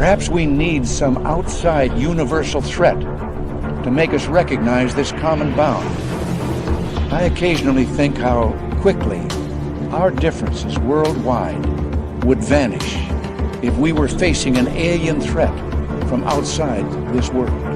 Perhaps we need some outside universal threat to make us recognize this common bound. I occasionally think how quickly our differences worldwide would vanish if we were facing an alien threat from outside this world.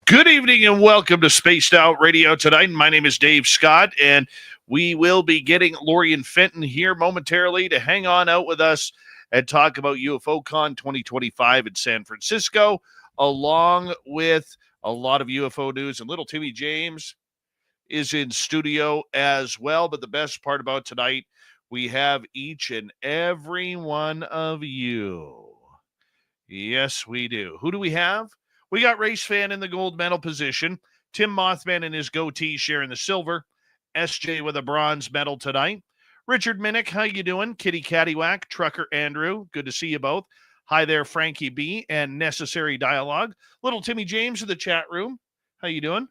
Good evening and welcome to Spaced Out Radio tonight. My name is Dave Scott, and we will be getting Lorien Fenton here momentarily to hang on out with us and talk about UFO Con 2025 in San Francisco, along with a lot of UFO news. And little Timmy James is in studio as well. But the best part about tonight, we have each and every one of you. Yes, we do. Who do we have? We got Race Fan in the gold medal position. Tim Mothman and his goatee sharing the silver. SJ with a bronze medal tonight. Richard Minnick, how you doing? Kitty Caddywhack, Trucker Andrew, good to see you both. Hi there, Frankie B, and Necessary Dialogue. Little Timmy James in the chat room. How you doing?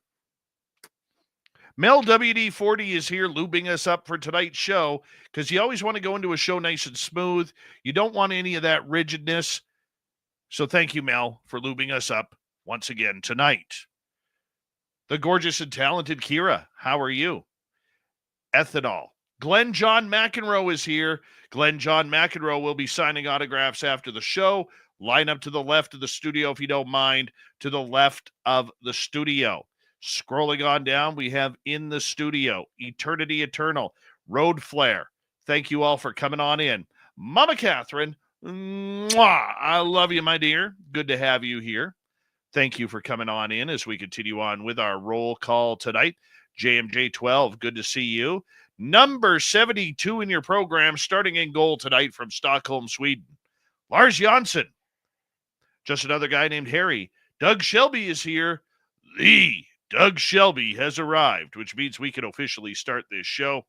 Mel WD40 is here lubing us up for tonight's show because you always want to go into a show nice and smooth. You don't want any of that rigidness. So thank you, Mel, for lubing us up once again tonight. The gorgeous and talented Kira, how are you? Ethanol. Glenn John McEnroe is here. Glenn John McEnroe will be signing autographs after the show. Line up to the left of the studio if you don't mind. To the left of the studio. Scrolling on down, we have in the studio, Eternity Eternal, Road Flare. Thank you all for coming on in. Mama Catherine, mwah, I love you, my dear. Good to have you here. Thank you for coming on in as we continue on with our roll call tonight. JMJ12, good to see you. Number 72 in your program, starting in goal tonight from Stockholm, Sweden. Lars Jansson. Just another guy named Harry. Doug Shelby is here. The Doug Shelby has arrived, which means we can officially start this show.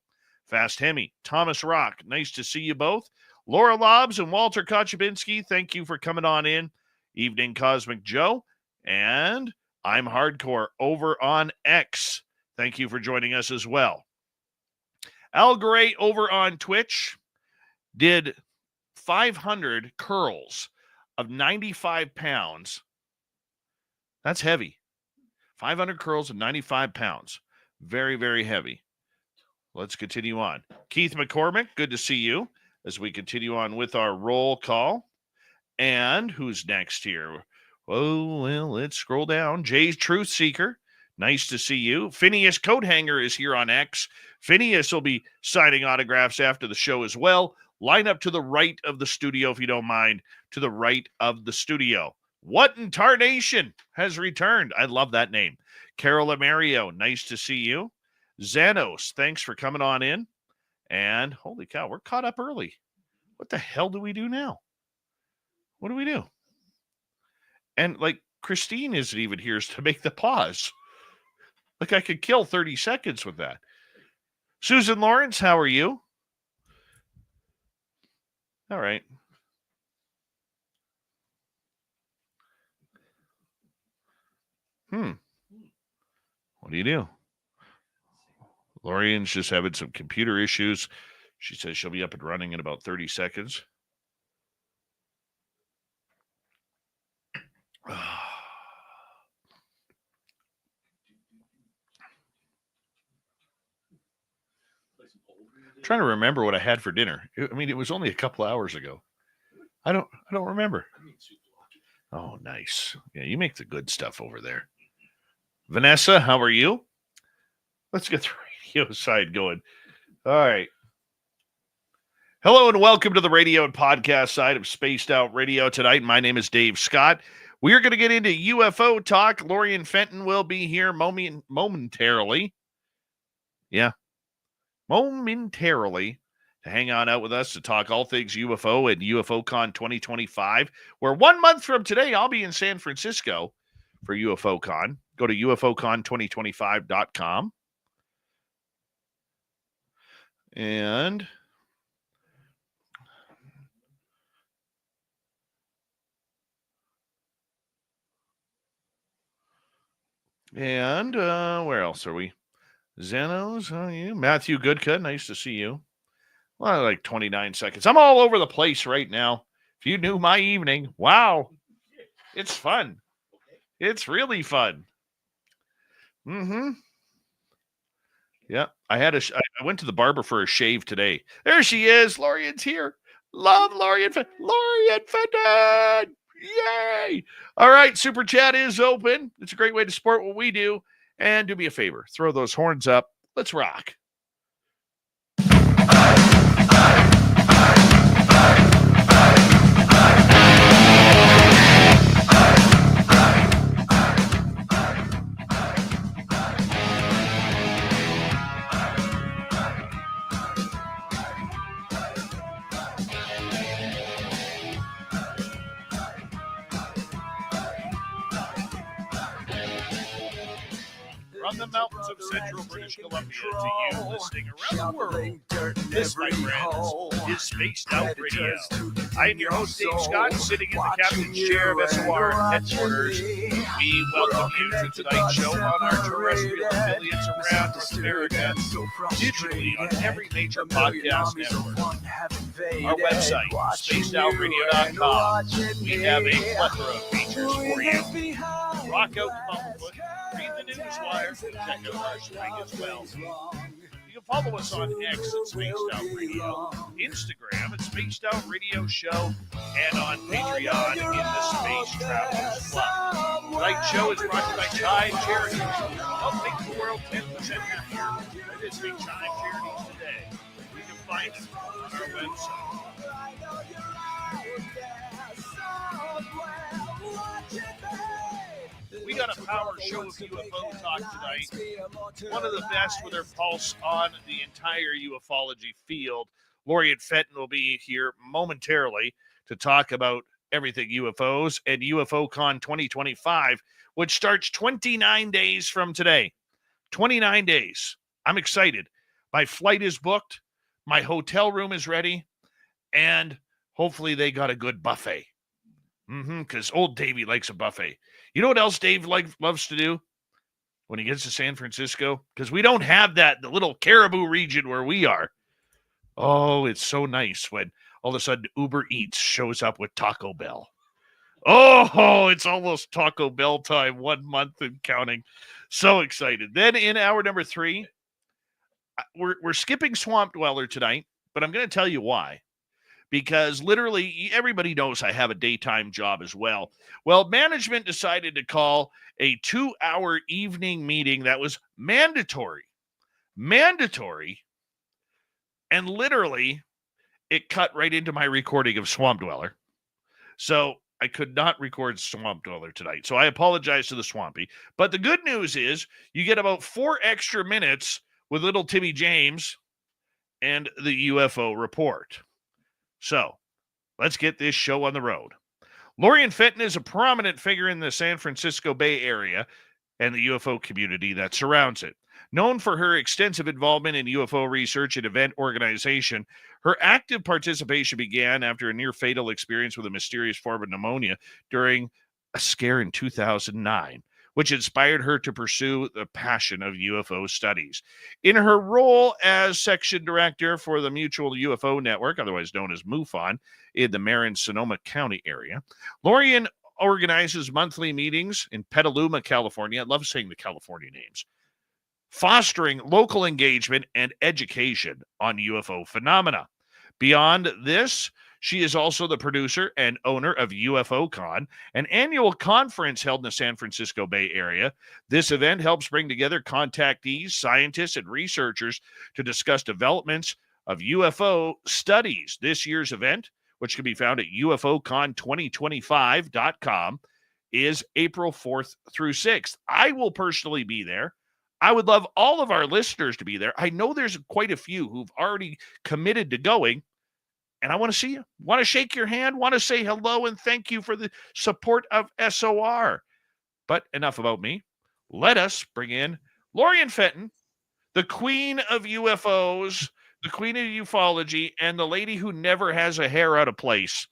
Fast Hemi. Thomas Rock, nice to see you both. Laura Lobbs and Walter Kochubinski, thank you for coming on in. Evening Cosmic Joe. And I'm Hardcore over on X. Thank you for joining us as well. Al Gray over on Twitch did 500 curls of 95 pounds. That's heavy. 500 curls of 95 pounds. Very, very heavy. Let's continue on. Keith McCormick, good to see you as we continue on with our roll call. And who's next here? Oh, well, let's scroll down. Jay's Truth Seeker. Nice to see you. Phineas Coathanger is here on X. Phineas will be signing autographs after the show as well. Line up to the right of the studio, if you don't mind. To the right of the studio. What in Tarnation has returned? I love that name. Carol Amario, nice to see you. Xanos, thanks for coming on in. And holy cow, we're caught up early. What the hell do we do now? What do we do? And like Christine isn't even here to make the pause. Like I could kill 30 seconds with that. Susan Lawrence, how are you? All right. What do you do? Lorian's just having some computer issues. She says she'll be up and running in about 30 seconds. trying to remember what I had for dinner. I mean, it was only a couple hours ago. I don't remember. Oh, nice. Yeah, you make the good stuff over there. Vanessa, how are you? Let's get the radio side going. All right. Hello and welcome to the radio and podcast side of Spaced Out Radio tonight. My name is Dave Scott. We are going to get into UFO talk. Lorien Fenton will be here momentarily. Yeah, momentarily to hang on out with us to talk all things UFO and UFO Con 2025, where 1 month from today, I'll be in San Francisco for UFO Con. Go to UFOcon2025.com. And where else are we? Zenos, you. Matthew Goodcut, nice to see you. Well, like 29 seconds. I'm all over the place right now. If you knew my evening, wow. It's fun. It's really fun. Yeah, I went to the barber for a shave today. There she is. Lorien's here. Love Lorien Fenton. Lorien Fenton. Yay. All right, Super Chat is open. It's a great way to support what we do. And do me a favor. Throw those horns up. Let's rock. From the mountains of central British Columbia to you listening around the world, this, my friends, is Spaced Out Radio. I am your host, Dave Scott, sitting in the captain's chair of SOR headquarters. We welcome you to tonight's show on our terrestrial affiliates around North America, digitally on every major podcast network. Our website, spacedoutradio.com. We have a plethora of features for you. Rock out the Bumblefoot, read the newswire, check out our spring as well. You can follow us on X at Spaced Out Radio, Instagram at Spaced Out Radio Show, and on Patreon in the Space Travelers Club. Tonight's show is brought to you by Chive Charities. Help make the world 10% happier. Visit Chive Charities today. You can find them on our website. We got a power show of UFO talk tonight. One of the best with their pulse on the entire ufology field. Lorien Fenton will be here momentarily to talk about everything UFOs and UFO Con 2025, which starts 29 days from today. 29 days. I'm excited. My flight is booked. My hotel room is ready. And hopefully they got a good buffet. Because old Davey likes a buffet. You know what else Dave loves to do when he gets to San Francisco? Because we don't have the little Caribou region where we are. Oh, it's so nice when all of a sudden Uber Eats shows up with Taco Bell. Oh, it's almost Taco Bell time, 1 month and counting. So excited. Then in hour number 3, we're skipping Swamp Dweller tonight, but I'm going to tell you why. Because literally everybody knows I have a daytime job as well. Well, management decided to call a 2-hour evening meeting that was mandatory. And literally it cut right into my recording of Swamp Dweller. So I could not record Swamp Dweller tonight. So I apologize to the Swampy. But the good news is you get about 4 extra minutes with little Timmy James and the UFO report. So, let's get this show on the road. Lorien Fenton is a prominent figure in the San Francisco Bay Area and the UFO community that surrounds it. Known for her extensive involvement in UFO research and event organization, her active participation began after a near-fatal experience with a mysterious form of pneumonia during a scare in 2009. Which inspired her to pursue the passion of UFO studies. In her role as section director for the Mutual UFO Network, otherwise known as MUFON, in the Marin, Sonoma County area, Lorien organizes monthly meetings in Petaluma, California. I love saying the California names. fostering local engagement and education on UFO phenomena. Beyond this, she is also the producer and owner of UFO Con, an annual conference held in the San Francisco Bay Area. This event helps bring together contactees, scientists, and researchers to discuss developments of UFO studies. This year's event, which can be found at UFOcon2025.com, is April 4th through 6th. I will personally be there. I would love all of our listeners to be there. I know there's quite a few who've already committed to going, and I want to see you. Want to shake your hand, want to say hello and thank you for the support of SOR. But enough about me. Let us bring in Lorien Fenton, the queen of UFOs, the queen of ufology, and the lady who never has a hair out of place.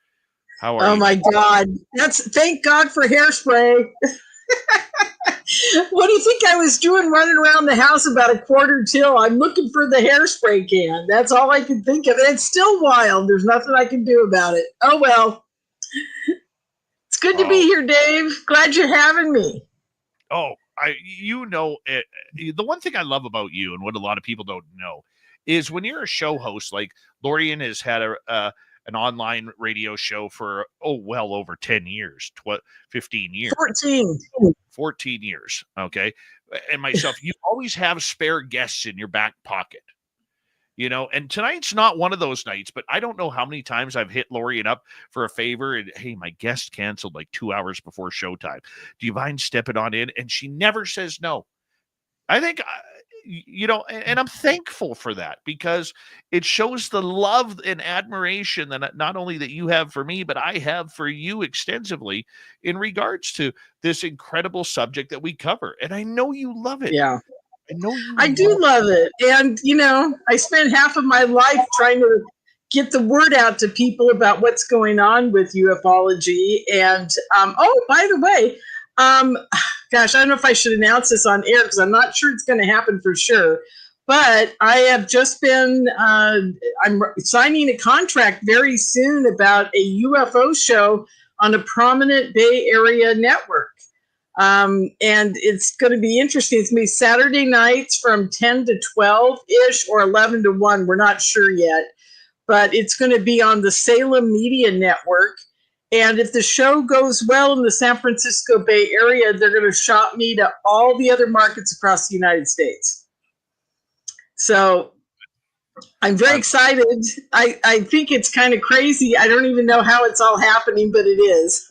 How are you? Oh my God. Thank God for hairspray. What do you think I was doing running around the house about a quarter till? I'm looking for the hairspray can. That's all I can think of. And it's still wild. There's nothing I can do about it. Oh, well. It's good to be here, Dave. Glad you're having me. Oh, the one thing I love about you and what a lot of people don't know is when you're a show host, like Lorian has had an online radio show for, well over 10 years, 15 years. 14 years, okay? And myself, you always have spare guests in your back pocket, and tonight's not one of those nights, but I don't know how many times I've hit Lorian up for a favor and, hey, my guest canceled like 2 hours before showtime. Do you mind stepping on in? And she never says no. I think, and I'm thankful for that because it shows the love and admiration that not only that you have for me, but I have for you extensively in regards to this incredible subject that we cover. And I know you love it. Yeah. I do love it. And, I spent half of my life trying to get the word out to people about what's going on with ufology. And, by the way, gosh, I don't know if I should announce this on air because I'm not sure it's going to happen for sure. But I have just been, I'm signing a contract very soon about a UFO show on a prominent Bay Area network. And it's going to be interesting. It's going to be Saturday nights from 10 to 12-ish or 11 to 1. We're not sure yet. But it's going to be on the Salem Media Network. And if the show goes well in the San Francisco Bay Area, they're going to shop me to all the other markets across the United States. So I'm very excited. I think it's kind of crazy. I don't even know how it's all happening, but it is.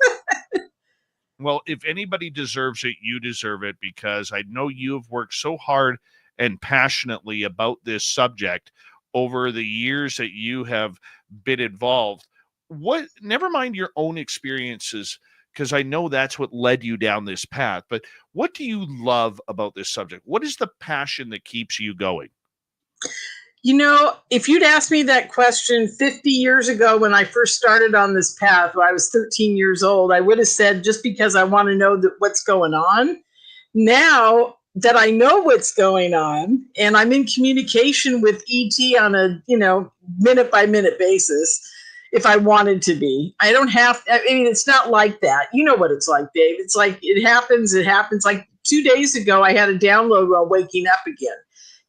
Well, if anybody deserves it, you deserve it because I know you have worked so hard and passionately about this subject over the years that you have been involved. Never mind your own experiences, because I know that's what led you down this path, but what do you love about this subject? What is the passion that keeps you going? If you'd asked me that question 50 years ago when I first started on this path, when I was 13 years old, I would have said just because I want to know what's going on. Now that I know what's going on and I'm in communication with ET on a, minute by minute basis, if I wanted to be, I don't have, it's not like that. You know what it's like, Dave. It's like, it happens. Like 2 days ago, I had a download while waking up again.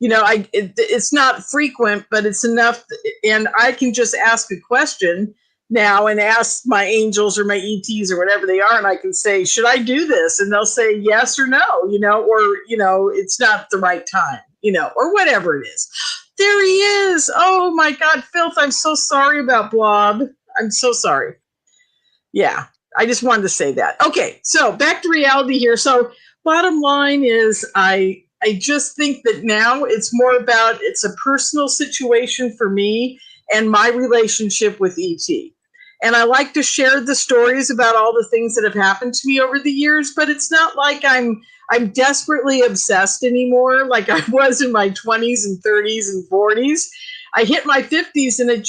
It's not frequent, but it's enough. And I can just ask a question now and ask my angels or my ETs or whatever they are. And I can say, should I do this? And they'll say yes or no, or, it's not the right time, or whatever it is. There he is. Oh my God, Filth. I'm so sorry about Blob. I'm so sorry. Yeah, I just wanted to say that. Okay, so back to reality here. So bottom line is I just think that now it's more about, it's a personal situation for me and my relationship with ET. And I like to share the stories about all the things that have happened to me over the years, but it's not like I'm desperately obsessed anymore like I was in my 20s and 30s and 40s. I hit my 50s and it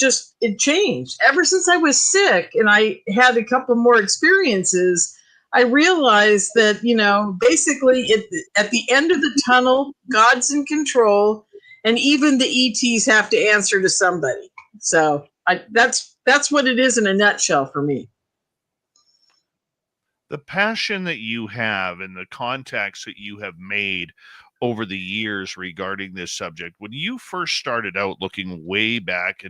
changed. Ever since I was sick and I had a couple more experiences, I realized that, basically at the end of the tunnel, God's in control, and even the ETs have to answer to somebody. So that's what it is in a nutshell for me. The passion that you have and the contacts that you have made over the years regarding this subject. When you first started out looking way back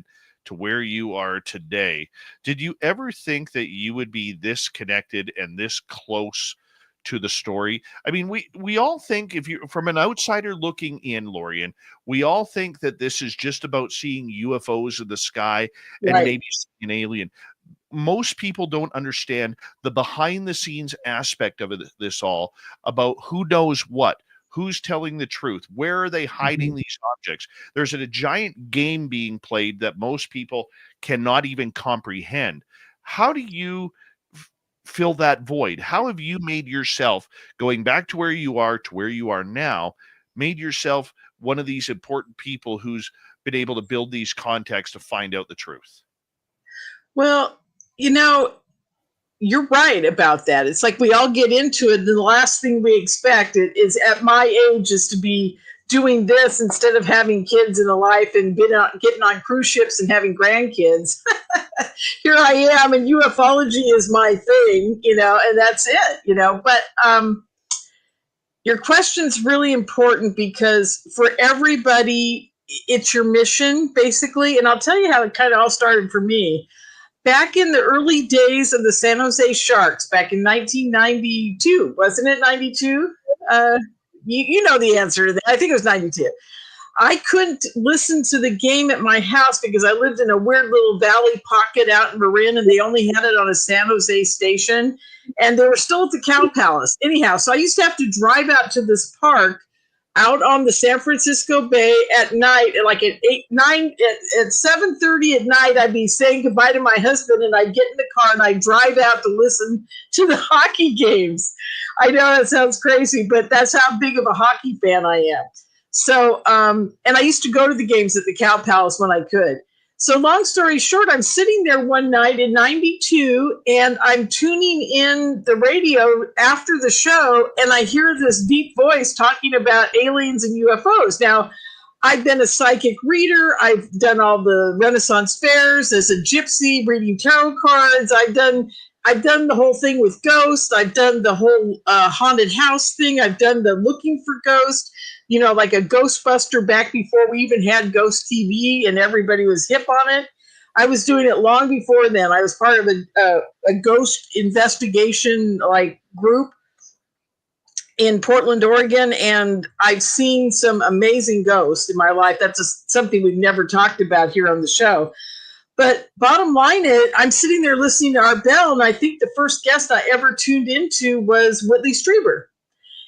to where you are today, did you ever think that you would be this connected and this close to the story? I mean, we all think, if you from an outsider looking in, Lorien, we all think that this is just about seeing UFOs in the sky and Right. maybe seeing an alien. Most people don't understand the behind the scenes aspect of this all, about who knows what, who's telling the truth, where are they hiding these objects. There's a giant game being played that most people cannot even comprehend. How do you fill that void? How have you made yourself, going back to where you are to where you are now, made yourself one of these important people who's been able to build these contacts to find out the truth? Well, you're right about that. It's like we all get into it, and the last thing we expect is at my age is to be doing this instead of having kids in a life and getting on cruise ships and having grandkids. Here I am, and ufology is my thing, and that's it, But your question's really important, because for everybody, it's your mission, basically. And I'll tell you how it kind of all started for me. Back in the early days of the San Jose Sharks, back in 1992, wasn't it 92? You know the answer to that. I think it was 92. I couldn't listen to the game at my house because I lived in a weird little valley pocket out in Marin, and they only had it on a San Jose station, and they were still at the Cow Palace. Anyhow, so I used to have to drive out to this park out on the San Francisco Bay at night, like at 7:30 at night, I'd be saying goodbye to my husband, and I'd get in the car and I'd drive out to listen to the hockey games. I know that sounds crazy, but that's how big of a hockey fan I am. So, and I used to go to the games at the Cow Palace when I could. So long story short, I'm sitting there one night in 92, and I'm tuning in the radio after the show, and I hear this deep voice talking about aliens and UFOs. Now, I've been a psychic reader. I've done all the Renaissance fairs as a gypsy, reading tarot cards. I've done the whole thing with ghosts. I've done the whole haunted house thing. I've done the looking for ghosts. Like a Ghostbuster back before we even had Ghost TV and everybody was hip on it. I was doing it long before then. I was part of a ghost investigation group in Portland, Oregon, and I've seen some amazing ghosts in my life. That's something we've never talked about here on the show. But bottom line is, I'm sitting there listening to Art Bell, and I think the first guest I ever tuned into was Whitley Strieber.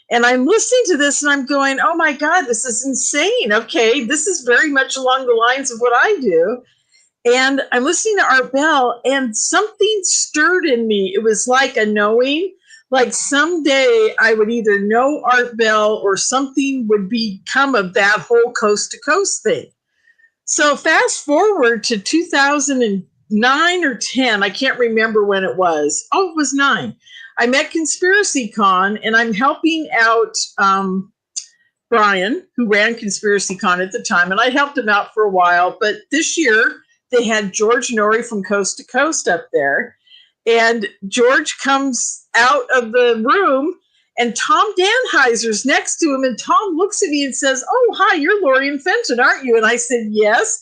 And I'm listening to this and I'm going, oh my God, this is insane. Okay, this is very much along the lines of what I do. And I'm listening to Art Bell, and something stirred in me. It was like a knowing, like someday I would either know Art Bell or something would become of that whole coast to coast thing. So fast forward to 2009 or 10, I can't remember when it was. Oh, it was 9. I met Conspiracy Con, and I'm helping out Brian, who ran Conspiracy Con at the time, and I helped him out for a while. But this year, they had George Norrie from Coast to Coast up there, and George comes out of the room, and Tom Danheiser's next to him, and Tom looks at me and says, oh, hi, you're Lorien Fenton, aren't you? And I said, yes.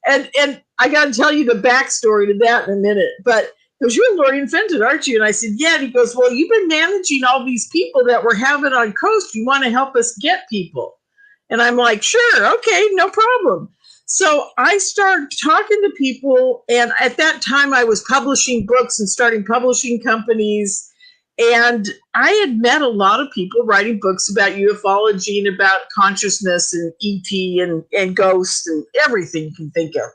And I got to tell you the backstory to that in a minute, but he goes, you're Lorien Fenton, aren't you? And I said, yeah. And he goes, well, you've been managing all these people that we're having on Coast. You want to help us get people? And I'm like, sure, okay, no problem. So I started talking to people, and at that time I was publishing books and starting publishing companies, and I had met a lot of people writing books about ufology and about consciousness and ET and ghosts and everything you can think of.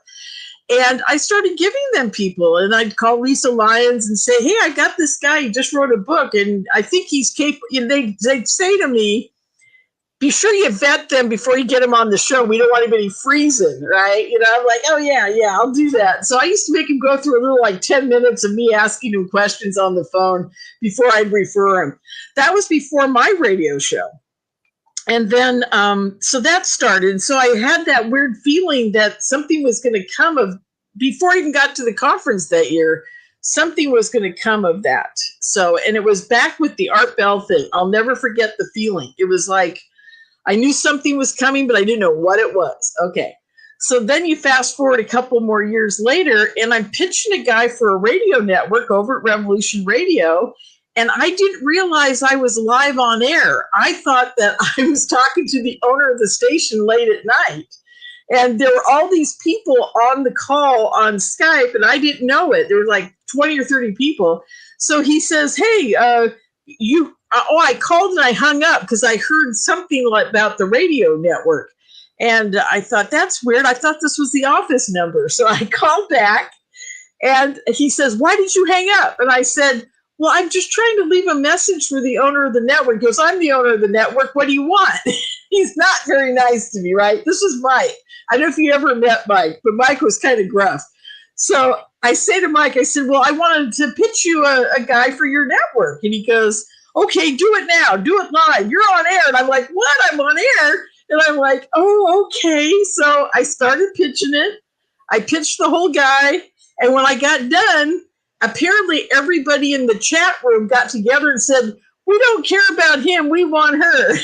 And I started giving them people, and I'd call Lisa Lyons and say, hey, I got this guy, he just wrote a book, and I think he's capable. They'd say to me, be sure you vet them before you get them on the show. We don't want anybody freezing, right? I'm like, oh, yeah, I'll do that. So I used to make him go through a little 10 minutes of me asking him questions on the phone before I'd refer him. That was before my radio show. And then, so that started. So I had that weird feeling that something was going to come of, before I even got to the conference that year, something was going to come of that. So, and it was back with the Art Bell thing. I'll never forget the feeling. It was like, I knew something was coming, but I didn't know what it was. Okay. So then you fast forward a couple more years later, and I'm pitching a guy for a radio network over at Revolution Radio. And I didn't realize I was live on air. I thought that I was talking to the owner of the station late at night. And there were all these people on the call on Skype, and I didn't know it. There were like 20 or 30 people. So he says, hey, I called and I hung up because I heard something about the radio network. And I thought, that's weird. I thought this was the office number. So I called back, and he says, why did you hang up? And I said, well, I'm just trying to leave a message for the owner of the network. He goes, I'm the owner of the network. What do you want? He's not very nice to me, right? This is Mike. I don't know if you ever met Mike, but Mike was kind of gruff. So I say to Mike, I said, well, I wanted to pitch you a guy for your network. And he goes, okay, do it now. Do it live. You're on air. And I'm like, what? I'm on air? And I'm like, oh, okay. So I started pitching it. I pitched the whole guy. And when I got done, apparently everybody in the chat room got together and said, we don't care about him. We want her.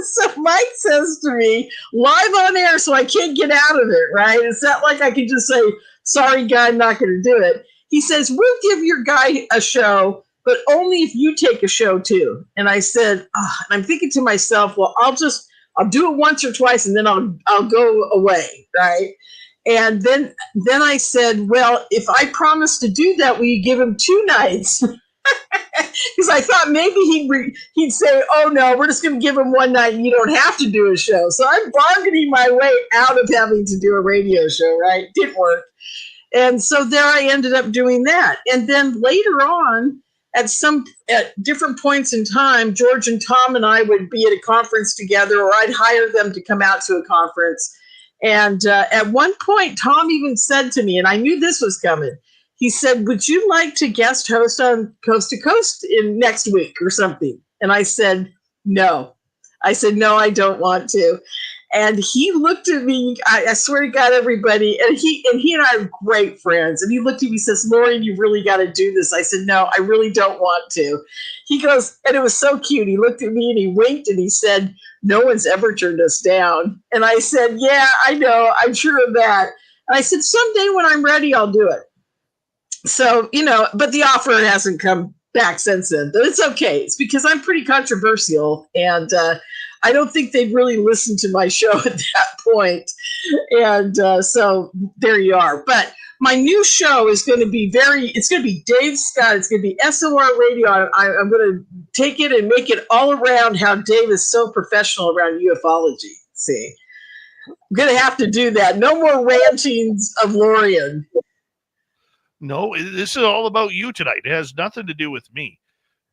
So Mike says to me, live on air, so I can't get out of it, right? It's not like I can just say, sorry, guy, I'm not going to do it. He says, we'll give your guy a show, but only if you take a show too. And I said, and I'm thinking to myself, well, I'll do it once or twice, and then I'll go away, right? And then I said, well, if I promise to do that, will you give him 2 nights? Because I thought maybe he'd say, oh, no, we're just going to give him 1 night and you don't have to do a show. So I'm bargaining my way out of having to do a radio show, right? Didn't work. And so there I ended up doing that. And then later on, at different points in time, George and Tom and I would be at a conference together, or I'd hire them to come out to a conference. And at one point, Tom even said to me, and I knew this was coming, he said, would you like to guest host on Coast to Coast in next week or something? And I said, no. I said, no, I don't want to. And he looked at me, I swear to God, everybody, and he and I are great friends. And he looked at me and says, Lorien, you really got to do this. I said, no, I really don't want to. He goes, and it was so cute. He looked at me and he winked and he said, no one's ever turned us down. And I said, yeah, I know, I'm sure of that. And I said, someday when I'm ready, I'll do it. So, but the offer hasn't come back since then. But it's okay. It's because I'm pretty controversial, and I don't think they'd really listen to my show at that point. And so there you are. But my new show is going to be it's going to be Dave Scott. It's going to be SOR Radio. I'm going to take it and make it all around how Dave is so professional around ufology. See, I'm going to have to do that. No more rantings of Lorien. No, this is all about you tonight. It has nothing to do with me.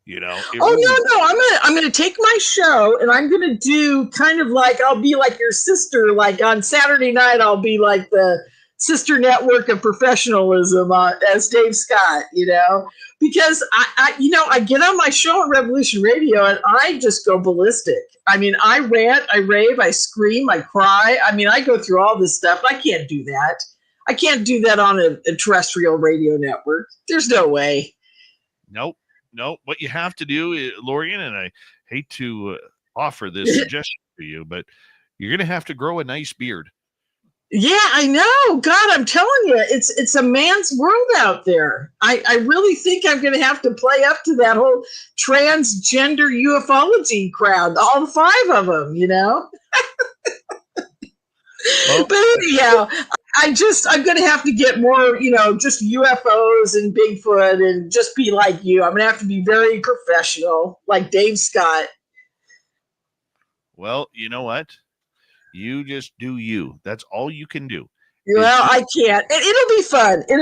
I'm gonna take my show and I'm gonna do kind of like, I'll be like your sister. Like on Saturday night, I'll be like the sister network of professionalism as Dave Scott. Because I get on my show on Revolution Radio and I just go ballistic. I mean, I rant, I rave, I scream, I cry. I mean, I go through all this stuff. I can't do that. I can't do that on a terrestrial radio network. There's no way. Nope. What you have to do, Lorien, and I hate to offer this suggestion to you, but you're going to have to grow a nice beard. Yeah, I know. God, I'm telling you, it's a man's world out there. I really think I'm going to have to play up to that whole transgender ufology crowd, all 5 of them, Well, but anyhow, I'm going to have to get more, just UFOs and Bigfoot and just be like you. I'm going to have to be very professional, like Dave Scott. Well, you know what? You just do you. That's all you can do. Well, I can't. It'll be fun. And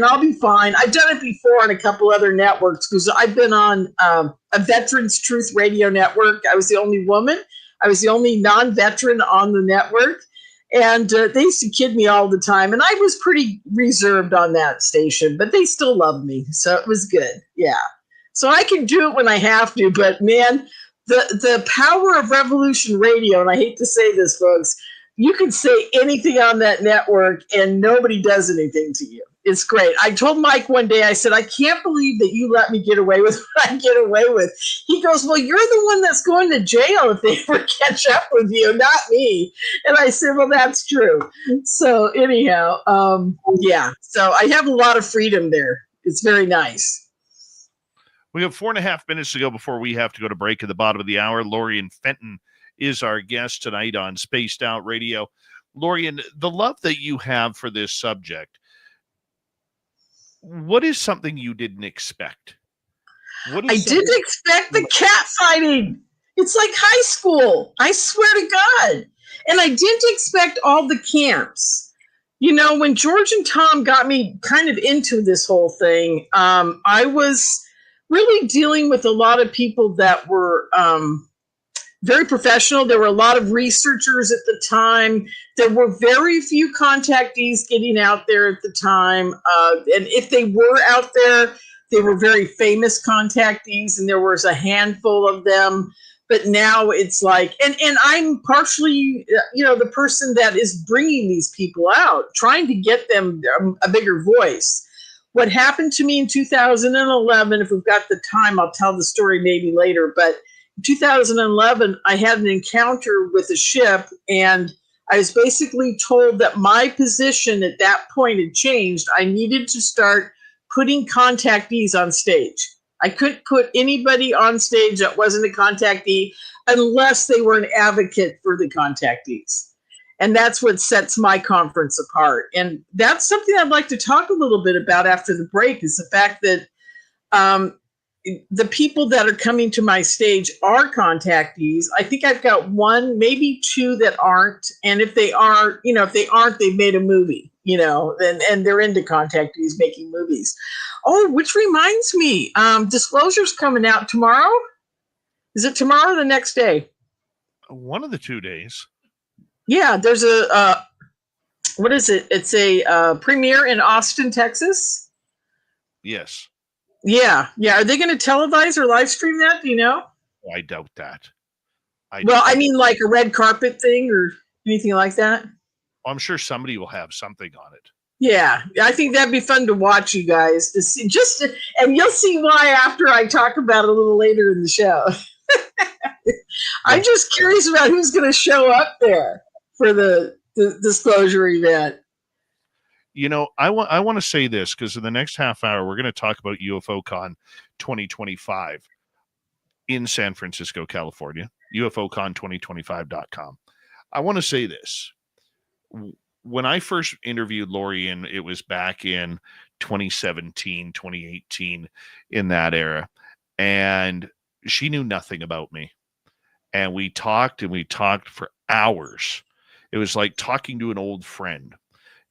I'll be fine. I've done it before on a couple other networks because I've been on a Veterans Truth Radio network. I was the only woman. I was the only non-veteran on the network. And they used to kid me all the time. And I was pretty reserved on that station, but they still loved me. So it was good. Yeah. So I can do it when I have to. But, man, the power of Revolution Radio, and I hate to say this, folks, you can say anything on that network and nobody does anything to you. It's great. I told Mike one day, I said, I can't believe that you let me get away with what I get away with. He goes, well, you're the one that's going to jail if they ever catch up with you, not me. And I said, well, that's true. So anyhow, yeah. So I have a lot of freedom there. It's very nice. We have 4.5 minutes to go before we have to go to break at the bottom of the hour. Lorien Fenton is our guest tonight on Spaced Out Radio. Lorien, the love that you have for this subject, what is something you didn't expect? I didn't expect the cat fighting. It's like high school. I swear to God. And I didn't expect all the camps. You know, when George and Tom got me kind of into this whole thing, I was really dealing with a lot of people that were very professional. There were a lot of researchers at the time. There were very few contactees getting out there at the time. And if they were out there, they were very famous contactees, and there was a handful of them. But now it's like, and I'm partially, the person that is bringing these people out, trying to get them a bigger voice. What happened to me in 2011, if we've got the time, I'll tell the story maybe later, but in 2011, I had an encounter with a ship, and I was basically told that my position at that point had changed. I needed to start putting contactees on stage. I couldn't put anybody on stage that wasn't a contactee unless they were an advocate for the contactees. And that's what sets my conference apart. And that's something I'd like to talk a little bit about after the break, is the fact that the people that are coming to my stage are contactees. I think I've got one, maybe two that aren't. And if they are, if they aren't, they've made a movie, and they're into contactees making movies. Oh, which reminds me, Disclosure's coming out tomorrow. Is it tomorrow or the next day? One of the 2 days. Yeah, there's what is it? It's a premiere in Austin, Texas. Yes. Yeah. Are they going to televise or live stream that? Do you know? I doubt that. I mean, like a red carpet thing or anything like that? I'm sure somebody will have something on it. Yeah, I think that'd be fun to watch, you guys, to see and you'll see why after I talk about it a little later in the show. I'm just curious about who's going to show up there for the disclosure event. I want to say this, because in the next half hour, we're going to talk about UFO Con 2025 in San Francisco, California, UFOcon2025.com. I want to say this. When I first interviewed Lorien, it was back in 2017, 2018, in that era. And she knew nothing about me. And we talked for hours. It was like talking to an old friend,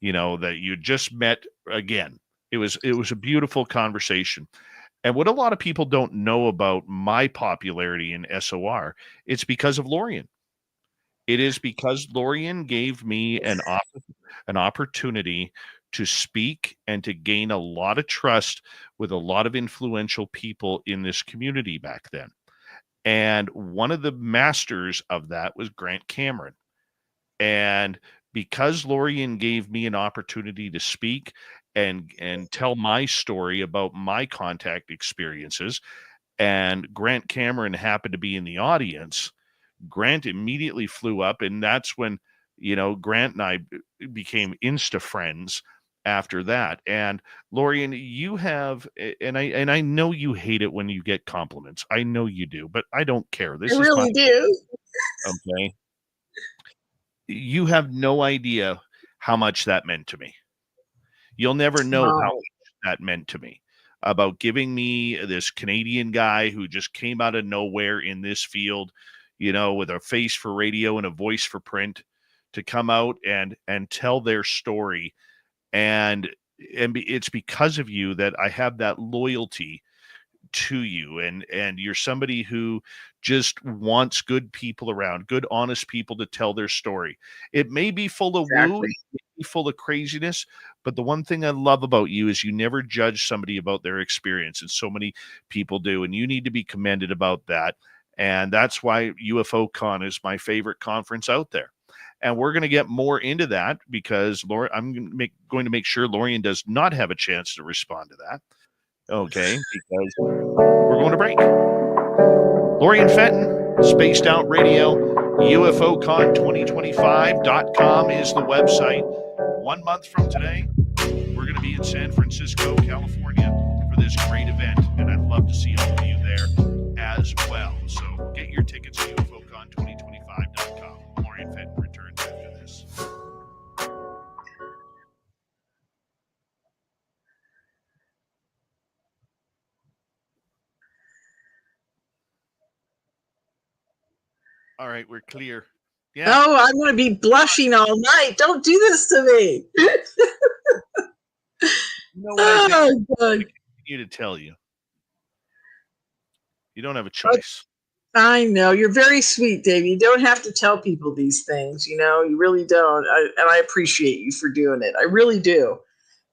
that you just met again. It was a beautiful conversation. And what a lot of people don't know about my popularity in SOR, it's because of Lorien. It is because Lorien gave me an opportunity to speak and to gain a lot of trust with a lot of influential people in this community back then. And one of the masters of that was Grant Cameron. And because Lorien gave me an opportunity to speak and tell my story about my contact experiences, and Grant Cameron happened to be in the audience, Grant immediately flew up, and that's when, Grant and I became insta friends after that. And Lorien, you have, and I know you hate it when you get compliments. I know you do, but I don't care. I really do. Okay. You have no idea how much that meant to me. You'll never know how much that meant to me, about giving me this Canadian guy who just came out of nowhere in this field, with a face for radio and a voice for print, to come out and tell their story. And it's because of you that I have that loyalty to you, and you're somebody who just wants good people around, good, honest people to tell their story. It may be full of woo, it may be full of craziness, but the one thing I love about you is you never judge somebody about their experience, and so many people do, and you need to be commended about that. And that's why UFO Con is my favorite conference out there. And we're going to get more into that because I'm going to make sure Lorian does not have a chance to respond to that. Okay, because we're going to break. Lorien Fenton, Spaced Out Radio, UFO Con 2025.com is the website. 1 month from today, we're going to be in San Francisco, California for this great event, and I'd love to see all of you there as well. So get your tickets at UFOCon2025.com. Lorien Fenton returns after this. All right, we're clear. Yeah. Oh, I'm going to be blushing all night. Don't do this to me. You know what I think? Oh, God. I continue to tell you. You don't have a choice. I know. You're very sweet, Dave. You don't have to tell people these things. You know, you really don't. And I appreciate you for doing it. I really do.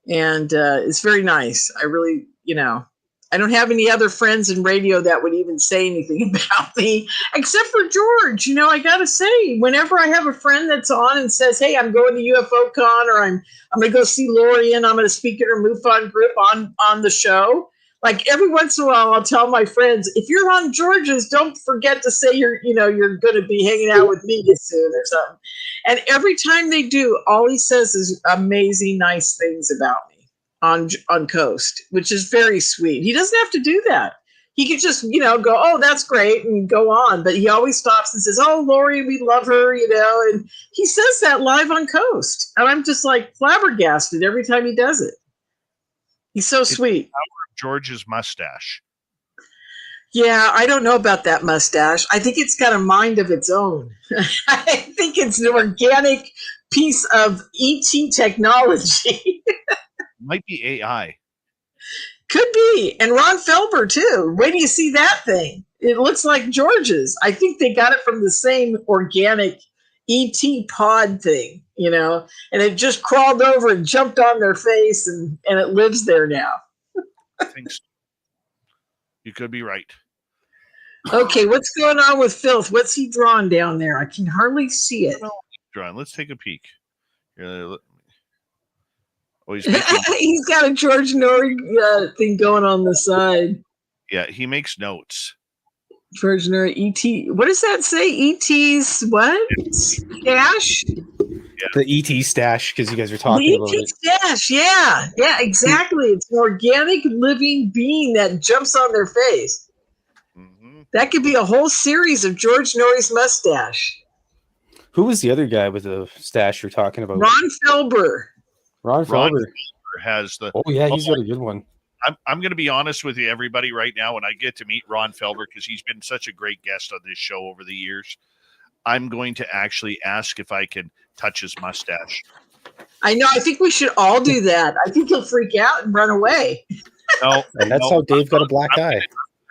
And it's very nice. I really, you know, I don't have any other friends in radio that would even say anything about me, except for George. You know, I got to say, whenever I have a friend that's on and says, hey, I'm going to UFO Con, or I'm going to go see Lorian, I'm going to speak at her MUFON group on the show. Like every once in a while, I'll tell my friends, if you're on George's, don't forget to say you're going to be hanging out with me soon or something. And every time they do, all he says is amazing, nice things about me on Coast, which is very sweet. He doesn't have to do that. He could just, go, oh, that's great, and go on. But he always stops and says, oh, Lori, we love her, and he says that live on Coast. And I'm just like flabbergasted every time he does it. He's so sweet. George's mustache. Yeah, I don't know about that mustache. I think it's got a mind of its own. I think it's an organic piece of ET technology. Might be AI. Could be. And Ron Felber, too. Wait till you see that thing. It looks like George's. I think they got it from the same organic ET pod thing, and it just crawled over and jumped on their face, and it lives there now. I think so. You could be right. Okay, what's going on with Filth? What's he drawing down there? I can hardly see it. Let's take a peek. Oh, he's got a George Norrie thing going on the side. Yeah, he makes notes. George Norrie, ET. What does that say? ET's what? Stash? Yeah. The ET stash, because you guys are talking about it. The ET stash, yeah, exactly. It's an organic living being that jumps on their face. Mm-hmm. That could be a whole series of George Norrie's mustache. Who was the other guy with the stash you're talking about? Ron Felber. Ron Felber has the. Oh yeah, he's got a good one. I'm going to be honest with you, everybody, right now. When I get to meet Ron Felber, because he's been such a great guest on this show over the years, I'm going to actually ask if I can touch his mustache. I know. I think we should all do that. I think he'll freak out and run away. No, and that's how Dave got a black eye.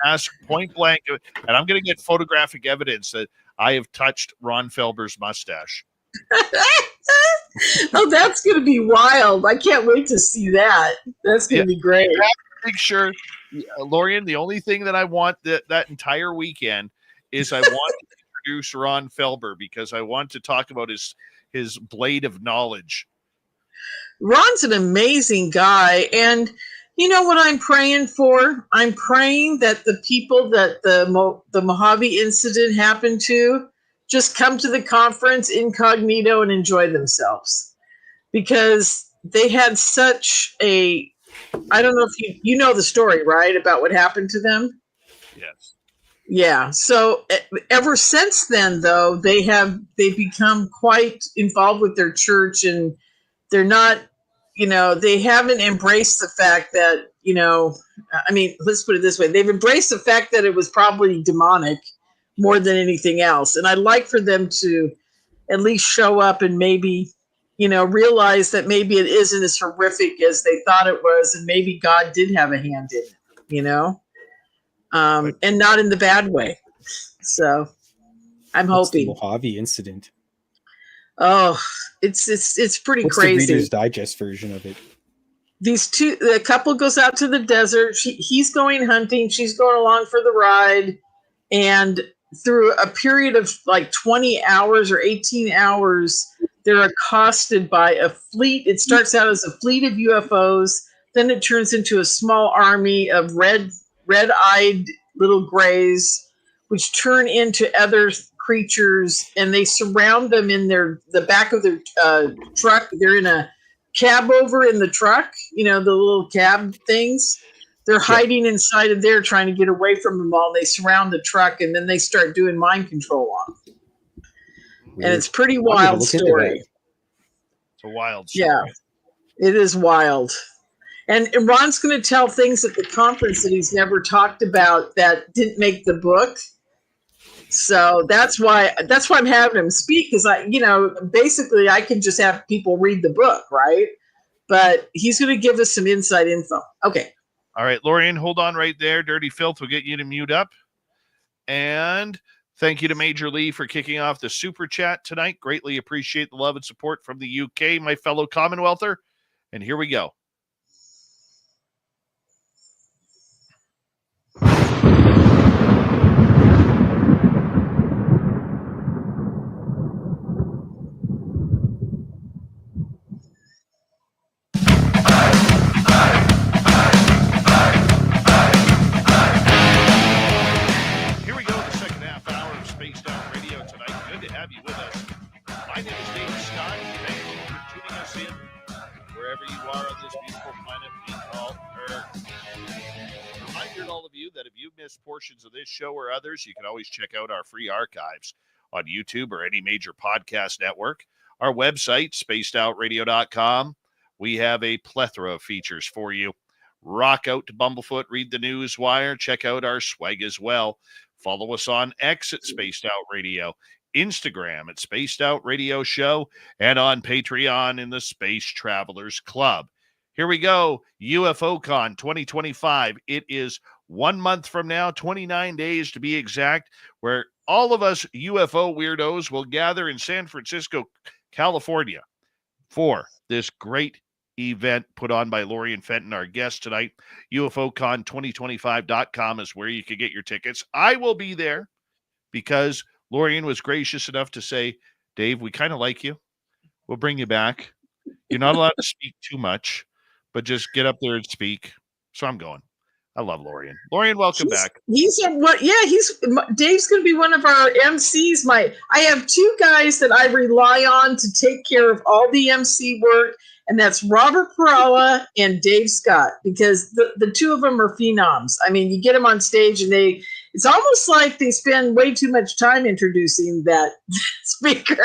Ask point blank, and I'm going to get photographic evidence that I have touched Ron Felber's mustache. Oh, that's going to be wild. I can't wait to see that. That's going to be great. Make sure, Lorian, the only thing that I want that entire weekend is I want to introduce Ron Felber, because I want to talk about his blade of knowledge. Ron's an amazing guy. And you know what I'm praying for? I'm praying that the people that the Mojave incident happened to just come to the conference incognito and enjoy themselves, because they had such a, I don't know if you know the story, right, about what happened to them? Yes. Yeah. So ever since then, though, they've become quite involved with their church, and they're not, they haven't embraced the fact that, let's put it this way. They've embraced the fact that it was probably demonic more than anything else. And I'd like for them to at least show up and maybe, realize that maybe it isn't as horrific as they thought it was. And maybe God did have a hand in it, and not in the bad way. So I'm hoping. The Mojave incident. Oh, it's pretty What's crazy. The Reader's Digest version of it. The couple goes out to the desert. He's going hunting. She's going along for the ride. And through a period of like 20 hours or 18 hours, they're accosted by a fleet. It starts out as a fleet of UFOs. Then it turns into a small army of red-eyed little grays, which turn into other creatures, and they surround them in the back of their truck. They're in a cab over in the truck, the little cab things. They're hiding inside of there, trying to get away from them all. They surround the truck, and then they start doing mind control on them. Weird. And it's a pretty wild story. It's a wild story. Yeah, it is wild. And Ron's going to tell things at the conference that he's never talked about that didn't make the book. So that's why I'm having him speak, because basically I can just have people read the book, right? But he's going to give us some inside info. Okay. All right, Lorian, hold on right there. Dirty Filth will get you to mute up. And thank you to Major Lee for kicking off the super chat tonight. Greatly appreciate the love and support from the UK, my fellow Commonwealther. And here we go. Portions of this show or others, you can always check out our free archives on YouTube or any major podcast network. Our website, spacedoutradio.com. We have a plethora of features for you. Rock out to Bumblefoot, read the news wire, check out our swag as well. Follow us on X at Spaced Out Radio, Instagram at Spaced Out Radio Show, and on Patreon in the Space Travelers Club. Here we go. UFO Con 2025. It is 1 month from now, 29 days to be exact, where all of us UFO weirdos will gather in San Francisco, California for this great event put on by Lorien Fenton, our guest tonight. UFOcon2025.com is where you can get your tickets. I will be there because Lorien was gracious enough to say, Dave, we kind of like you. We'll bring you back. You're not allowed to speak too much, but just get up there and speak. So I'm going. I love Lorien. Lorien, welcome back. Dave's going to be one of our MCs. I have two guys that I rely on to take care of all the MC work, and that's Robert Perala and Dave Scott, because the two of them are phenoms. I mean, you get them on stage and it's almost like they spend way too much time introducing that speaker.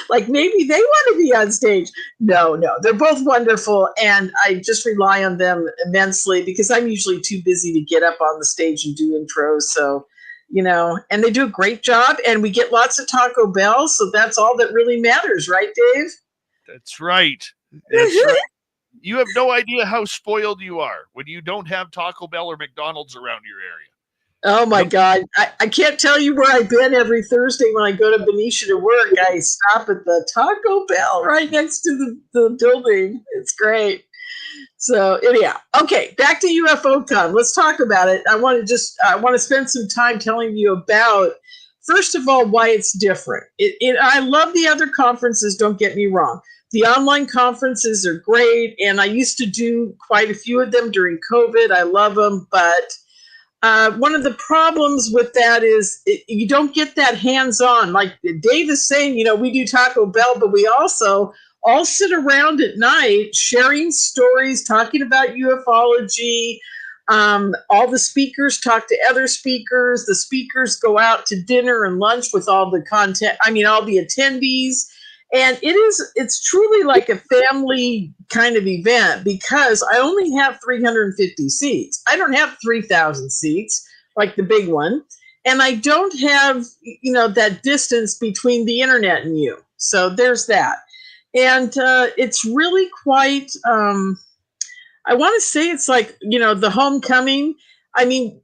Like maybe they want to be on stage. No, they're both wonderful. And I just rely on them immensely because I'm usually too busy to get up on the stage and do intros. So, and they do a great job, and we get lots of Taco Bell. So that's all that really matters. Right, Dave? That's right. That's right. You have no idea how spoiled you are when you don't have Taco Bell or McDonald's around your area. Oh, my God. I can't tell you where I've been every Thursday when I go to Benicia to work. I stop at the Taco Bell right next to the building. It's great. So, yeah. Okay, back to UFO Con. Let's talk about it. I want to spend some time telling you about, first of all, why it's different. I love the other conferences, don't get me wrong. The online conferences are great, and I used to do quite a few of them during COVID. I love them, but one of the problems with that is you don't get that hands-on. Like Dave is saying, we do Taco Bell, but we also all sit around at night sharing stories, talking about ufology. All the speakers talk to other speakers. The speakers go out to dinner and lunch with all the all the attendees. And it's truly like a family kind of event because I only have 350 seats. I don't have 3,000 seats like the big one. And I don't have, that distance between the internet and you. So there's that. And it's really quite, I want to say it's like, the homecoming. I mean,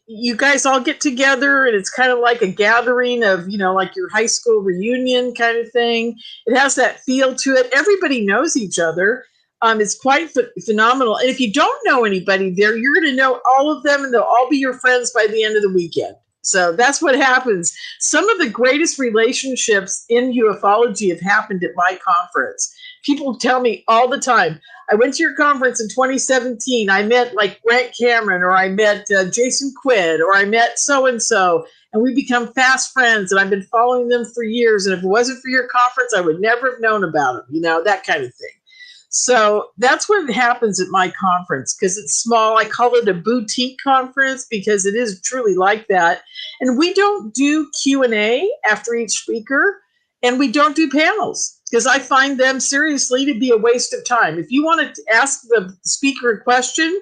you guys all get together and it's kind of like a gathering of, like your high school reunion kind of thing. It has that feel to it. Everybody knows each other. It's quite phenomenal. And if you don't know anybody there, you're going to know all of them and they'll all be your friends by the end of the weekend. So that's what happens. Some of the greatest relationships in ufology have happened at my conference. People tell me all the time, I went to your conference in 2017. I met like Grant Cameron, or I met Jason Quinn, or I met so-and-so, and we become fast friends, and I've been following them for years. And if it wasn't for your conference, I would never have known about them, you know, that kind of thing. So that's what happens at my conference, because it's small. I call it a boutique conference because it is truly like that. And we don't do Q&A after each speaker, and we don't do panels because I find them seriously to be a waste of time. If you want to ask the speaker a question,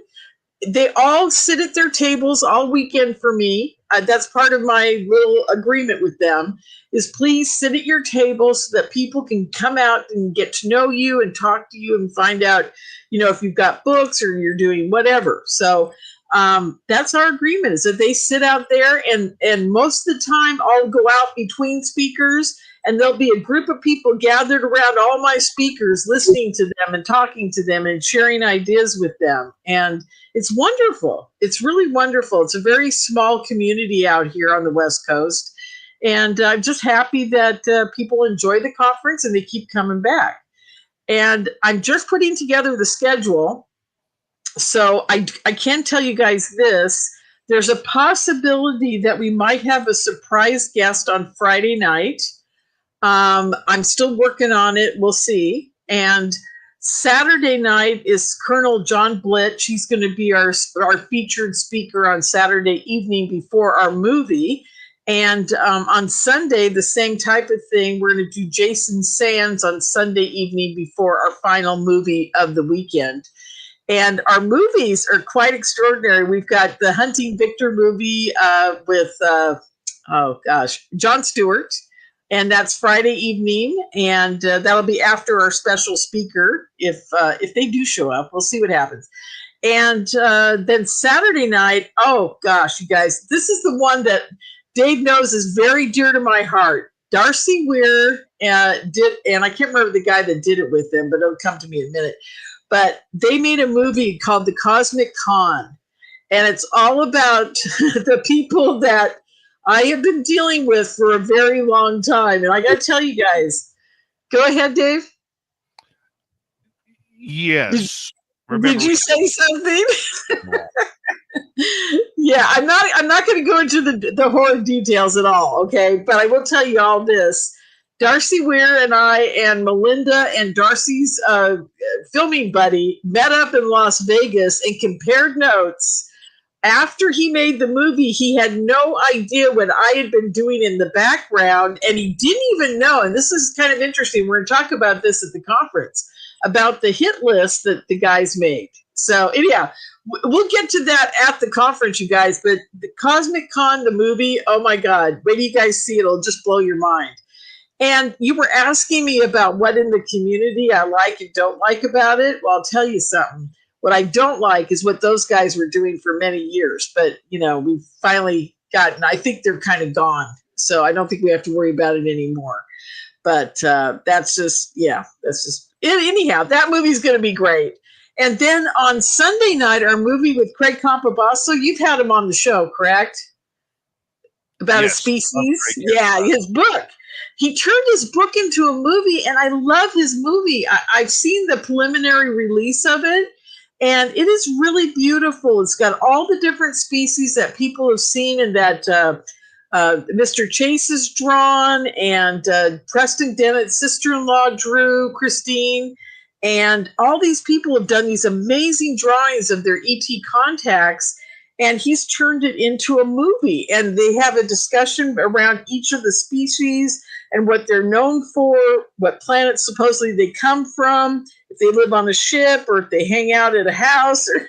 they all sit at their tables all weekend for me. That's part of my little agreement with them, is please sit at your table so that people can come out and get to know you and talk to you and find out, you know, if you've got books or you're doing whatever. So that's our agreement, is that they sit out there, and most of the time I'll go out between speakers, and there'll be a group of people gathered around all my speakers, listening to them and talking to them and sharing ideas with them. And it's wonderful. It's really wonderful. It's a very small community out here on the West Coast. And I'm just happy that people enjoy the conference and they keep coming back. And I'm just putting together the schedule. So I can tell you guys this. There's a possibility that we might have a surprise guest on Friday night. I'm still working on it. We'll see. And Saturday night is Colonel John Blitch. He's going to be our featured speaker on Saturday evening before our movie. And on Sunday, the same type of thing. We're going to do Jason Sands on Sunday evening before our final movie of the weekend. And our movies are quite extraordinary. We've got the Hunting Victor movie with, Jon Stewart. And that's Friday evening, and that'll be after our special speaker. If they do show up, we'll see what happens. And then Saturday night, oh gosh, you guys, this is the one that Dave knows is very dear to my heart. Darcy Weir did, and I can't remember the guy that did it with them, but it'll come to me in a minute. But they made a movie called The Cosmic Con, and it's all about the people that I have been dealing with for a very long time. And I got to tell you guys, go ahead, Dave. Yes. Did you say something? Yeah, I'm not going to go into the horror details at all, okay? But I will tell you all this. Darcy Weir and I and Melinda and Darcy's filming buddy met up in Las Vegas and compared notes. After he made the movie, he had no idea what I had been doing in the background, and he didn't even know, and this is kind of interesting, we're going to talk about this at the conference, about the hit list that the guys made. So anyhow, we'll get to that at the conference, you guys, but the Cosmic Con, the movie, oh my God, when you guys see it, it'll just blow your mind. And you were asking me about what in the community I like and don't like about it. Well, I'll tell you something. What I don't like is what those guys were doing for many years. But, you know, we've finally gotten, I think they're kind of gone. So I don't think we have to worry about it anymore. But that's just, anyhow, that movie's going to be great. And then on Sunday night, our movie with Craig Campobasso, you've had him on the show, correct? About a species? Yeah, his book. He turned his book into a movie, and I love his movie. I've seen the preliminary release of it. And it is really beautiful. It's got all the different species that people have seen and that Mr. Chase has drawn, and Preston Dennett's sister-in-law drew, Christine. And all these people have done these amazing drawings of their ET contacts, and he's turned it into a movie. And they have a discussion around each of the species and what they're known for, what planets supposedly they come from, if they live on a ship or if they hang out at a house, or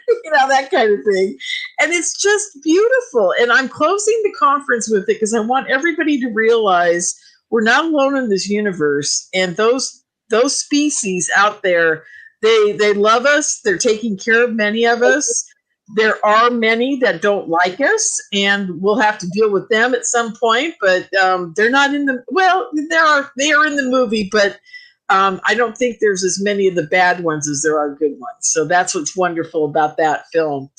that kind of thing. And it's just beautiful. And I'm closing the conference with it because I want everybody to realize we're not alone in this universe. And those species out there, they love us. They're taking care of many of us. There are many that don't like us, and we'll have to deal with them at some point, but they're not in the, well, they are in the movie, but I don't think there's as many of the bad ones as there are good ones. So that's what's wonderful about that film.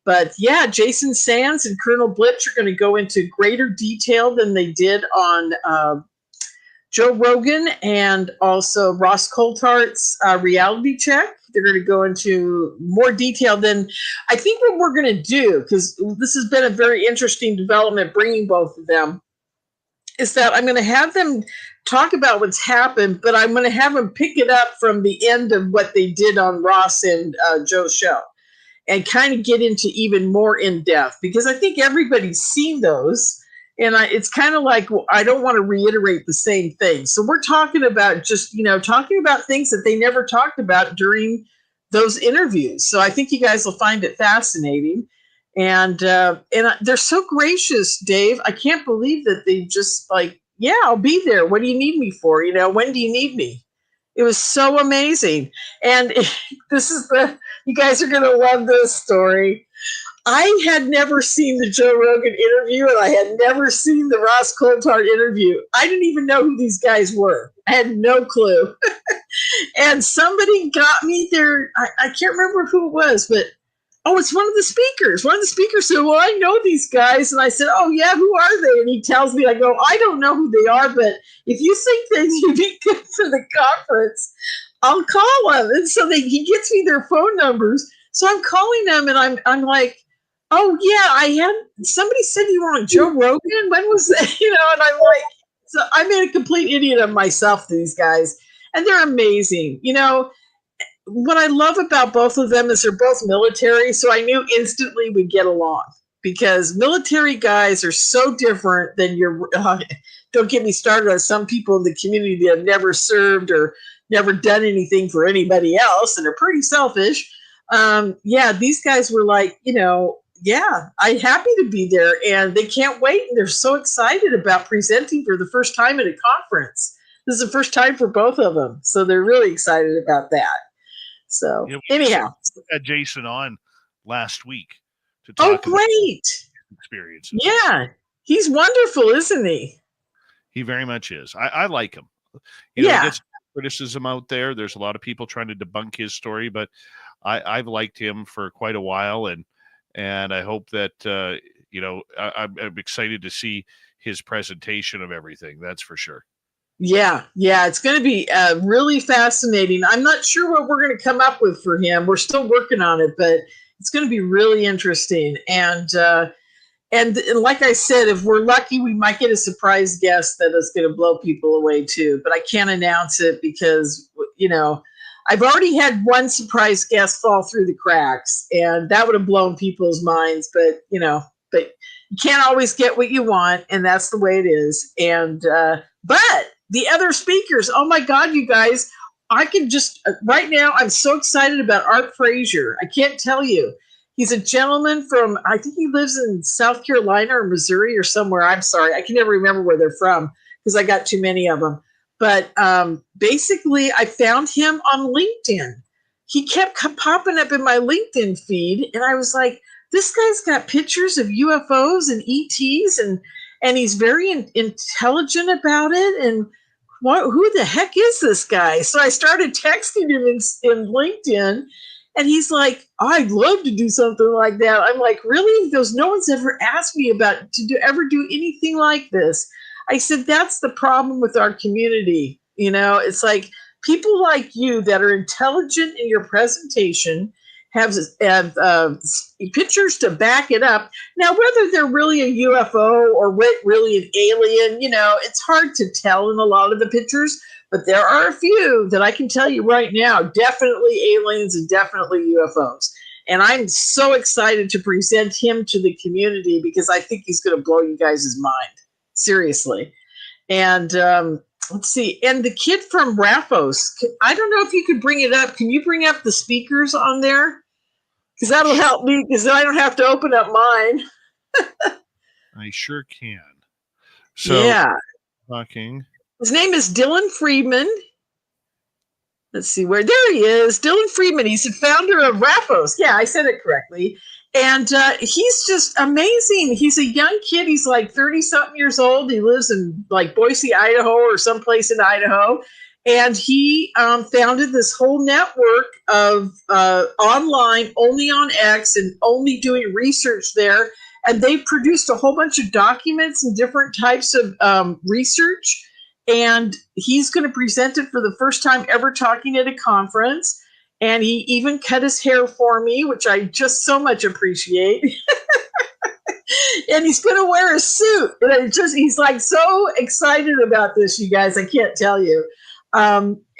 But yeah, Jason Sands and Colonel Blitch are going to go into greater detail than they did on Joe Rogan and also Ross Coulthart's reality check. They're going to go into more detail than I think what we're going to do, because this has been a very interesting development bringing both of them, is that I'm going to have them talk about what's happened, but I'm going to have them pick it up from the end of what they did on Ross and Joe's show and kind of get into even more in depth, because I think everybody's seen those. And it's kind of like, well, I don't want to reiterate the same thing. So we're talking about just, talking about things that they never talked about during those interviews. So I think you guys will find it fascinating. And they're so gracious, Dave. I can't believe that they just like, yeah, I'll be there. What do you need me for? When do you need me? It was so amazing. And you guys are going to love this story. I had never seen the Joe Rogan interview, and I had never seen the Ross Coulthart interview. I didn't even know who these guys were. I had no clue. And somebody got me there. I can't remember who it was, but it's one of the speakers. One of the speakers said, well, I know these guys. And I said, oh, yeah, who are they? And he tells me, I go, I don't know who they are, but if you think that you'd be good for the conference, I'll call them. And so he gets me their phone numbers. So I'm calling them, and I'm like, oh, yeah, somebody said you were on Joe Rogan. When was that? And I'm like, so I made a complete idiot of myself to these guys. And they're amazing. What I love about both of them is they're both military. So I knew instantly we'd get along, because military guys are so different than don't get me started on some people in the community that have never served or never done anything for anybody else and are pretty selfish. These guys were like, I'm happy to be there, and they can't wait. And they're so excited about presenting for the first time at a conference. This is the first time for both of them. So they're really excited about that. So anyhow, we had Jason on last week to talk about experiences. Yeah. He's wonderful, isn't he? He very much is. I like him. He gets criticism out there. There's a lot of people trying to debunk his story, but I've liked him for quite a while, and I hope that I'm excited to see his presentation of everything. That's for sure. Yeah, it's going to be really fascinating. I'm not sure what we're going to come up with for him. We're still working on it, but it's going to be really interesting. And like I said, if we're lucky, we might get a surprise guest that is going to blow people away too. But I can't announce it because I've already had one surprise guest fall through the cracks, and that would have blown people's minds. But you can't always get what you want, and that's the way it is. And but the other speakers, oh my God, you guys, I can just right now, I'm so excited about Art Frazier. I can't tell you. He's a gentleman from, I think he lives in South Carolina or Missouri or somewhere. I'm sorry, I can never remember where they're from because I got too many of them. But basically, I found him on LinkedIn. He kept popping up in my LinkedIn feed, and I was like, this guy's got pictures of UFOs and ETs, and he's very intelligent about it. And who the heck is this guy? So I started texting him in LinkedIn, and he's like, I'd love to do something like that. I'm like, really? He goes, no one's ever asked me ever do anything like this. I said, that's the problem with our community. It's like people like you that are intelligent in your presentation have pictures to back it up. Now, whether they're really a UFO or really an alien, it's hard to tell in a lot of the pictures, but there are a few that I can tell you right now, definitely aliens and definitely UFOs. And I'm so excited to present him to the community because I think he's going to blow you guys' mind. Seriously. And let's see. And the kid from Raffos, I don't know if you could bring it up. Can you bring up the speakers on there? Because that'll help me, because then I don't have to open up mine. I sure can. So, talking. His name is Dylan Friedman. Let's see where. There he is. Dylan Friedman. He's the founder of Raffos. Yeah, I said it correctly. And he's just amazing. He's a young kid. He's like 30-something years old. He lives in like Boise, Idaho, or someplace in Idaho. And he founded this whole network of online, only on X, and only doing research there. And they produced a whole bunch of documents and different types of research. And he's going to present it for the first time ever talking at a conference. And he even cut his hair for me, which I just so much appreciate. And he's going to wear a suit. And he's like so excited about this, you guys. I can't tell you.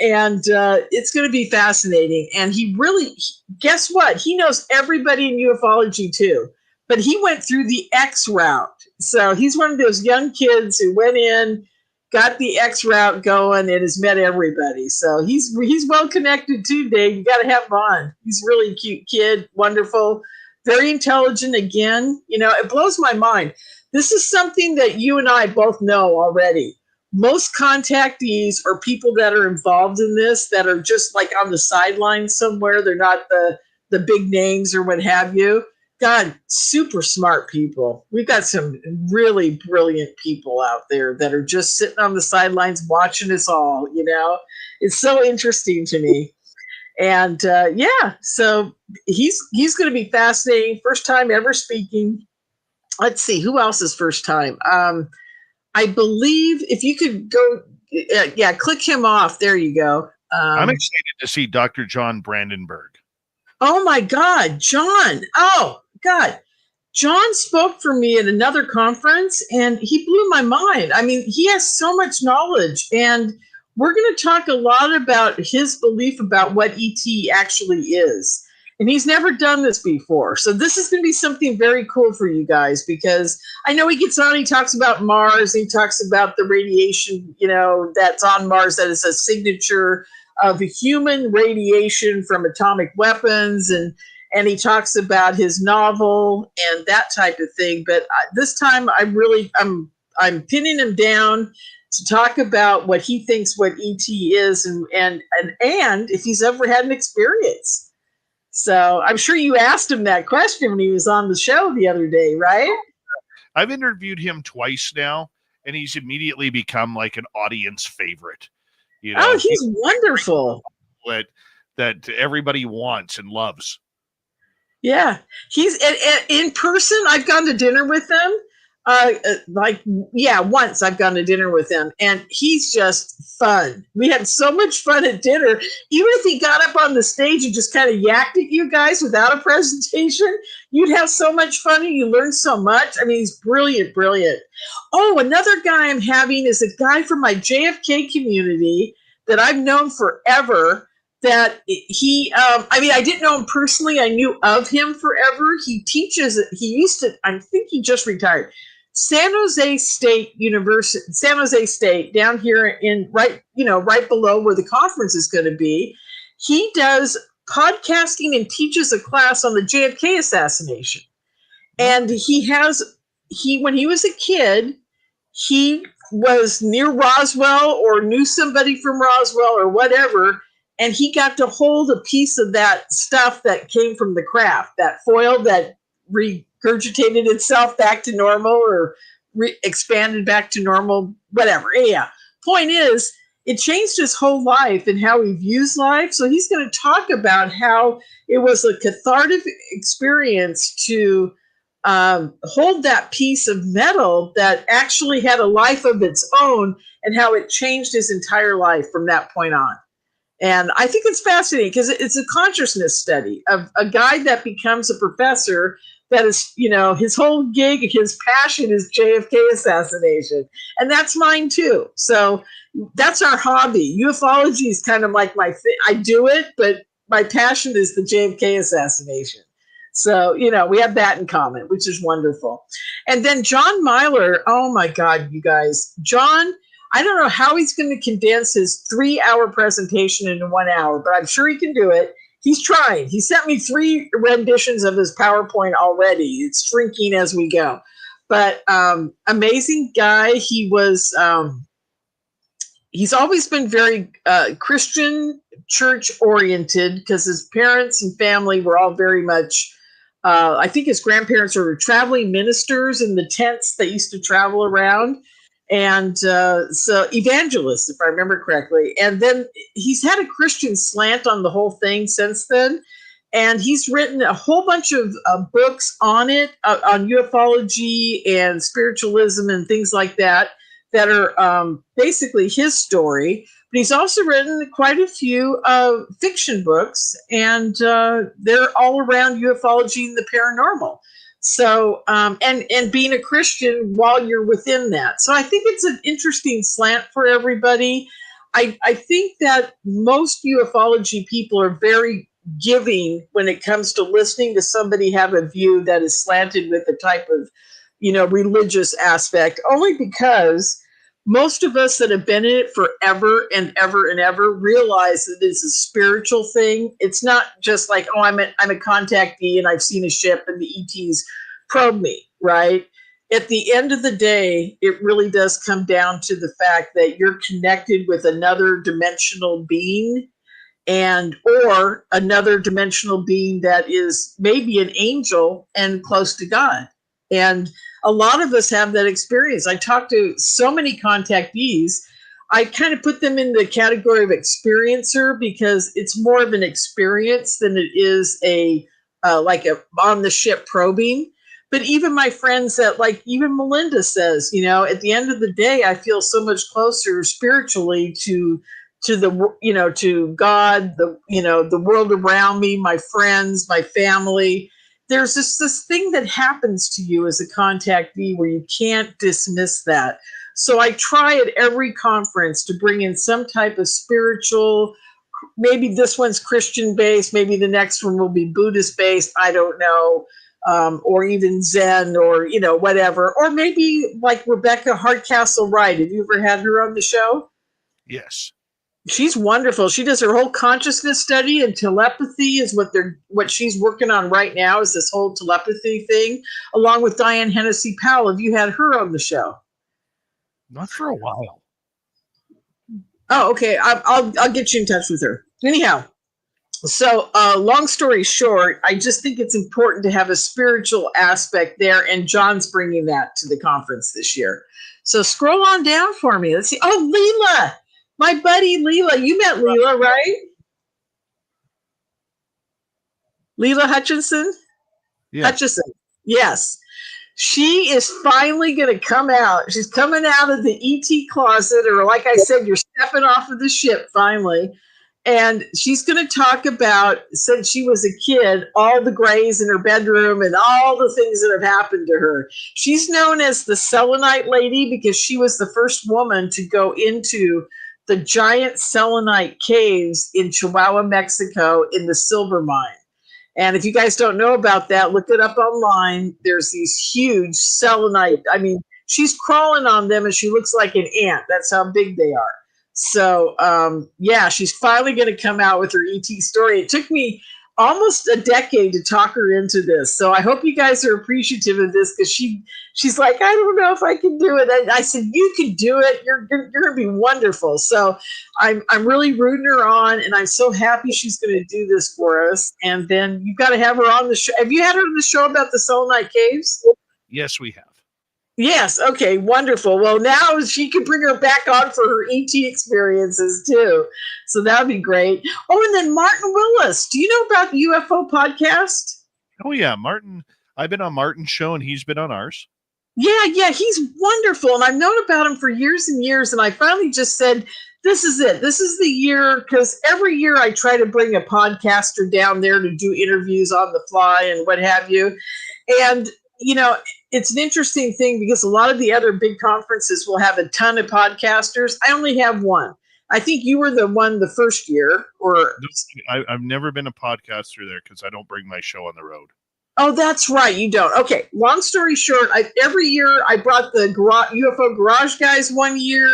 It's going to be fascinating. And he really, guess what? He knows everybody in ufology too, but he went through the X route. So he's one of those young kids who went in, got the X route going, and has met everybody. So he's well connected too, Dave. You got to have him on. He's a really cute kid, wonderful, very intelligent. Again, it blows my mind. This is something that you and I both know already. Most contactees are people that are involved in this, that are just like on the sidelines somewhere. They're not the big names or what have you. God, super smart people. We've got some really brilliant people out there that are just sitting on the sidelines watching us all, It's so interesting to me. And so he's going to be fascinating. First time ever speaking. Let's see, who else is first time? I believe if you could go, click him off. There you go. I'm excited to see Dr. John Brandenburg. Oh my God, John. Oh God. John spoke for me at another conference and he blew my mind. I mean, he has so much knowledge, and we're going to talk a lot about his belief about what ET actually is. And he's never done this before. So this is going to be something very cool for you guys, because I know he gets on, he talks about Mars, he talks about the radiation, that's on Mars, that is a signature of of radiation from atomic weapons, and he talks about his novel and that type of thing. But this time I'm pinning him down to talk about what he thinks what ET is, and if he's ever had an experience. So I'm sure you asked him that question when he was on the show the other day, right? I've interviewed him twice now, and he's immediately become like an audience favorite. Oh, he's wonderful. That everybody wants and loves. Yeah, he's in person. I've gone to dinner with him. Once I've gone to dinner with him, and he's just fun. We had so much fun at dinner. Even if he got up on the stage and just kind of yacked at you guys without a presentation, you'd have so much fun and you learn so much. I mean, he's brilliant. Oh, another guy I'm having is a guy from my JFK community that I've known forever. That I didn't know him personally. I knew of him forever. He teaches, I think he just retired. San Jose State University, San Jose State, down here in right below where the conference is going to be. He does podcasting and teaches a class on the JFK assassination. And when he was a kid, he was near Roswell or knew somebody from Roswell or whatever. And he got to hold a piece of that stuff that came from the craft, that foil that regurgitated itself back to normal or expanded back to normal, whatever. Yeah. Point is, it changed his whole life and how he views life. So he's going to talk about how it was a cathartic experience to hold that piece of metal that actually had a life of its own, and how it changed his entire life from that point on. And I think it's fascinating because it's a consciousness study of a guy that becomes a professor that is, his whole gig, his passion is JFK assassination. And that's mine too. So that's our hobby. Ufology is kind of like my thing. I do it, but my passion is the JFK assassination. So, we have that in common, which is wonderful. And then John Myler, oh my God, you guys, John, I don't know how he's going to condense his 3-hour presentation into 1 hour, but I'm sure he can do it. He's trying. He sent me 3 renditions of his PowerPoint already. It's shrinking as we go. But amazing guy. He was. He's always been very Christian church oriented because his parents and family were all very much. I think his grandparents were traveling ministers in the tents that used to travel around. And so evangelist, if I remember correctly. And then he's had a Christian slant on the whole thing since then. And he's written a whole bunch of books on it, on ufology and spiritualism and things like that, that are basically his story. But he's also written quite a few fiction books, and they're all around ufology and the paranormal. So, and being a Christian while you're within that. So I think it's an interesting slant for everybody. I think that most ufology people are very giving when it comes to listening to somebody have a view that is slanted with a type of, religious aspect, only because most of us that have been in it forever and ever and ever realize that it's a spiritual thing. It's not just like, oh, I'm a contactee and I've seen a ship and the ETs probe me, right? At the end of the day, it really does come down to the fact that you're connected with another dimensional being, and or another dimensional being that is maybe an angel and close to God. And a lot of us have that experience. I talk to so many contactees. I kind of put them in the category of experiencer because it's more of an experience than it is like a on the ship probing. But even my friends that, like even Melinda says, at the end of the day, I feel so much closer spiritually to the, to God, the world around me, my friends, my family. There's this thing that happens to you as a contactee where you can't dismiss that. So I try at every conference to bring in some type of spiritual, maybe this one's Christian based, maybe the next one will be Buddhist based, I don't know, or even Zen or, whatever. Or maybe like Rebecca Hardcastle Wright. Have you ever had her on the show? Yes. She's wonderful. She does her whole consciousness study, and telepathy is what she's working on right now, is this whole telepathy thing, along with Diane Hennessy Powell. Have you had her on the show? Not for a while. Oh, okay. I'll get you in touch with her. Anyhow, so long story short, I just think it's important to have a spiritual aspect there, and John's bringing that to the conference this year. So scroll on down for me. Let's see. Oh, Leela. My buddy Leela, you met Leela, right? Leela Hutchinson? Yeah. Hutchison, yes. She is finally going to come out. She's coming out of the ET closet, or like I said, you're stepping off of the ship finally. And she's going to talk about, since she was a kid, all the grays in her bedroom and all the things that have happened to her. She's known as the Selenite Lady because she was the first woman to go into the giant selenite caves in Chihuahua, Mexico, in the silver mine. And if you guys don't know about that, look it up online. There's these huge selenite. I mean, she's crawling on them and she looks like an ant. That's how big they are. So, yeah, she's finally going to come out with her ET story. It took me almost a decade to talk her into this. So I hope you guys are appreciative of this, because she's like, I don't know if I can do it. And I said, you can do it. You're going to be wonderful. So I'm really rooting her on, and I'm so happy she's going to do this for us. And then you've got to have her on the show. Have you had her on the show about the Selenite Caves? Yes, we have. Yes. Okay. Wonderful. Well, now she can bring her back on for her ET experiences too. So that would be great. Oh, and then Martin Willis. Do you know about the UFO podcast? Oh, yeah. Martin. I've been on Martin's show and he's been on ours. Yeah. He's wonderful. And I've known about him for years and years. And I finally just said, this is it. This is the year, because every year I try to bring a podcaster down there to do interviews on the fly and what have you. And, it's an interesting thing because a lot of the other big conferences will have a ton of podcasters. I only have one. I think you were the one the first year, or I've never been a podcaster there because I don't bring my show on the road. Oh, that's right. You don't. Okay. Long story short, every year I brought the UFO Garage guys one year.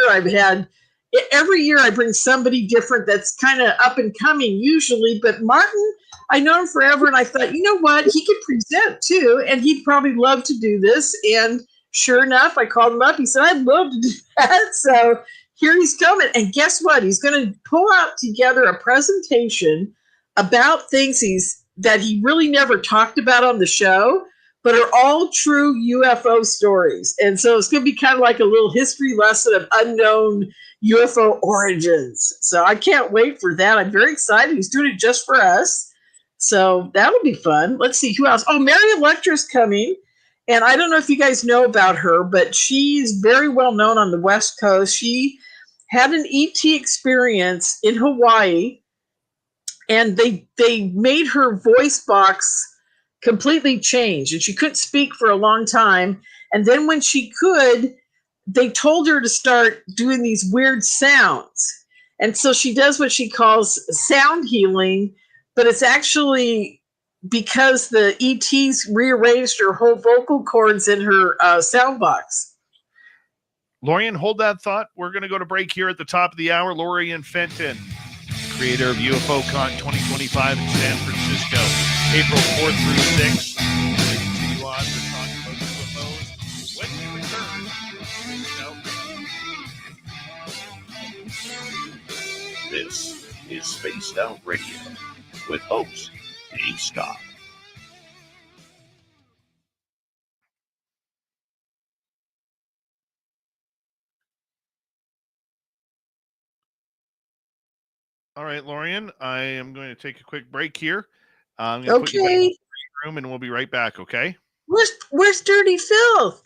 Every year I bring somebody different that's kind of up and coming usually. But Martin, I know him forever, and I thought, you know what? He could present too, and he'd probably love to do this. And sure enough, I called him up. He said, I'd love to do that. So here he's coming. And guess what? He's going to pull out together a presentation about things that he really never talked about on the show, but are all true UFO stories. And so it's going to be kind of like a little history lesson of unknown UFO origins. So I can't wait for that. I'm very excited. He's doing it just for us. So that'll be fun. Let's see who else. Oh, Mary Electra's coming. And I don't know if you guys know about her, but she's very well known on the West Coast. She had an ET experience in Hawaii, and they made her voice box completely change, and she couldn't speak for a long time. And then when she could, they told her to start doing these weird sounds. And so she does what she calls sound healing, but it's actually because the ETs rearranged her whole vocal cords in her sound box. Lorian, hold that thought. We're going to go to break here at the top of the hour. Lorien Fenton, creator of UFO Con 2025 in San Francisco, April 4th through 6th. We continue on to talk about UFOs when we return. This is Spaced Out Radio with host Dave Scott. All right, Lorian, I am going to take a quick break here. I'm going to put you back in the room, and we'll be right back, okay? Where's Dirty Filth?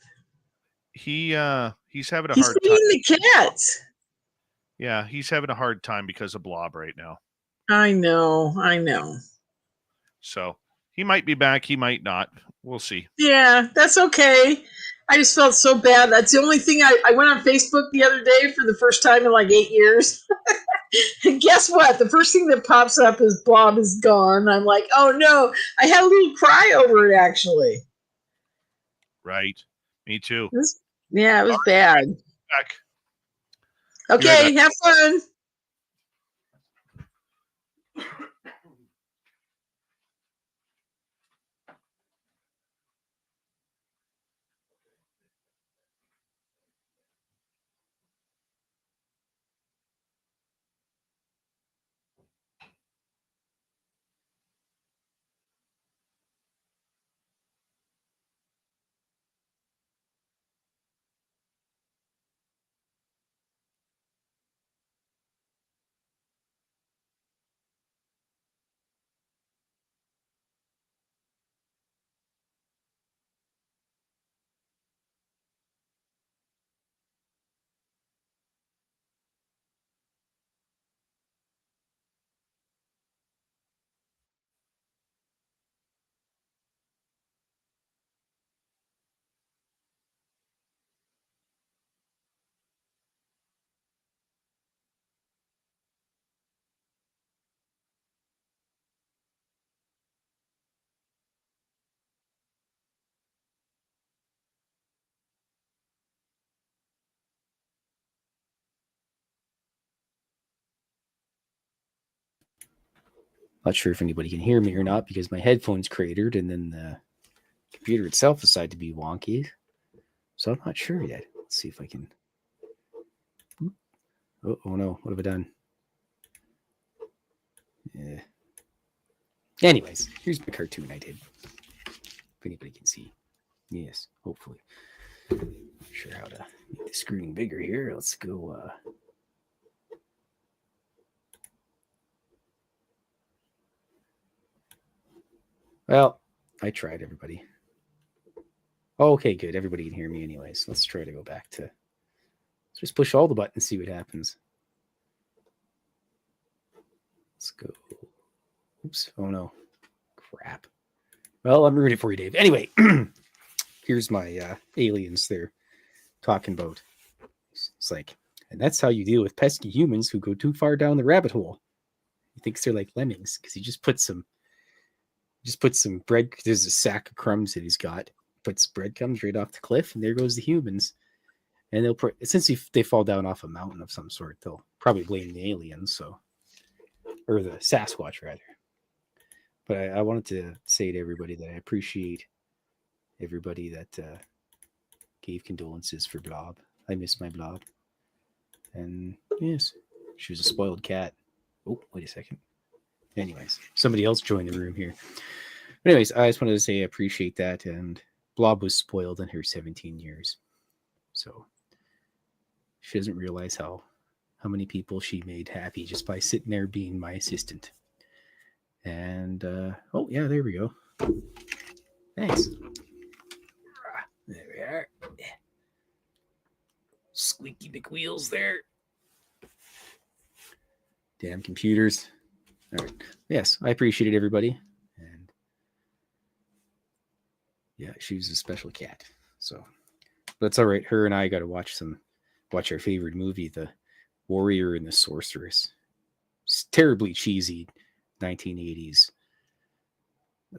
He's having a He's hard time. feeding the cats. Yeah, he's having a hard time because of Blob right now. I know. So he might be back, he might not. We'll see. Yeah, that's okay. I just felt so bad. That's the only thing. I went on Facebook the other day for the first time in like 8 years. And guess what? The first thing that pops up is Blob is gone. I'm like, oh no. I had a little cry over it, actually. Right. Me too. It was bad. Back. Okay, have fun. Not sure if anybody can hear me or not because my headphones cratered and then the computer itself decided to be wonky. So I'm not sure yet. Let's see if I can. Oh no, what have I done? Yeah. Anyways, here's my cartoon I did. If anybody can see. Yes, hopefully. Not sure how to make the screen bigger here. Let's go. Well, I tried, everybody. Okay, good. Everybody can hear me anyways. Let's try to go back to... Let's just push all the buttons and see what happens. Let's go. Oops. Oh, no. Crap. Well, I'm rooting for you, Dave. Anyway, here's my aliens they're talking about. It's like, and that's how you deal with pesky humans who go too far down the rabbit hole. He thinks they're like lemmings because he just put some bread. There's a sack of crumbs that he's got. Puts breadcrumbs right off the cliff, and there goes the humans. And they'll since they fall down off a mountain of some sort, they'll probably blame the aliens, or the Sasquatch rather. But I wanted to say to everybody that I appreciate everybody that gave condolences for Blob. I miss my Blob. And yes, she was a spoiled cat. Oh, wait a second. Anyways, somebody else joined the room here. anyways, I just wanted to say I appreciate that. And Blob was spoiled in her 17 years. So she doesn't realize how many people she made happy just by sitting there being my assistant. And, oh, yeah, there we go. Thanks. There we are. Squeaky McWheels there. Damn computers. All right. Yes, I appreciate it, everybody. And yeah, she was a special cat. So, but it's all right. Her and I got to watch our favorite movie, The Warrior and the Sorceress. It's terribly cheesy 1980s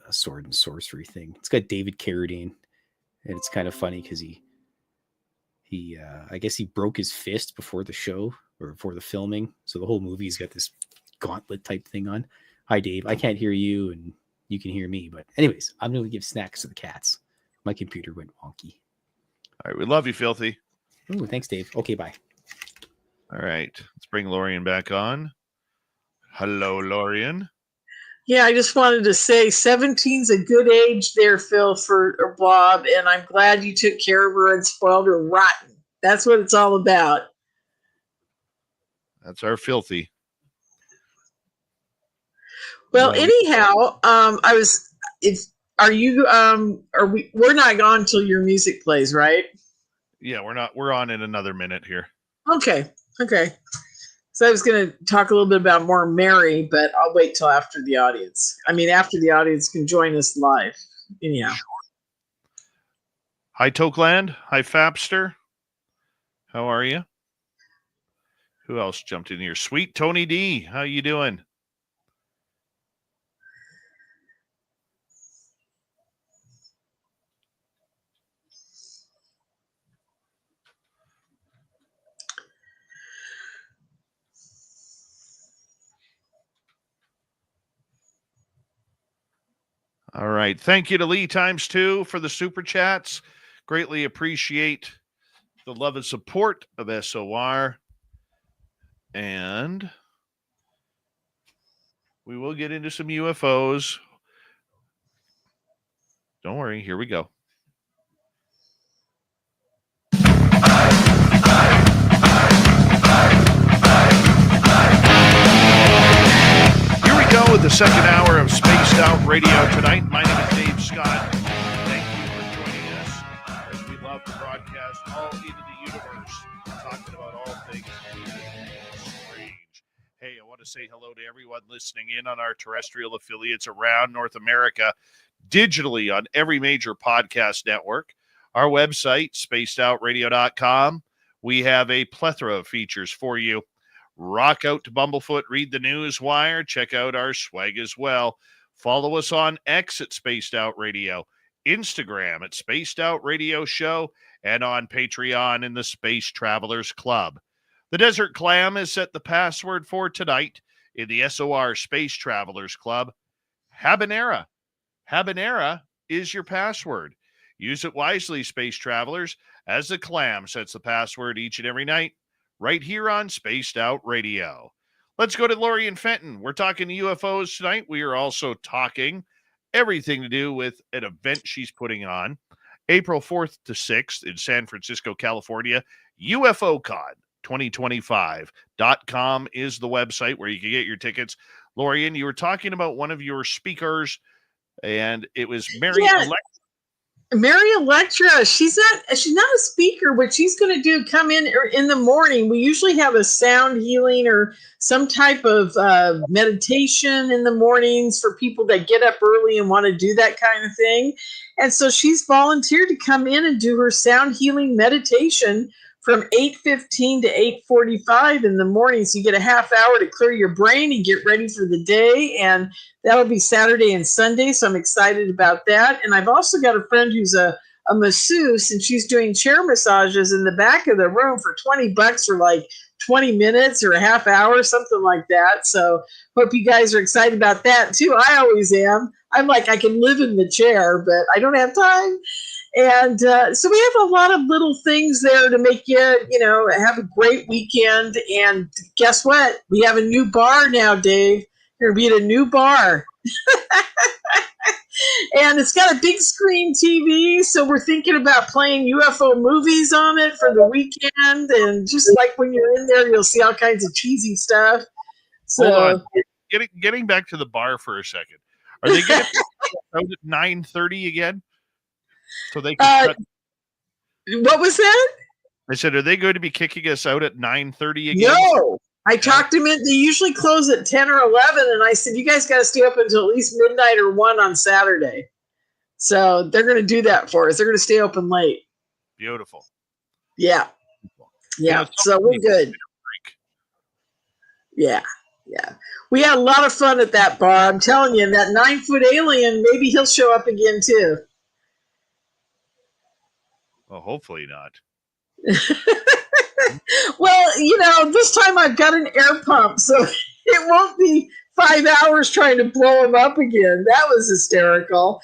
sword and sorcery thing. It's got David Carradine, and it's kind of funny because he I guess he broke his fist before the show or before the filming. So the whole movie's got this gauntlet type thing on. Hi, Dave. I can't hear you and you can hear me. But anyways, I'm going to give snacks to the cats. My computer went wonky. All right. We love you, Filthy. Oh, thanks, Dave. Okay, bye. All right. Let's bring Lorian back on. Hello, Lorian. Yeah, I just wanted to say 17's a good age there, Phil, for Bob, and I'm glad you took care of her and spoiled her rotten. That's what it's all about. That's our Filthy. Well, anyhow, we're not gone till your music plays, right? Yeah, we're on in another minute here. Okay. So I was going to talk a little bit about more Mary, but I'll wait till after the audience. I mean, after the audience can join us live. Anyhow. Hi, Tokeland. Hi, Fapster. How are you? Who else jumped in here? Sweet Tony D. How you doing? All right. Thank you to Lee ×2 for the super chats. Greatly appreciate the love and support of SOR. And we will get into some UFOs. Don't worry. Here we go. Here we go with the second hour of Spaced Out Radio tonight. My name is Dave Scott. Thank you for joining us as we love to broadcast all into the universe, talking about all things strange. Hey, I want to say hello to everyone listening in on our terrestrial affiliates around North America, digitally on every major podcast network. Our website, spacedoutradio.com. We have a plethora of features for you. Rock out to Bumblefoot, read the news wire, check out our swag as well. Follow us on X at Spaced Out Radio, Instagram at Spaced Out Radio Show, and on Patreon in the Space Travelers Club. The Desert Clam has set the password for tonight in the SOR Space Travelers Club. Habanera. Habanera is your password. Use it wisely, Space Travelers, as the Clam sets the password each and every night, right here on Spaced Out Radio. Let's go to Lorien Fenton. We're talking UFOs tonight. We are also talking everything to do with an event she's putting on April 4th to 6th in San Francisco, California. UFO Con 2025.com is the website where you can get your tickets. Lorien, you were talking about one of your speakers, and it was Mary Mary Electra, she's not a speaker. What she's going to do, come in the morning. We usually have a sound healing or some type of meditation in the mornings for people that get up early and want to do that kind of thing. And so she's volunteered to come in and do her sound healing meditation from 8:15 to 8:45 in the morning. So you get a half hour to clear your brain and get ready for the day. And that'll be Saturday and Sunday. So I'm excited about that. And I've also got a friend who's a masseuse, and she's doing chair massages in the back of the room for $20 for like 20 minutes or a half hour, something like that. So hope you guys are excited about that too. I always am. I'm like, I can live in the chair, but I don't have time. And so we have a lot of little things there to make you, have a great weekend. And guess what? We have a new bar now, Dave. You're going to be at a new bar. And it's got a big screen TV, so we're thinking about playing UFO movies on it for the weekend. And just like when you're in there, you'll see all kinds of cheesy stuff. So, hold on, getting back to the bar for a second. Are they going to out at 9:30 again? So they can cut. What was that? I said, are they going to be kicking us out at 9:30 again? No. I talked them in. They usually close at 10 or 11, and I said, you guys got to stay up until at least midnight or 1 on Saturday. So they're going to do that for us. They're going to stay open late. Beautiful. Yeah. Yeah. So we're good. Yeah. Yeah. We had a lot of fun at that bar. I'm telling you, that 9-foot alien, maybe he'll show up again too. Well, hopefully not. Well, this time I've got an air pump, so it won't be 5 hours trying to blow him up again. That was hysterical.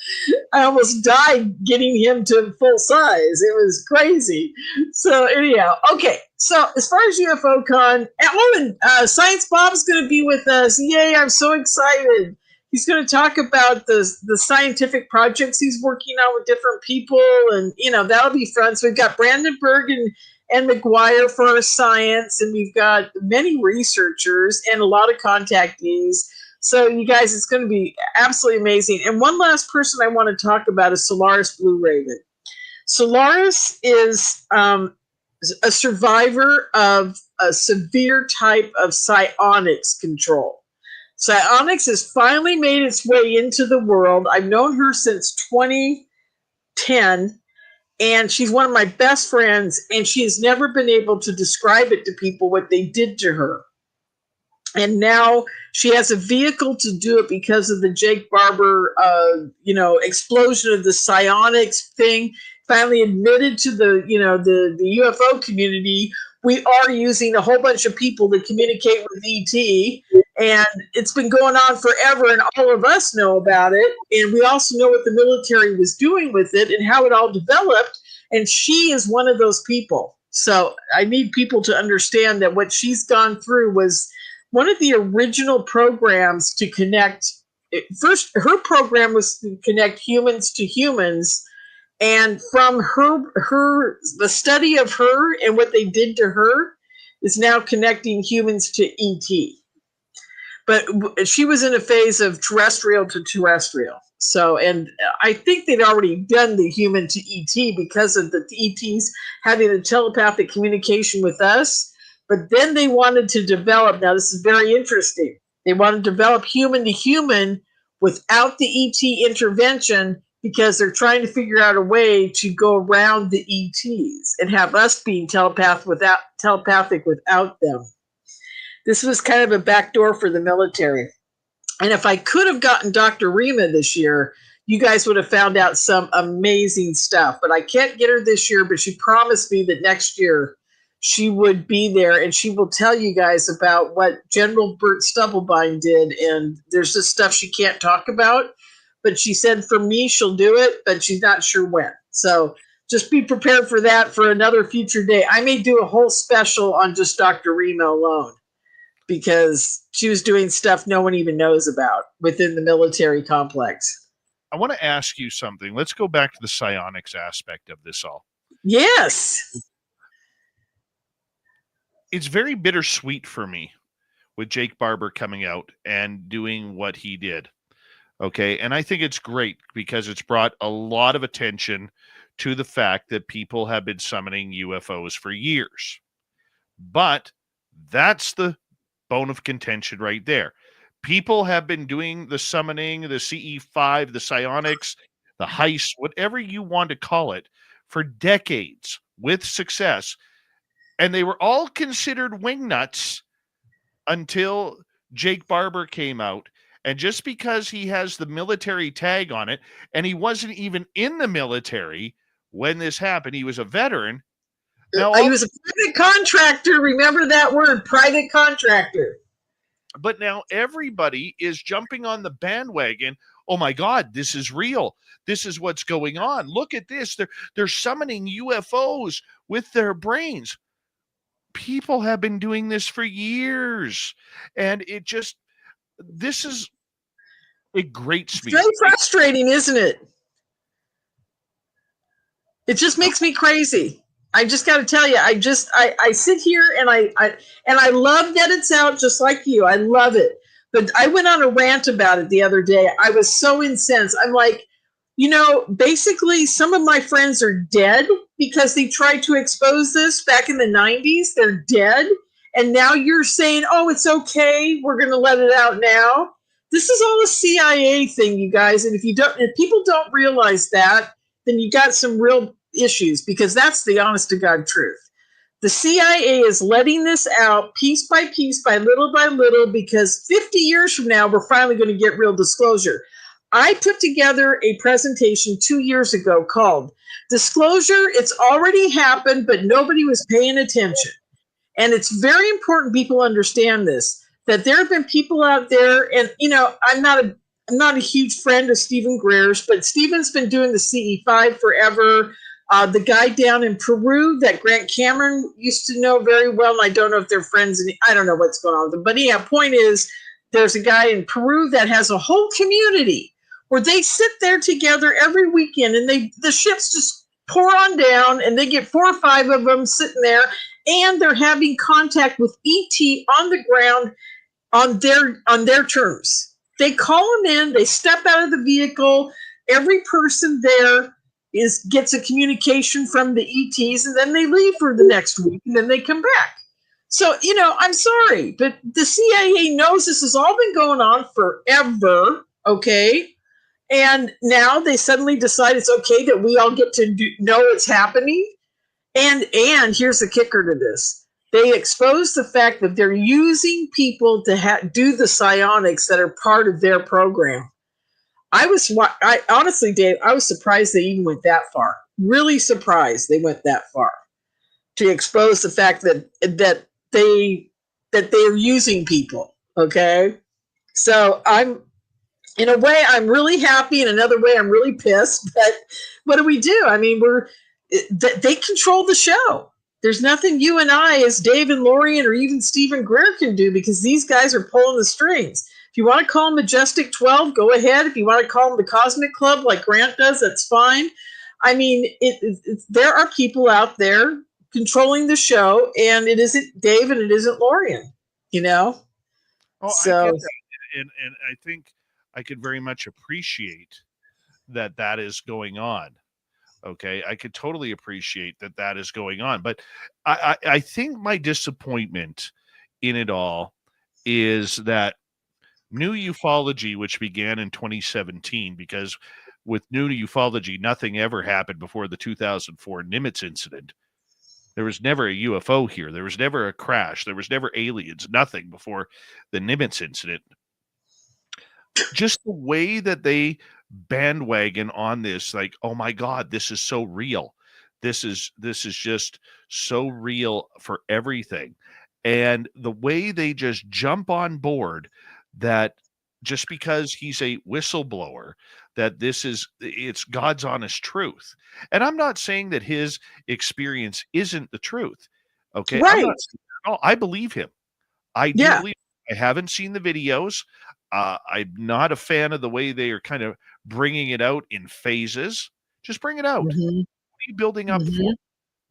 I almost died getting him to full size. It was crazy. So anyhow, okay. So as far as UFO Con, and Science Bob's going to be with us. Yay, I'm so excited. He's going to talk about the scientific projects he's working on with different people, and that'll be fun. So we've got Brandon Berg and McGuire for our science, and we've got many researchers and a lot of contactees. So you guys, it's going to be absolutely amazing. And one last person I want to talk about is Solaris Blue Raven. Solaris is a survivor of a severe type of psionics control. Psionics has finally made its way into the world. I've known her since 2010, and she's one of my best friends, and she has never been able to describe it to people what they did to her. And now she has a vehicle to do it because of the Jake Barber, explosion of the psionics thing. Finally admitted to the UFO community. We are using a whole bunch of people to communicate with ET, and it's been going on forever, and all of us know about it. And we also know what the military was doing with it and how it all developed. And she is one of those people. So I need people to understand that what she's gone through was one of the original programs to connect. First, her program was to connect humans to humans. And from the study of her and what they did to her is now connecting humans to ET. But she was in a phase of terrestrial to terrestrial. So, and I think they'd already done the human to ET because of the ETs having a telepathic communication with us. But then they wanted to develop, now this is very interesting, they wanted to develop human to human without the ET intervention, because they're trying to figure out a way to go around the ETs and have us being telepathic without them. This was kind of a backdoor for the military. And if I could have gotten Dr. Rima this year, you guys would have found out some amazing stuff. But I can't get her this year, but she promised me that next year she would be there, and she will tell you guys about what General Bert Stubblebine did. And there's just stuff she can't talk about. But she said for me, she'll do it, but she's not sure when. So just be prepared for that for another future day. I may do a whole special on just Dr. Rima alone, because she was doing stuff no one even knows about within the military complex. I want to ask you something. Let's go back to the psionics aspect of this all. Yes. It's very bittersweet for me with Jake Barber coming out and doing what he did. Okay, and I think it's great because it's brought a lot of attention to the fact that people have been summoning UFOs for years. But that's the bone of contention right there. People have been doing the summoning, the CE5, the psionics, the heist, whatever you want to call it, for decades with success. And they were all considered wingnuts until Jake Barber came out. And just because he has the military tag on it, and he wasn't even in the military when this happened, he was a veteran. Now, he was a private contractor. Remember that word, private contractor. But now everybody is jumping on the bandwagon. Oh my God, this is real. This is what's going on. Look at this. They're summoning UFOs with their brains. People have been doing this for years. And this is It grates me. Very frustrating, isn't it? It just makes me crazy. I just got to tell you, I sit here and I love that it's out just like you. I love it. But I went on a rant about it the other day. I was so incensed. I'm like, basically some of my friends are dead because they tried to expose this back in the 90s. They're dead. And now you're saying, oh, it's okay. We're going to let it out now. This is all a CIA thing, you guys. And if people don't realize that, then you got some real issues, because that's the honest to God truth. The CIA is letting this out piece by little, because 50 years from now, we're finally going to get real disclosure. I put together a presentation 2 years ago called Disclosure. It's already happened, but nobody was paying attention. And it's very important people understand this, that there have been people out there, and, I'm not a huge friend of Stephen Greer's, but Stephen's been doing the CE5 forever. The guy down in Peru that Grant Cameron used to know very well, and I don't know if they're friends, and I don't know what's going on with them. But yeah, point is, there's a guy in Peru that has a whole community where they sit there together every weekend, and the ships just pour on down, and they get 4 or 5 of them sitting there, and they're having contact with ET on the ground on their terms. They call them in, they step out of the vehicle, every person there gets a communication from the ETs, and then they leave for the next week, and then they come back. So, I'm sorry, but the CIA knows this has all been going on forever, okay? And now they suddenly decide it's okay that we all get to know it's happening. And here's the kicker to this. They expose the fact that they're using people to do the psionics that are part of their program. I honestly, Dave, I was surprised they even went that far. Really surprised they went that far to expose the fact that they're using people. Okay, so in a way, I'm really happy. In another way, I'm really pissed. But what do we do? I mean, they control the show. There's nothing you and I, as Dave and Lorian, or even Stephen Greer, can do, because these guys are pulling the strings. If you want to call them Majestic 12, go ahead. If you want to call them the Cosmic Club like Grant does, that's fine. I mean, there are people out there controlling the show, and it isn't Dave and it isn't Lorian, Oh, So, I get that. And I think I could very much appreciate that is going on. Okay, I could totally appreciate that is going on. But I think my disappointment in it all is that New Ufology, which began in 2017, because with New Ufology, nothing ever happened before the 2004 Nimitz incident. There was never a UFO here. There was never a crash. There was never aliens, nothing before the Nimitz incident. Just the way that they bandwagon on this, like, oh my God, this is so real. This is just so real for everything. And the way they just jump on board that just because he's a whistleblower, that it's God's honest truth. And I'm not saying that his experience isn't the truth. Okay. right. I'm not saying that at all. I believe him. I do Yeah. believe him. I haven't seen the videos. I'm not a fan of the way they are kind of bringing it out in phases. Just bring it out. Mhm. What are you building up for?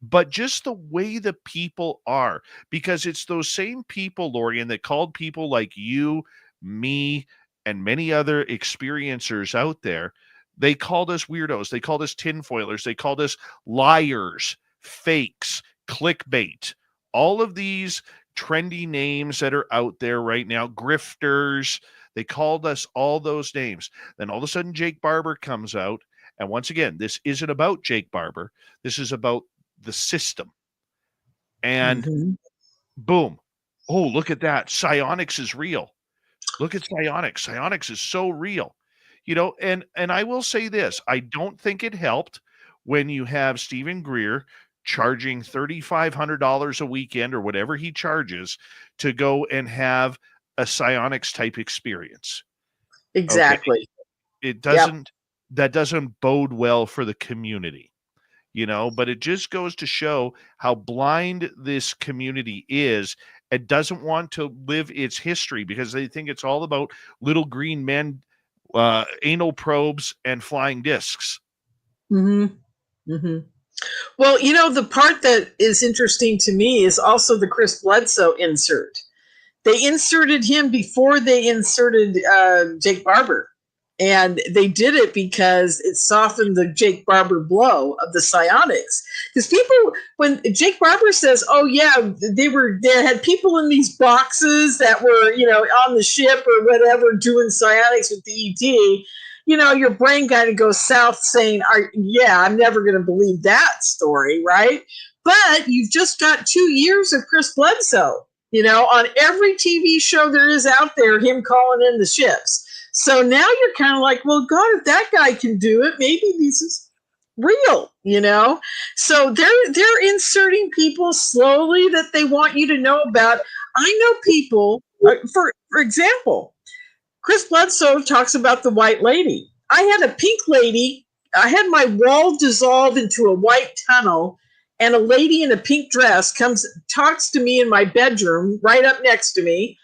But just the way the people are, because it's those same people, Lorian, that called people like you, me, and many other experiencers out there. They called us weirdos. They called us tinfoilers. They called us liars, fakes, clickbait. All of these trendy names that are out there right now, grifters. They called us all those names. Then all of a sudden, Jake Barber comes out. And once again, this isn't about Jake Barber. This is about the system. And Mhm. boom. Oh, look at that. Psionics is real. Look at Psionics. Psionics is so real. And I will say this. I don't think it helped when you have Stephen Greer charging $3,500 a weekend or whatever he charges to go and have a psionics type experience. Exactly. It doesn't, that doesn't bode well for the community, but it just goes to show how blind this community is and doesn't want to live its history because they think it's all about little green men anal probes, and flying discs. Mm-hmm. Mm-hmm. Well, the part that is interesting to me is also the Chris Bledsoe insert. They inserted him before they inserted Jake Barber. And they did it because it softened the Jake Barber blow of the psionics. Because people, when Jake Barber says, "Oh yeah, they had people in these boxes that were, on the ship or whatever doing psionics with the ET," your brain kind of goes south, saying, "Yeah, I'm never going to believe that story, right?" But you've just got 2 years of Chris Bledsoe, on every TV show there is out there, him calling in the ships. So now you're kind of like, well, God, if that guy can do it, maybe this is real, So they're inserting people slowly that they want you to know about. I know people, for example, Chris Bledsoe talks about the white lady. I had a pink lady. I had my wall dissolve into a white tunnel, and a lady in a pink dress talks to me in my bedroom right up next to me.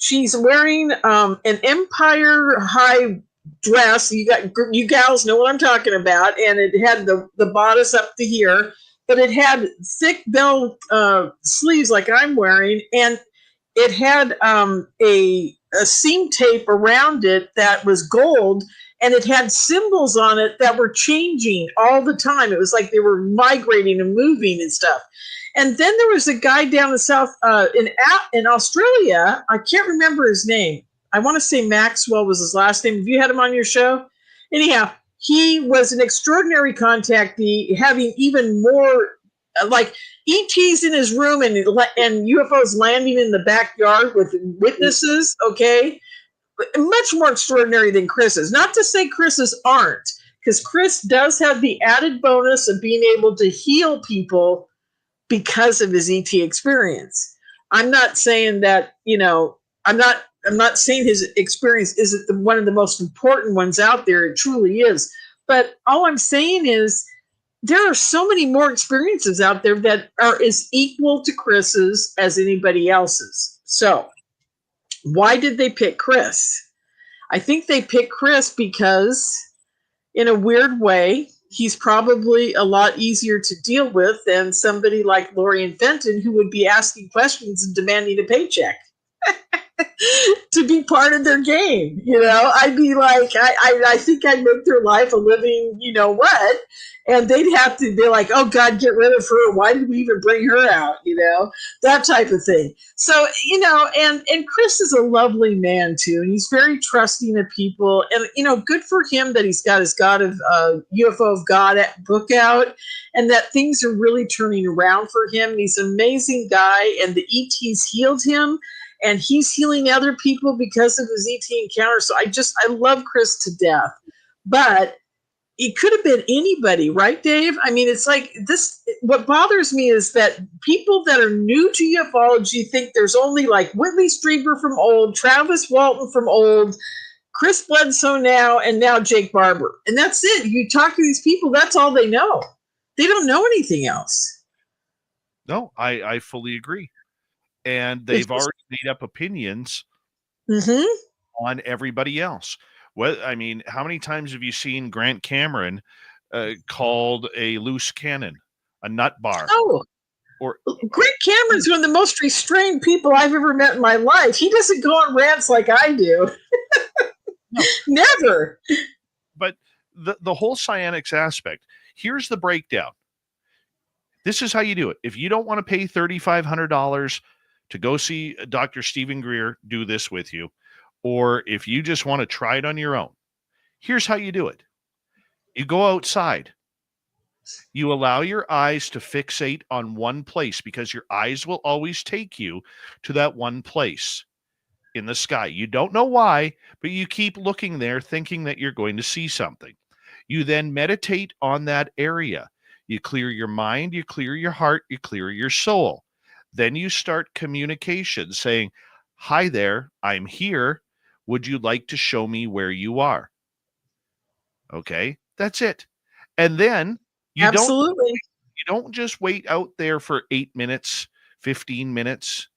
She's wearing an Empire high dress. You gals know what I'm talking about, and it had the bodice up to here, but it had thick bell sleeves like I'm wearing, and it had a seam tape around it that was gold, and it had symbols on it that were changing all the time. It was like they were migrating and moving and stuff. And then there was a guy down the south in Australia. I can't remember his name. I want to say Maxwell was his last name. Have you had him on your show? Anyhow, he was an extraordinary contactee, having even more like ETs in his room and UFOs landing in the backyard with witnesses. Okay, much more extraordinary than Chris's. Not to say Chris's aren't, because Chris does have the added bonus of being able to heal people because of his ET experience. I'm not saying that, I'm not saying his experience isn't one of the most important ones out there. It truly is. But all I'm saying is there are so many more experiences out there that are as equal to Chris's as anybody else's. So why did they pick Chris? I think they picked Chris because, in a weird way, he's probably a lot easier to deal with than somebody like Lorien Fenton, who would be asking questions and demanding a paycheck to be part of their game. I'd be like, I think I'd make their life a living, what? And they'd have to be like, oh God, get rid of her. Why did we even bring her out? That type of thing. So, and Chris is a lovely man too. And he's very trusting of people, and, good for him that he's got his UFO of God book out, and that things are really turning around for him. He's an amazing guy, and the ETs healed him, and he's healing other people because of his ET encounter. So I love Chris to death, but it could have been anybody, right, Dave? I mean, it's like this. What bothers me is that people that are new to ufology think there's only like Whitley Strieber from old, Travis Walton from old, Chris Bledsoe now, and now Jake Barber. And that's it. You talk to these people, that's all they know. They don't know anything else. No, I fully agree. And they've already made up opinions on everybody else. Well, I mean, how many times have you seen Grant Cameron called a loose cannon, a nut bar? Oh, or Grant Cameron's one of the most restrained people I've ever met in my life. He doesn't go on rants like I do. No. Never. But the whole psionics aspect, here's the breakdown. This is how you do it. If you don't want to pay $3,500 to go see Dr. Stephen Greer do this with you, or if you just want to try it on your own, here's how you do it. You go outside. You allow your eyes to fixate on one place, because your eyes will always take you to that one place in the sky. You don't know why, but you keep looking there thinking that you're going to see something. You then meditate on that area. You clear your mind, you clear your heart, you clear your soul. Then you start communication saying, hi there, I'm here. Would you like to show me where you are? Okay, that's it. And then you don't just wait out there for 8 minutes, 15 minutes.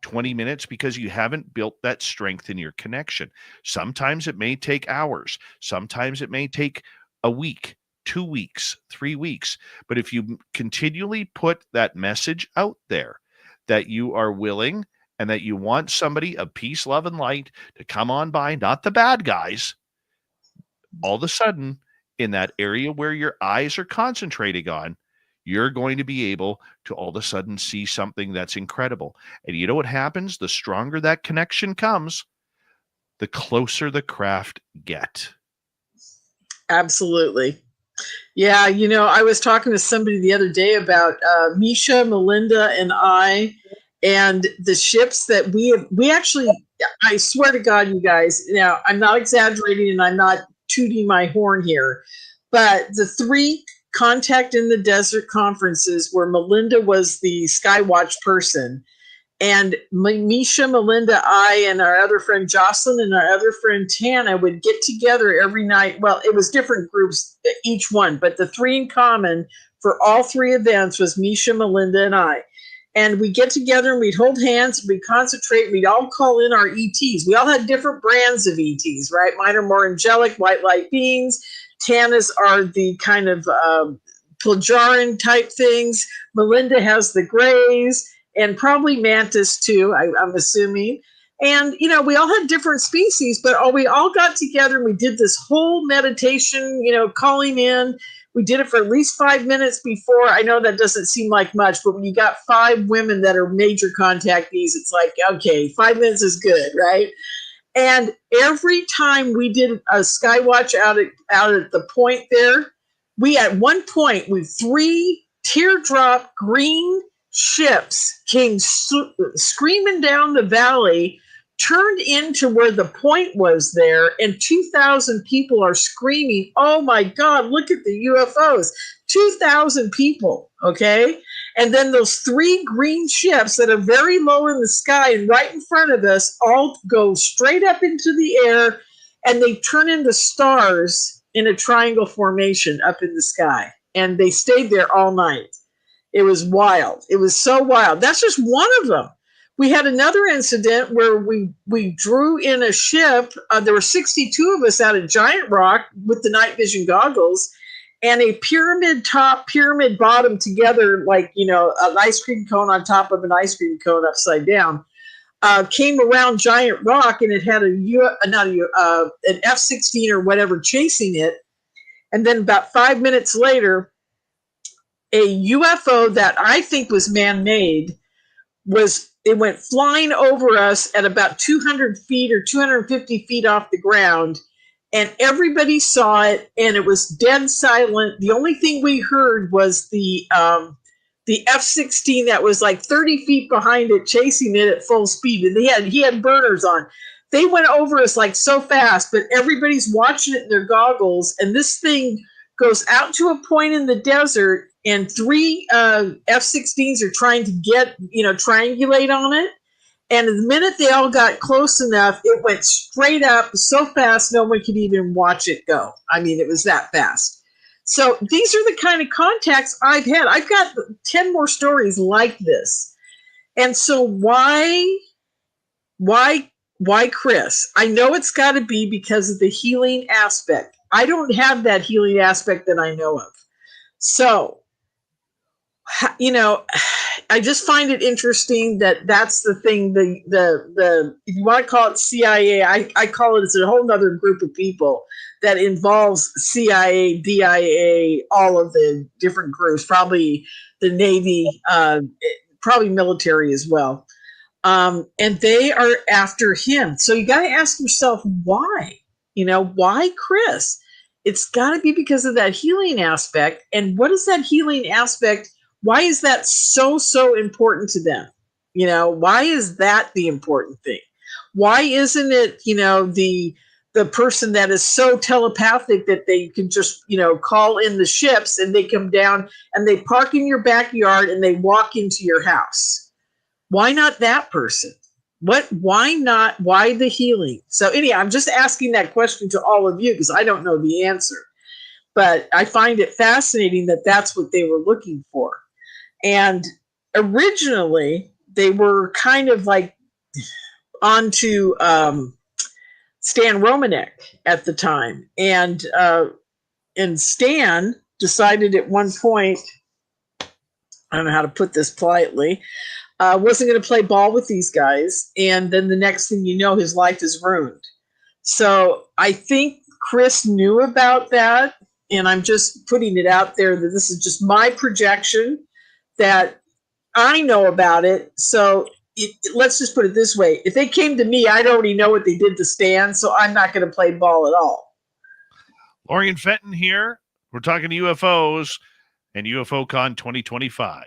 20 minutes because you haven't built that strength in your connection. Sometimes it may take hours. Sometimes it may take a week, 2 weeks, 3 weeks. But if you continually put that message out there that you are willing and that you want somebody of peace, love, and light to come on by, not the bad guys, all of a sudden, in that area where your eyes are concentrating on, you're going to be able to all of a sudden see something that's incredible. And you know what happens? The stronger that connection comes, the closer the craft get. Absolutely. Yeah, I was talking to somebody the other day about Misha, Melinda, and I, and the ships that we actually, I swear to God, you guys, now I'm not exaggerating and I'm not tooting my horn here, but the 3 Contact in the Desert conferences where Melinda was the Skywatch person, and Misha, Melinda, I, and our other friend Jocelyn and our other friend Tana would get together every night. Well, it was different groups, each one, but the 3 in common for all 3 events was Misha, Melinda, and I. And we'd get together and we'd hold hands, we'd concentrate, we'd all call in our ETs. We all had different brands of ETs, right? Mine are more angelic, white light beings. Tana's are the kind of Plajaran type things. Melinda has the grays, and probably mantis too, I'm assuming. And, we all had different species, but we all got together and we did this whole meditation, calling in. We did it for at least 5 minutes before. I know that doesn't seem like much, but when you got 5 women that are major contactees, it's like, okay, 5 minutes is good, right? And every time we did a Skywatch out at the point there, we at one point with 3 teardrop green ships came screaming down the valley, turned into where the point was there, and 2,000 people are screaming, oh my God, look at the UFOs. 2,000 people, okay? And then those 3 green ships that are very low in the sky and right in front of us all go straight up into the air, and they turn into stars in a triangle formation up in the sky. And they stayed there all night. It was wild. It was so wild. That's just one of them. We had another incident where we drew in a ship. There were 62 of us out at Giant Rock with the night vision goggles, and a pyramid top, pyramid bottom together, like, an ice cream cone on top of an ice cream cone upside down, came around Giant Rock, and it had an F-16 or whatever chasing it. And then about 5 minutes later, a UFO that I think was man-made it went flying over us at about 200 feet or 250 feet off the ground, and everybody saw it, and it was dead silent. The only thing we heard was the F-16 that was like 30 feet behind it, chasing it at full speed, and he had burners on. They went over us like so fast, but everybody's watching it in their goggles, and this thing goes out to a point in the desert, and 3 F-16s are trying to triangulate on it. And the minute they all got close enough, it went straight up so fast no one could even watch it go. I mean, it was that fast. So these are the kind of contacts I've had. I've got 10 more stories like this. And so why Chris? I know it's got to be because of the healing aspect. I don't have that healing aspect that I know of. So, I just find it interesting that that's the thing. The if you want to call it CIA, I call it, it's a whole other group of people that involves CIA, DIA, all of the different groups, probably the Navy, probably military as well. And they are after him. So you got to ask yourself, why? Why Chris? It's got to be because of that healing aspect. And what is that healing aspect? Why is that so important to them? Why is that the important thing? Why isn't it, the person that is so telepathic that they can just, call in the ships and they come down and they park in your backyard and they walk into your house? Why not that person? Why not? Why the healing? So anyway, I'm just asking that question to all of you because I don't know the answer, but I find it fascinating that that's what they were looking for. And originally they were kind of like onto Stan Romanek at the time, and Stan decided at one point, I don't know how to put this politely, wasn't going to play ball with these guys, and then the next thing you know, his life is ruined. So I think Chris knew about that, and I'm just putting it out there that this is just my projection that I know about it. So let's just put it this way. If they came to me, I'd already know what they did to Stan, so I'm not going to play ball at all. Lorien Fenton here. We're talking UFOs and UFO Con 2025.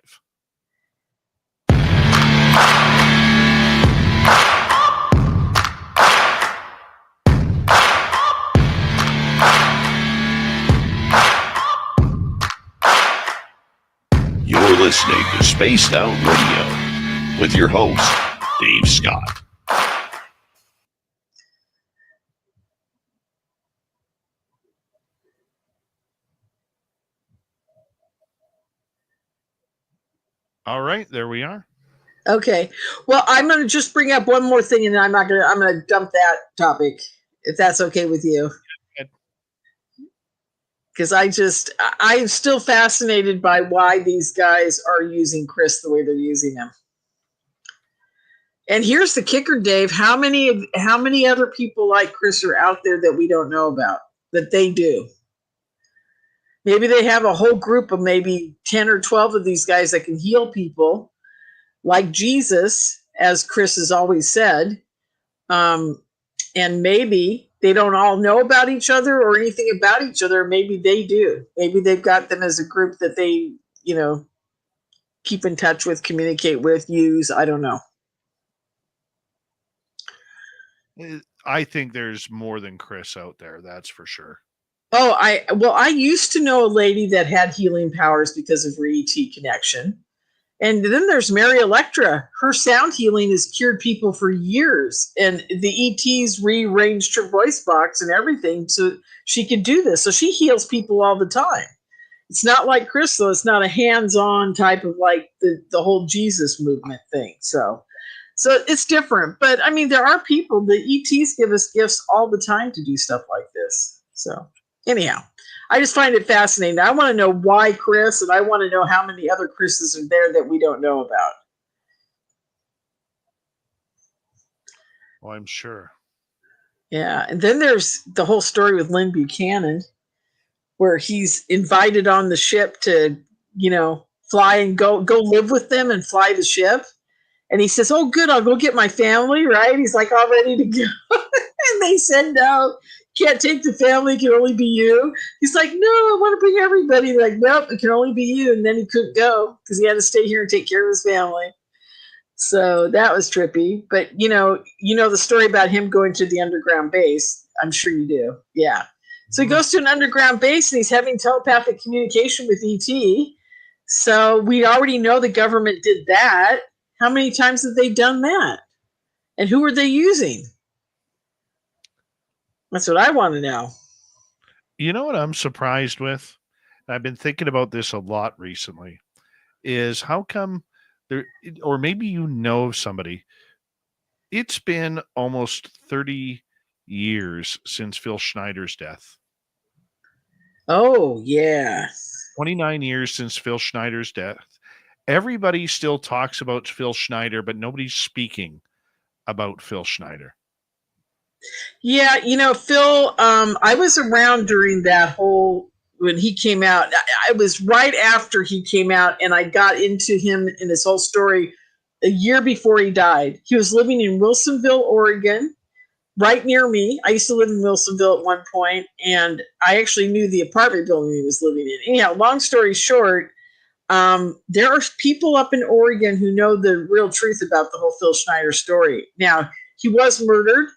You're listening to Spaced Out Radio with your host, Dave Scott. All right, there we are. Okay. Well, I'm going to just bring up one more thing, and then I'm going to dump that topic, if that's okay with you. Because I'm still fascinated by why these guys are using Chris the way they're using him. And here's the kicker, Dave. How many other people like Chris are out there that we don't know about, that they do? Maybe they have a whole group of maybe 10 or 12 of these guys that can heal people, like Jesus, as Chris has always said. And maybe they don't all know about each other or anything about each other. Maybe they do. Maybe they've got them as a group that they, keep in touch with, communicate with, use. I don't know. I think there's more than Chris out there. That's for sure. Oh, I used to know a lady that had healing powers because of her ET connection. And then there's Mary Electra. Her sound healing has cured people for years. And the ETs rearranged her voice box and everything so she could do this. So she heals people all the time. It's not like Chris, though. It's not a hands-on type of like the whole Jesus movement thing. So it's different. But, I mean, there are people, the ETs give us gifts all the time to do stuff like this. So, anyhow, I just find it fascinating. I want to know why Chris, and I want to know how many other Chris's are there that we don't know about. Well, I'm sure. Yeah, and then there's the whole story with Lynn Buchanan, where he's invited on the ship to, fly and go live with them and fly the ship. And he says, oh, good, I'll go get my family, right? He's like all ready to go. And they said, no, can't take the family, it can only be you. He's like, no, I want to bring everybody. They're like, nope, it can only be you. And then he couldn't go because he had to stay here and take care of his family. So that was trippy. But, you know the story about him going to the underground base. I'm sure you do. Yeah. So he goes to an underground base and he's having telepathic communication with ET. So we already know the government did that. How many times have they done that? And who are they using? That's what I want to know. You know what I'm surprised with? I've been thinking about this a lot recently, is how come there, or maybe somebody, it's been almost 30 years since Phil Schneider's death. Oh, yeah. 29 years since Phil Schneider's death. Everybody still talks about Phil Schneider, but nobody's speaking about Phil Schneider. Yeah, Phil, I was around during that when he came out. I was right after he came out, and I got into him in his whole story a year before he died. He was living in Wilsonville, Oregon, right near me. I used to live in Wilsonville at one point, and I actually knew the apartment building he was living in. Anyhow, long story short, there are people up in Oregon who know the real truth about the whole Phil Schneider story. Now, he was murdered,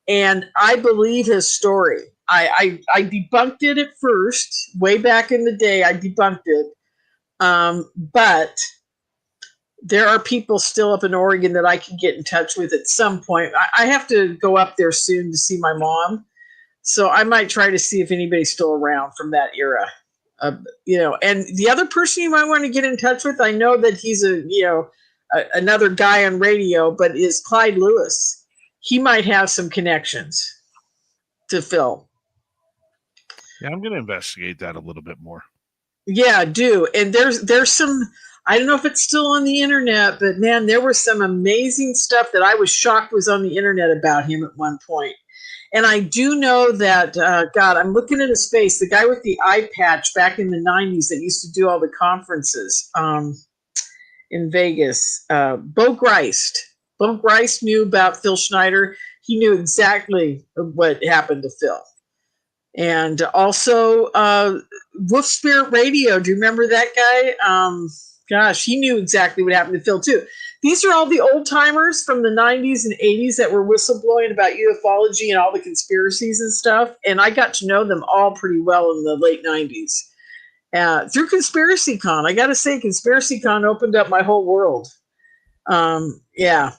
and I believe his story. I debunked it at first, way back in the day. I debunked it. But there are people still up in Oregon that I can get in touch with at some point. I have to go up there soon to see my mom. So I might try to see if anybody's still around from that era. And the other person you might want to get in touch with, I know that he's a another guy on radio, but is Clyde Lewis. He might have some connections to Phil. Yeah, I'm going to investigate that a little bit more. Yeah, do. And there's some, I don't know if it's still on the internet, but man, there was some amazing stuff that I was shocked was on the internet about him at one point. And I do know that, God, I'm looking at his face, the guy with the eye patch back in the 90s that used to do all the conferences in Vegas, Bo Greist. Bo Greist knew about Phil Schneider. He knew exactly what happened to Phil. And also Wolf Spirit Radio. Do you remember that guy? Gosh, he knew exactly what happened to Phil too. These are all the old timers from the 90s and 80s that were whistleblowing about ufology and all the conspiracies and stuff. And I got to know them all pretty well in the late 90s through Conspiracy Con. I got to say, Conspiracy Con opened up my whole world. Yeah,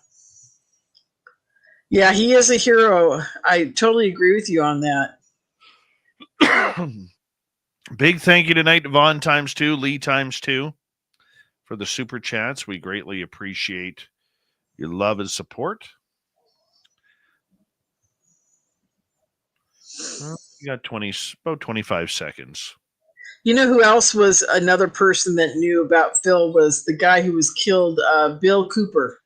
he is a hero. I totally agree with you on that. Big thank you tonight to Vaughn ×2, Lee ×2 for the super chats. We greatly appreciate your love and support. You got about 25 seconds. You know who else was another person that knew about Phil was the guy who was killed, Bill Cooper.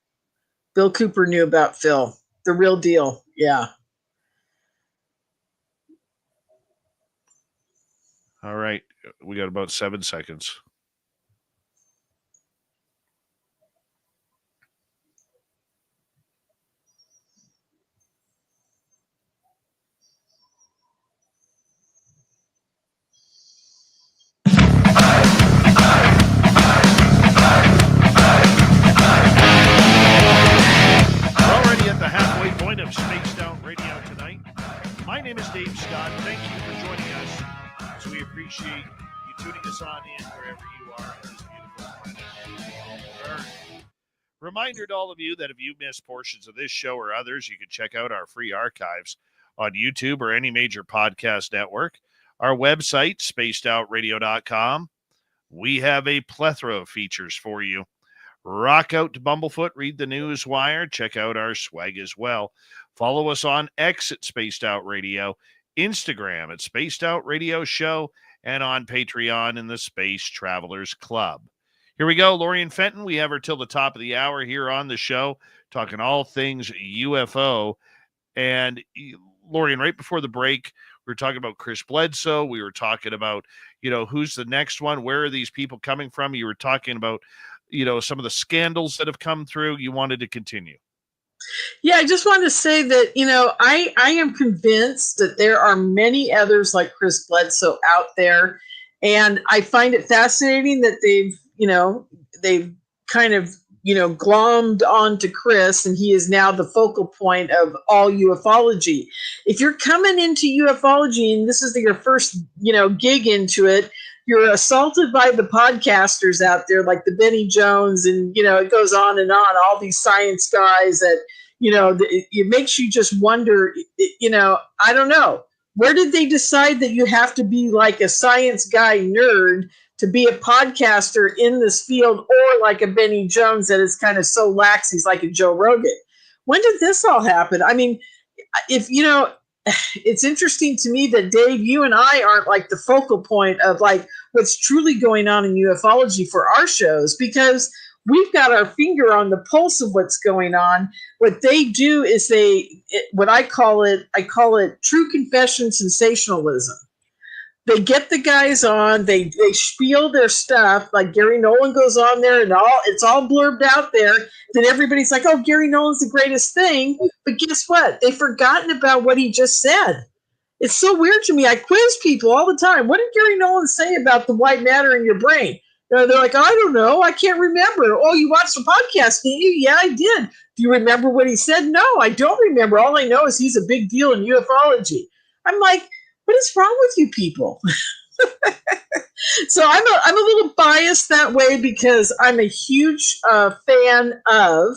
Bill Cooper knew about Phil. The real deal. Yeah. All right. We got about 7 seconds. Spaced Out Radio tonight. My name is Dave Scott. Thank you for joining us. So we appreciate you tuning us on in wherever you are on this beautiful planet. Reminder to all of you that if you missed portions of this show or others, you can check out our free archives on YouTube or any major podcast network. Our website, spacedoutradio.com. We have a plethora of features for you. Rock out to Bumblefoot, read the news wire, check out our swag as well. Follow us on X at Spaced Out Radio, Instagram at Spaced Out Radio Show, and on Patreon in the Space Travelers Club. Here we go, Lorien Fenton. We have her till the top of the hour here on the show, talking all things UFO. And Lorien, right before the break, we were talking about Chris Bledsoe. We were talking about, who's the next one? Where are these people coming from? You were talking about some of the scandals that have come through. You wanted to continue. Yeah, I just wanted to say that, I am convinced that there are many others like Chris Bledsoe out there. And I find it fascinating that they've kind of, glommed onto Chris, and he is now the focal point of all ufology. If you're coming into ufology and this is your first, gig into it, you're assaulted by the podcasters out there like the Benny Jones, and, it goes on and on, all these science guys that, it makes you just wonder, I don't know. Where did they decide that you have to be like a science guy nerd to be a podcaster in this field, or like a Benny Jones that is kind of so lax, he's like a Joe Rogan? When did this all happen? I mean, it's interesting to me that, Dave, you and I aren't like the focal point of like what's truly going on in ufology for our shows, because we've got our finger on the pulse of what's going on. What they do is I call it true confession sensationalism. They get the guys on, they spiel their stuff, like Gary Nolan goes on there and it's all blurbed out there. Then everybody's like, oh, Gary Nolan's the greatest thing. But guess what? They've forgotten about what he just said. It's so weird to me. I quiz people all the time. What did Gary Nolan say about the white matter in your brain? They're like, I don't know. I can't remember. Oh, you watched the podcast, didn't you? Yeah, I did. Do you remember what he said? No, I don't remember. All I know is he's a big deal in ufology. I'm like, what is wrong with you people? So I'm a little biased that way because I'm a huge fan of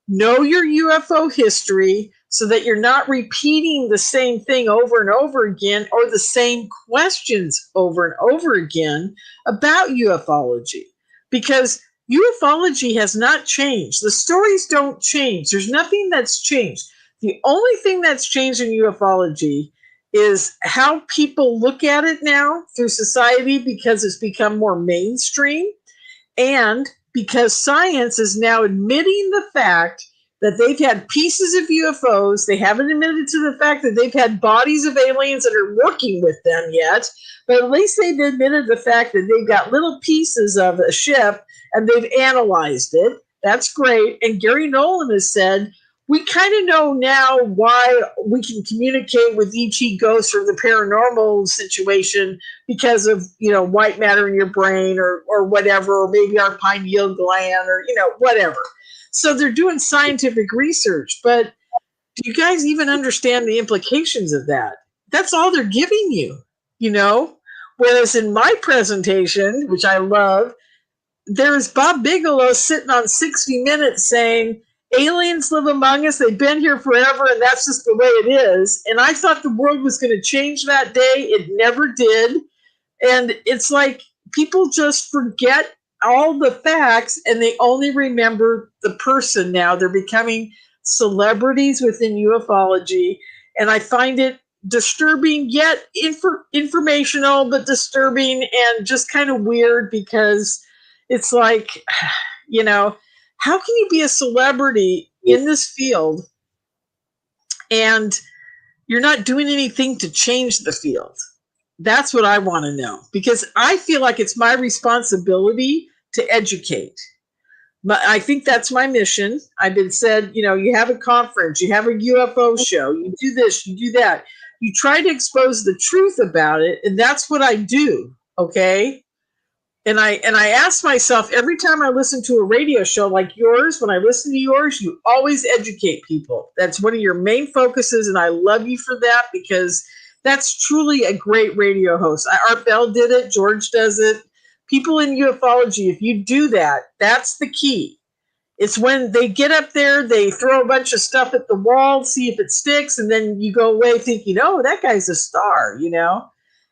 know your UFO history so that you're not repeating the same thing over and over again, or the same questions over and over again about ufology. Because ufology has not changed. The stories don't change. There's nothing that's changed. The only thing that's changed in ufology is how people look at it now through society, because it's become more mainstream, and because science is now admitting the fact that they've had pieces of UFOs. They haven't admitted to the fact that they've had bodies of aliens that are working with them yet, but at least they've admitted the fact that they've got little pieces of a ship and they've analyzed it. That's great. And Gary Nolan has said, we kind of know now why we can communicate with ET ghosts or the paranormal situation because of, white matter in your brain or whatever, or maybe our pineal gland or, whatever. So they're doing scientific research, but do you guys even understand the implications of that? That's all they're giving you, Whereas in my presentation, which I love, there's Bob Bigelow sitting on 60 Minutes saying, aliens live among us, they've been here forever, and that's just the way it is. And I thought the world was going to change that day. It never did. And it's like people just forget all the facts and they only remember the person now. They're becoming celebrities within ufology. And I find it disturbing, yet informational, but disturbing and just kind of weird, because it's like, how can you be a celebrity in this field and you're not doing anything to change the field? That's what I want to know, because I feel like it's my responsibility to educate. But I think that's my mission. I've been said, you have a conference, you have a UFO show, you do this, you do that. You try to expose the truth about it, and that's what I do, okay? And I ask myself every time I listen to a radio show like yours, when I listen to yours, you always educate people. That's one of your main focuses, and I love you for that, because that's truly a great radio host. Art Bell did it. George does it. People in ufology, if you do that, that's the key. It's when they get up there, they throw a bunch of stuff at the wall, see if it sticks, and then you go away thinking, oh, that guy's a star,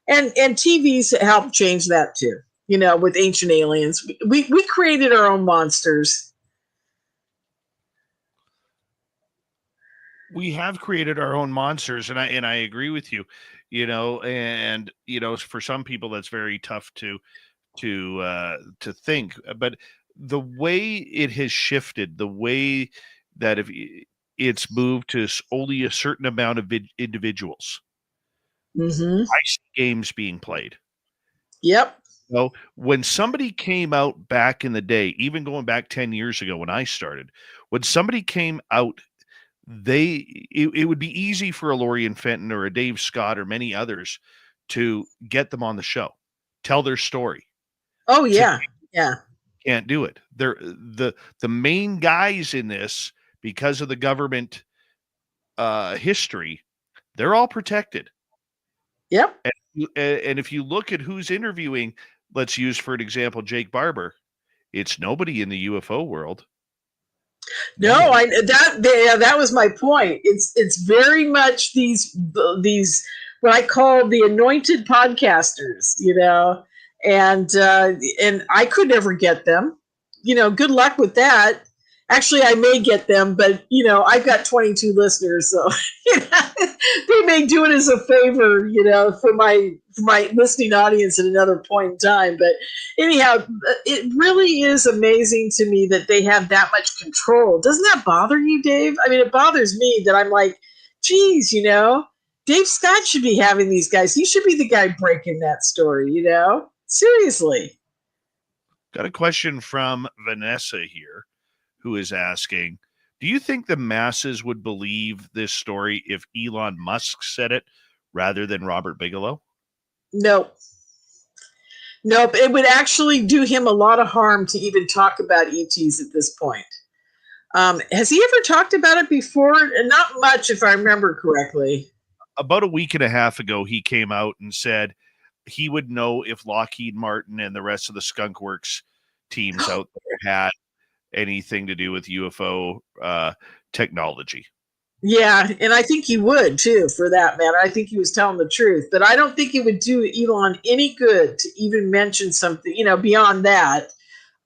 And TV's help change that too. With Ancient Aliens. We created our own monsters. We have created our own monsters, and I agree with you, and for some people that's very tough to think, but the way it has shifted, the way that if it's moved to only a certain amount of individuals, I see games being played. Yep. So when somebody came out back in the day, even going back 10 years ago when I started, when somebody came out, it would be easy for a Lorien Fenton or a Dave Scott or many others to get them on the show, tell their story. Oh, yeah. Yeah. Can't do it. They're the main guys in this, because of the government history, they're all protected. Yep. And if you look at who's interviewing, let's use for an example Jake Barber, it's nobody in the UFO world. No, that was my point. It's very much these what I call the anointed podcasters, and I could never get them. Good luck with that. Actually, I may get them, but I've got 22 listeners, so they may do it as a favor, for my listening audience at another point in time. But anyhow, it really is amazing to me that they have that much control. Doesn't that bother you, Dave? I mean, it bothers me that I'm like, geez, Dave Scott should be having these guys. He should be the guy breaking that story, Seriously. Got a question from Vanessa here, who is asking, do you think the masses would believe this story if Elon Musk said it rather than Robert Bigelow? Nope. It would actually do him a lot of harm to even talk about ETs at this point. Has he ever talked about it before? Not much, if I remember correctly. About a week and a half ago, he came out and said he would know if Lockheed Martin and the rest of the Skunk Works teams out there had anything to do with UFO technology. Yeah, and I think he would too, for that matter. I think he was telling the truth, but I don't think it would do Elon any good to even mention something, beyond that.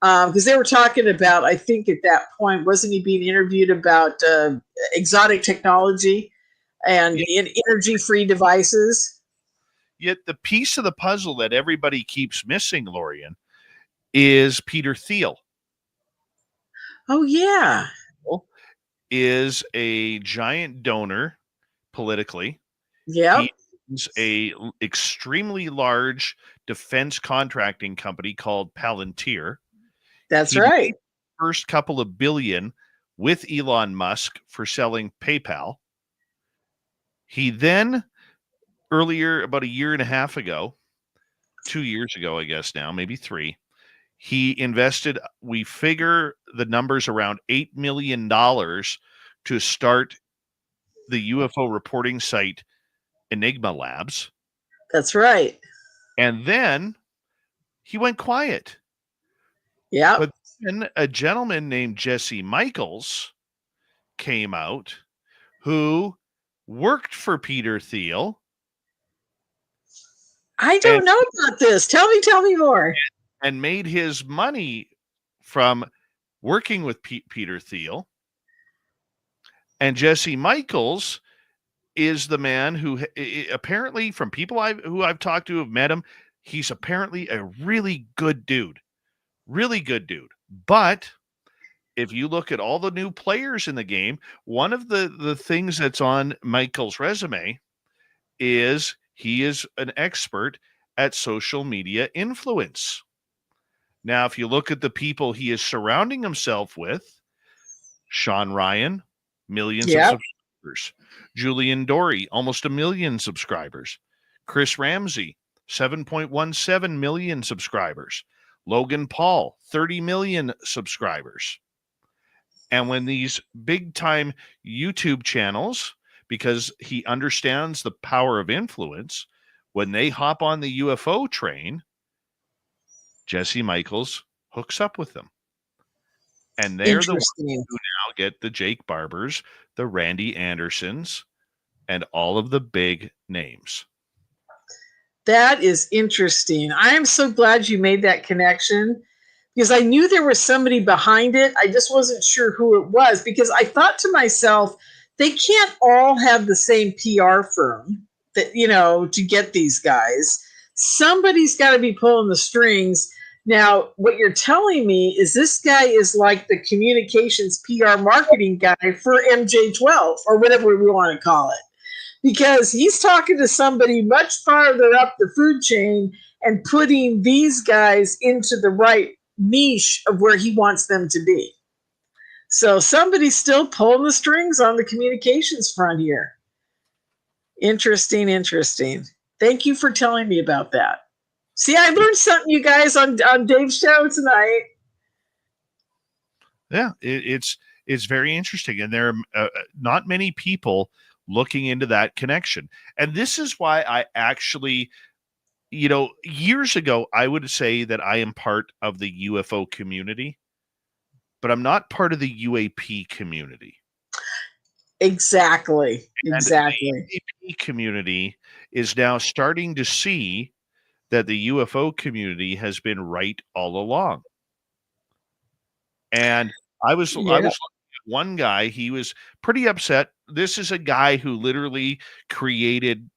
because they were talking about, I think at that point, wasn't he being interviewed about exotic technology and energy-free devices? Yet the piece of the puzzle that everybody keeps missing, Lorian, is Peter Thiel. Oh, yeah. Is a giant donor politically. Yep. He's a extremely large defense contracting company called Palantir. That's right. First couple of billion with Elon Musk for selling PayPal. He then, earlier, about a year and a half ago, 2 years ago, I guess now, maybe 3, he invested, we figure the numbers around $8 million to start the UFO reporting site Enigma Labs. That's right. And then he went quiet. Yeah. But then a gentleman named Jesse Michaels came out who worked for Peter Thiel. I don't know about this. Tell me more. And made his money from working with Peter Thiel. And Jesse Michaels is the man who apparently, from people who I've talked to, have met him, he's apparently a really good dude. Really good dude. But if you look at all the new players in the game, one of the things that's on Michael's resume is he is an expert at social media influence. Now, if you look at the people he is surrounding himself with, Sean Ryan, millions of subscribers. Julian Dory, almost 1 million subscribers. Chris Ramsey, 7.17 million subscribers. Logan Paul, 30 million subscribers. And when these big-time YouTube channels, because he understands the power of influence, when they hop on the UFO train, Jesse Michaels hooks up with them. And they're the ones who now get the Jake Barbers, the Randy Andersons, and all of the big names. That is interesting. I am so glad you made that connection, because I knew there was somebody behind it. I just wasn't sure who it was, because I thought to myself, they can't all have the same PR firm that, to get these guys. Somebody's got to be pulling the strings. Now, what you're telling me is this guy is like the communications PR marketing guy for MJ12 or whatever we want to call it, because he's talking to somebody much farther up the food chain and putting these guys into the right niche of where he wants them to be. So somebody's still pulling the strings on the communications front here. Interesting. Thank you for telling me about that. See, I learned something, you guys, on Dave's show tonight. Yeah, it's very interesting. And there are not many people looking into that connection. And this is why I actually, years ago, I would say that I am part of the UFO community, but I'm not part of the UAP community. Exactly. And the UAP community is now starting to see that the UFO community has been right all along. And I was looking at one guy, he was pretty upset. This is a guy who literally created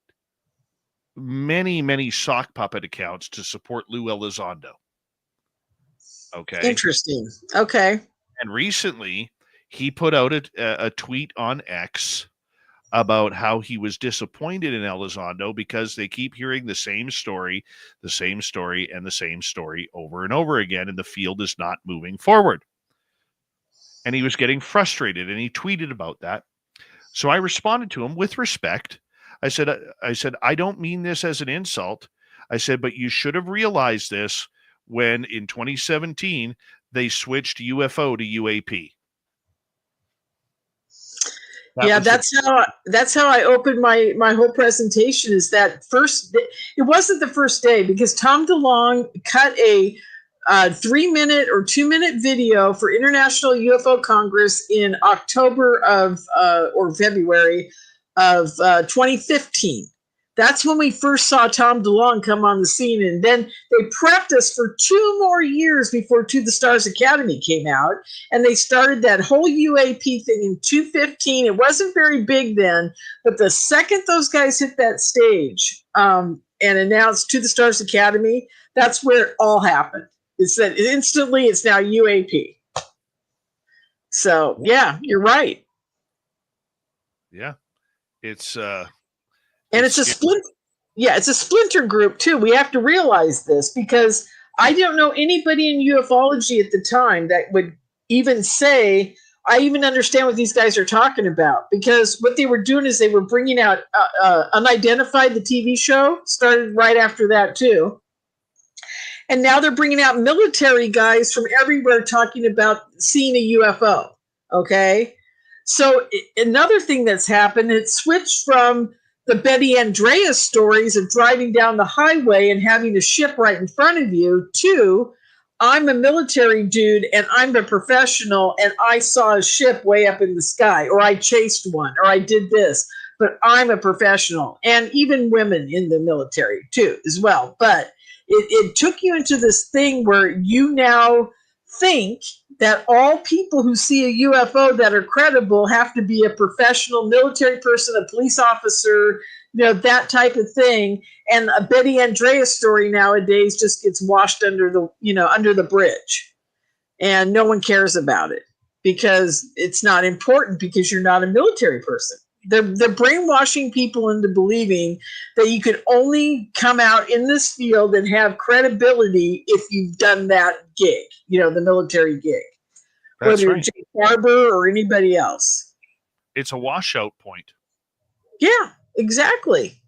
many, many sock puppet accounts to support Lou Elizondo. Okay. Interesting. Okay. And recently he put out a tweet on X about how he was disappointed in Elizondo because they keep hearing the same story, and the same story over and over again, and the field is not moving forward. And he was getting frustrated, and he tweeted about that. So I responded to him with respect. I said, I don't mean this as an insult. I said, but you should have realized this when in 2017 they switched UFO to UAP. That's how I opened my whole presentation. Is that first? It wasn't the first day, because Tom DeLonge cut a 3-minute or 2-minute video for International UFO Congress in October of or February of 2015, That's when we first saw Tom DeLonge come on the scene. And then they prepped us for 2 more years before To the Stars Academy came out. And they started that whole UAP thing in 2015. It wasn't very big then, but the second those guys hit that stage and announced To the Stars Academy, that's where it all happened. It's that instantly it's now UAP. So yeah, you're right. Yeah. It's And it's a splinter. Yeah, it's a splinter group too. We have to realize this because I don't know anybody in ufology at the time that would even say, I even understand what these guys are talking about. Because what they were doing is they were bringing out Unidentified, the TV show, started right after that too. And now they're bringing out military guys from everywhere talking about seeing a UFO. Okay? So another thing that's happened, it switched from the Betty Andreas stories of driving down the highway and having a ship right in front of you to, I'm a military dude and I'm a professional and I saw a ship way up in the sky, or I chased one, or I did this, but I'm a professional. And even women in the military too, as well. But it took you into this thing where you now think that all people who see a UFO that are credible have to be a professional military person, a police officer, that type of thing. And a Betty Andreas story nowadays just gets washed under the bridge. And no one cares about it because it's not important because you're not a military person. They're brainwashing people into believing that you could only come out in this field and have credibility if you've done that gig, the military gig. That's whether right. you're Jake Barber or anybody else. It's a washout point. Yeah, exactly.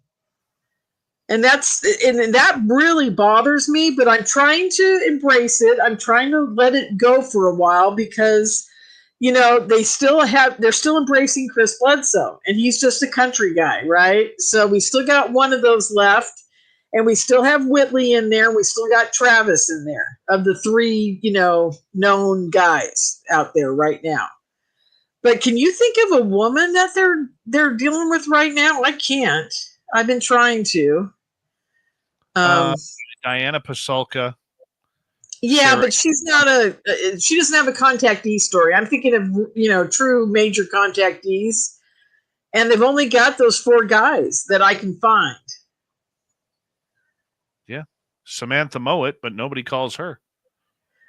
And that really bothers me, but I'm trying to embrace it. I'm trying to let it go for a while because they're still embracing Chris Bledsoe, and he's just a country guy, right? So we still got one of those left, and we still have Whitley in there, and we still got Travis in there of the 3, known guys out there right now. But can you think of a woman that they're dealing with right now? I can't. I've been trying to. Diana Pasulka. Yeah, Sarah. but she's not she doesn't have a contactee story. I'm thinking of, true major contactees. And they've only got those 4 guys that I can find. Yeah. Samantha Mowat, but nobody calls her.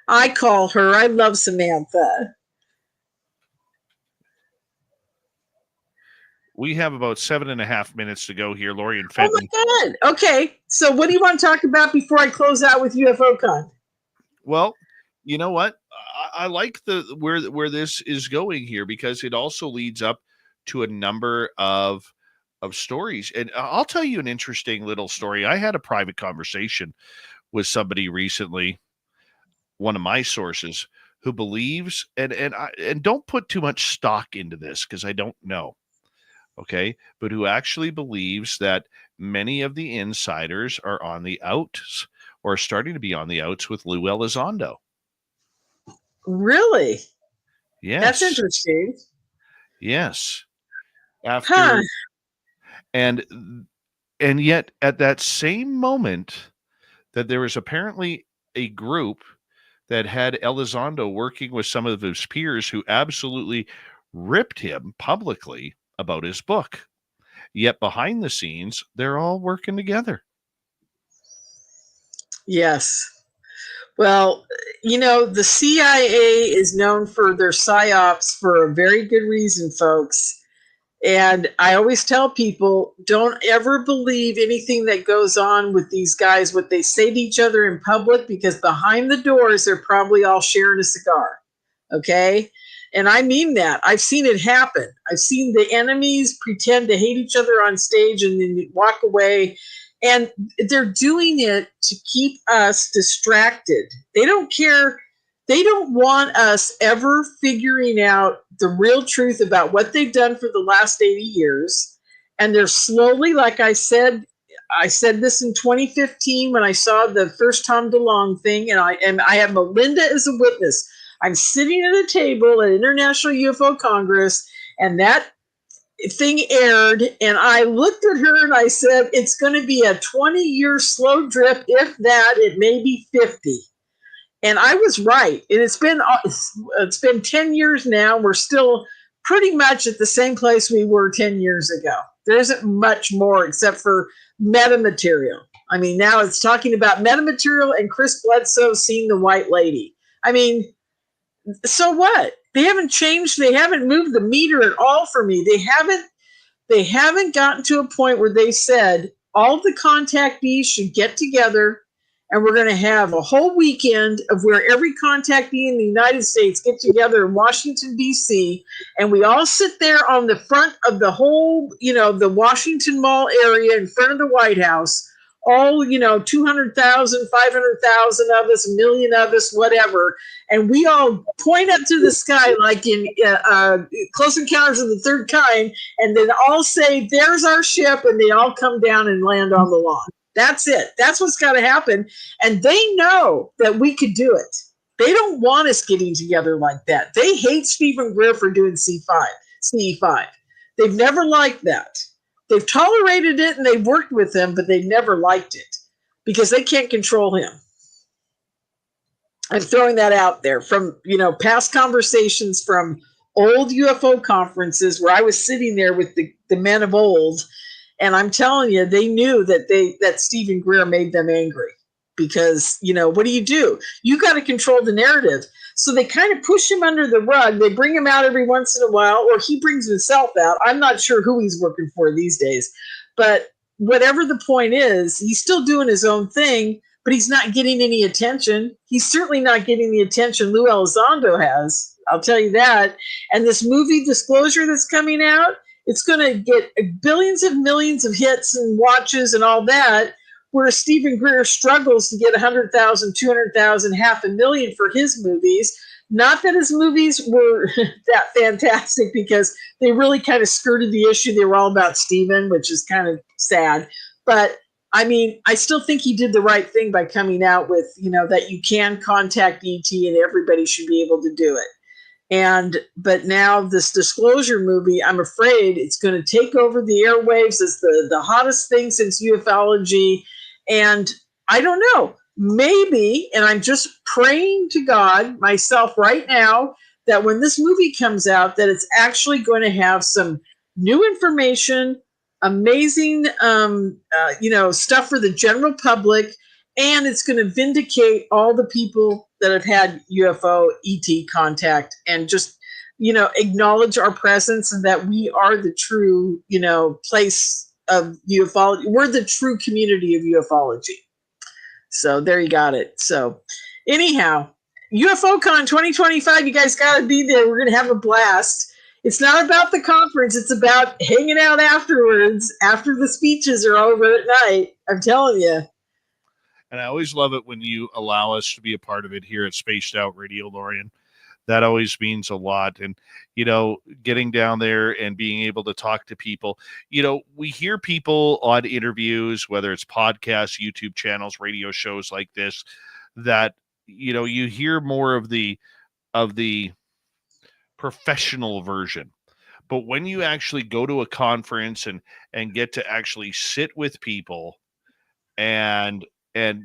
I call her. I love Samantha. We have about 7.5 minutes to go here, Lorien Fenton. Oh my God. Okay. So what do you want to talk about before I close out with UFO Con? Well, you know what? I like where this is going here because it also leads up to a number of stories. And I'll tell you an interesting little story. I had a private conversation with somebody recently, one of my sources, who believes and don't put too much stock into this because I don't know. Okay, but who actually believes that many of the insiders are on the outs or starting to be on the outs with Lou Elizondo. Really? Yes. That's interesting. Yes. After and yet at that same moment that there was apparently a group that had Elizondo working with some of his peers who absolutely ripped him publicly about his book. Yet behind the scenes, they're all working together. Yes. Well, the CIA is known for their psyops for a very good reason, folks. And I always tell people, don't ever believe anything that goes on with these guys, what they say to each other in public, because behind the doors, they're probably all sharing a cigar. Okay? And I mean that. I've seen it happen. I've seen the enemies pretend to hate each other on stage and then walk away. And they're doing it to keep us distracted. They don't care. They don't want us ever figuring out the real truth about what they've done for the last 80 years. And they're slowly, like I said this in 2015 when I saw the first Tom DeLonge thing, and I have Melinda as a witness. I'm sitting at a table at International UFO Congress, and that thing aired, and I looked at her and I said, it's going to be a 20-year slow drip. If that, it may be 50. And I was right. And it's been 10 years now. We're still pretty much at the same place we were 10 years ago. There isn't much more except for metamaterial. I mean, now it's talking about metamaterial and Chris Bledsoe seeing the white lady. I mean, so what? They haven't changed. They haven't moved the meter at all for me. They haven't gotten to a point where they said all the contactees should get together and we're going to have a whole weekend of where every contactee in the United States get together in Washington, D.C., and we all sit there on the front of the whole, the Washington Mall area in front of the White House, all, 200,000, 500,000 of us, a million of us, whatever, and we all point up to the sky like in Close Encounters of the Third Kind, and then all say, there's our ship, and they all come down and land on the lawn. That's it. That's what's got to happen. And they know that we could do it. They don't want us getting together like that. They hate Stephen Greer for doing CE5. They've never liked that. They've tolerated it and they've worked with him, but they've never liked it because they can't control him. I'm throwing that out there from, past conversations from old UFO conferences where I was sitting there with the men of old. And I'm telling you, they knew that Stephen Greer made them angry because, what do? You got to control the narrative. So they kind of push him under the rug. They bring him out every once in a while, or he brings himself out. I'm not sure who he's working for these days. But whatever the point is, he's still doing his own thing, but he's not getting any attention. He's certainly not getting the attention Lou Elizondo has. I'll tell you that. And this movie Disclosure that's coming out, it's going to get billions of millions of hits and watches and all that, where Stephen Greer struggles to get 100,000, 200,000, 500,000 for his movies. Not that his movies were that fantastic because they really kind of skirted the issue. They were all about Stephen, which is kind of sad. But I mean, I still think he did the right thing by coming out with, that you can contact ET and everybody should be able to do it. But now this Disclosure movie, I'm afraid it's going to take over the airwaves as the hottest thing since ufology. And I don't know, maybe, and I'm just praying to God myself right now, that when this movie comes out, that it's actually going to have some new information, amazing, stuff for the general public, and it's going to vindicate all the people that have had UFO ET contact and just, acknowledge our presence and that we are the true, place of ufology. We're the true community of ufology. So there you got it. So anyhow, UFO Con 2025, you guys got to be there. We're going to have a blast. It's not about the conference. It's about hanging out afterwards, after the speeches are over at night. I'm telling you. And I always love it when you allow us to be a part of it here at Spaced Out Radio, Lorian. That always means a lot. And, getting down there and being able to talk to people, we hear people on interviews, whether it's podcasts, YouTube channels, radio shows like this, that, you hear more of the professional version. But when you actually go to a conference and get to actually sit with people and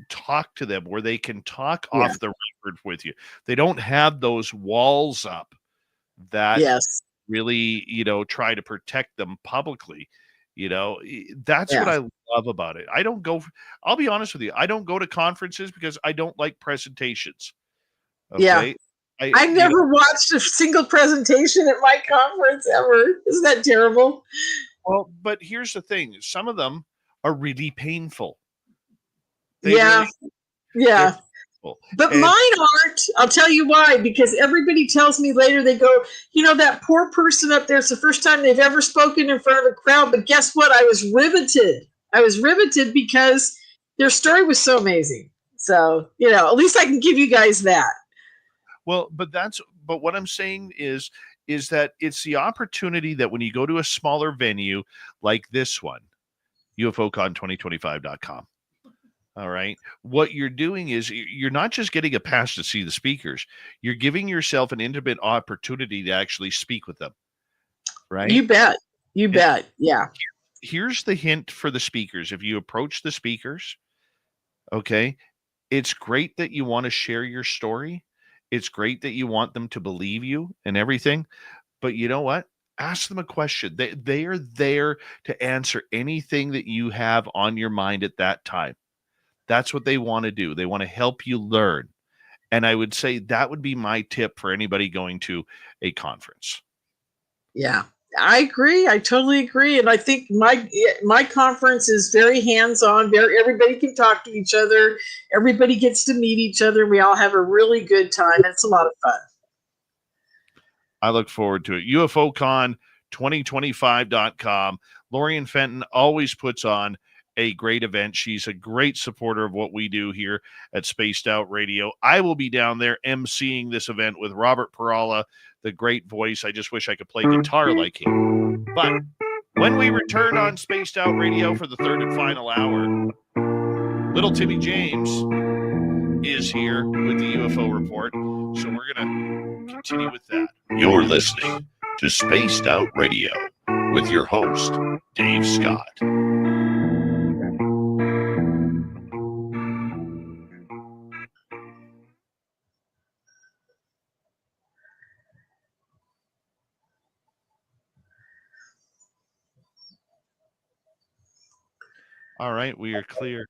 talk to them where they can talk off the record with you. They don't have those walls up that really, try to protect them publicly. That's what I love about it. I'll be honest with you. I don't go to conferences because I don't like presentations. Okay? Yeah. I've never watched a single presentation at my conference ever. Isn't that terrible? Well, but here's the thing. Some of them are really painful. Yeah. But mine aren't. I'll tell you why. Because everybody tells me later, they go, that poor person up there, it's the first time they've ever spoken in front of a crowd. But guess what? I was riveted because their story was so amazing. So, at least I can give you guys that. Well, but what I'm saying is that it's the opportunity that when you go to a smaller venue like this one, UFOCon2025.com. All right. What you're doing is you're not just getting a pass to see the speakers. You're giving yourself an intimate opportunity to actually speak with them. Right. You bet. You bet. Yeah. Here's the hint for the speakers. If you approach the speakers, okay, it's great that you want to share your story. It's great that you want them to believe you and everything. But you know what? Ask them a question. They are there to answer anything that you have on your mind at that time. That's what they want to do. They want to help you learn. And I would say that would be my tip for anybody going to a conference. Yeah. I agree. I totally agree. And I think my conference is very hands-on. Everybody can talk to each other. Everybody gets to meet each other. We all have a really good time. It's a lot of fun. I look forward to it. UFO Con 2025.com. Lorien Fenton always puts on a great event. She's a great supporter of what we do here at Spaced Out Radio. I will be down there emceeing this event with Robert Perala, the great voice. I just wish I could play guitar like him. But when we return on Spaced Out Radio for the third and final hour, little Timmy James is here with the UFO report. So we're going to continue with that. You're listening to Spaced Out Radio with your host, Dave Scott. All right, we are clear.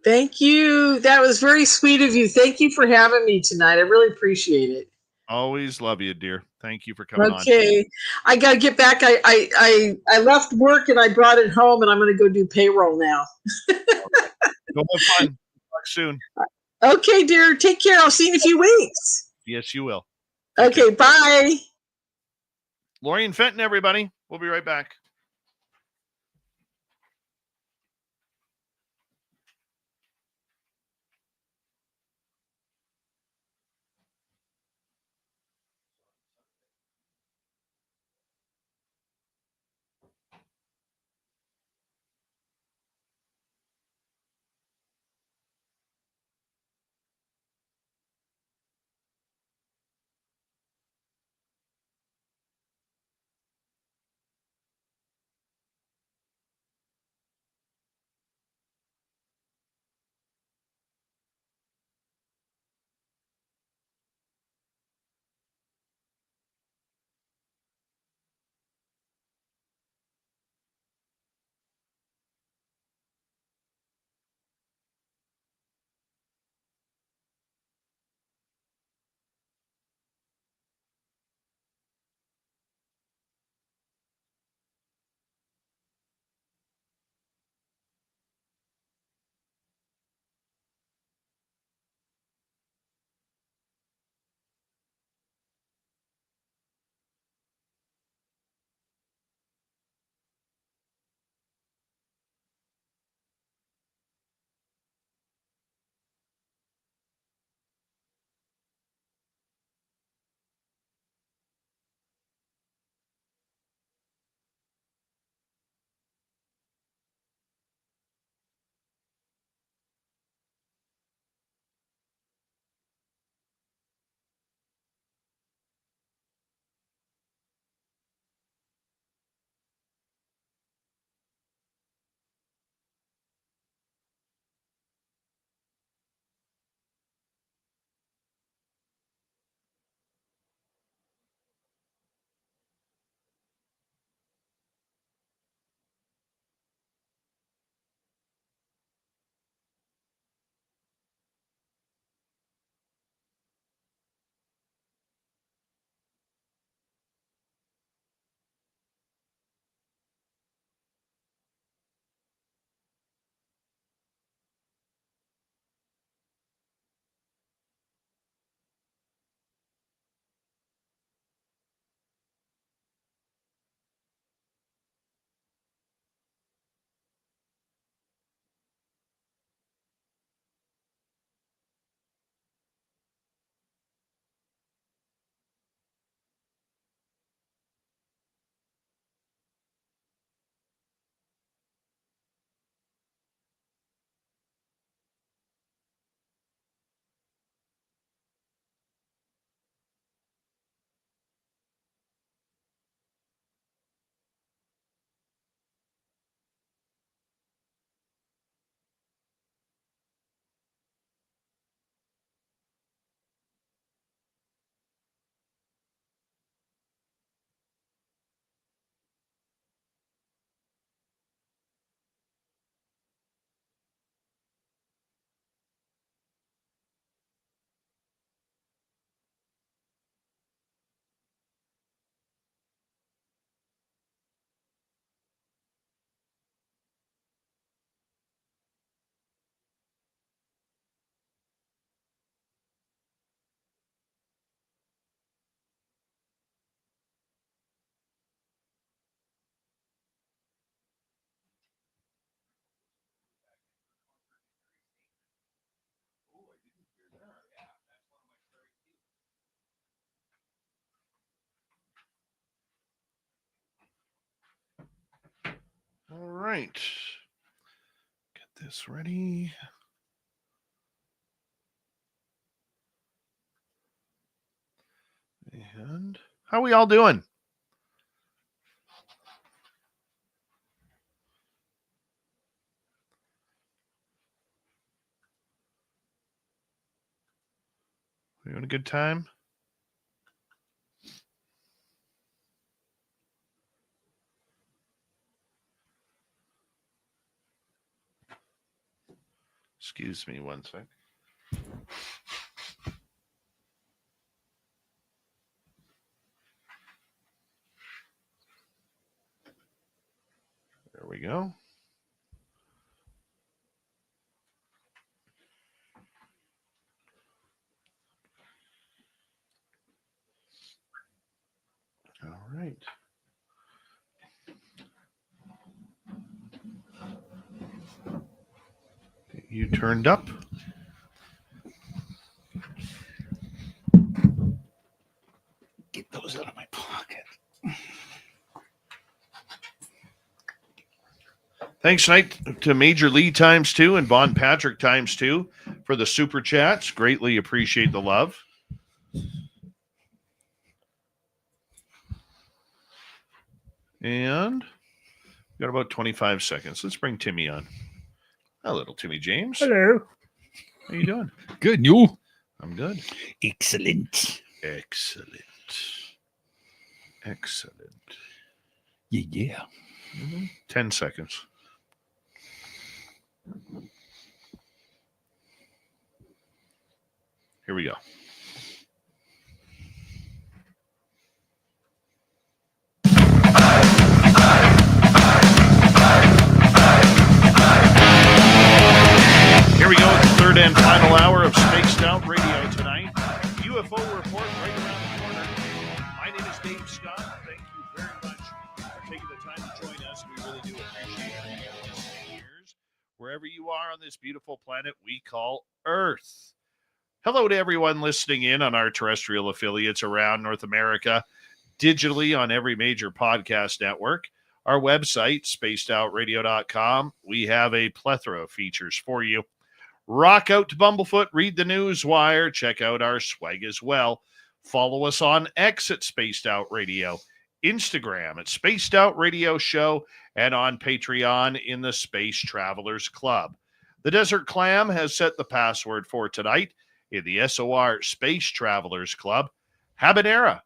Thank you. That was very sweet of you. Thank you for having me tonight. I really appreciate it. Always love you, dear. Thank you for coming on. Okay. I got to get back. I left work and I brought it home and I'm going to go do payroll now. Go have fun. Talk soon. Okay, dear. Take care. I'll see you in a few weeks. Yes, you will. Okay, bye. Lorien Fenton, everybody. We'll be right back. right. Get this ready. And how are we all doing? We having a good time? Excuse me one sec. There we go. All right. Get you turned up. Get those out of my pocket. Thanks tonight to Major Lee ×2 and Bon Patrick ×2 for the super chats. Greatly appreciate the love. And we've got about 25 seconds. Let's bring Timmy on. Hello, little Timmy James. Hello. How you doing? Good, and you? I'm good. Excellent. Excellent. Excellent. Yeah. 10 seconds. Here we go. Here we go at the third and final hour of Spaced Out Radio tonight. UFO report right around the corner. My name is Dave Scott. Thank you very much for taking the time to join us. We really do appreciate your listening ears wherever you are on this beautiful planet we call Earth. Hello to everyone listening in on our terrestrial affiliates around North America, digitally on every major podcast network. Our website, spacedoutradio.com. We have a plethora of features for you. Rock out to Bumblefoot, read the news wire, check out our swag as well. Follow us on X at Spaced Out Radio, Instagram at Spaced Out Radio Show, and on Patreon in the Space Travelers Club. The Desert Clam has set the password for tonight in the SOR Space Travelers Club. Habanera.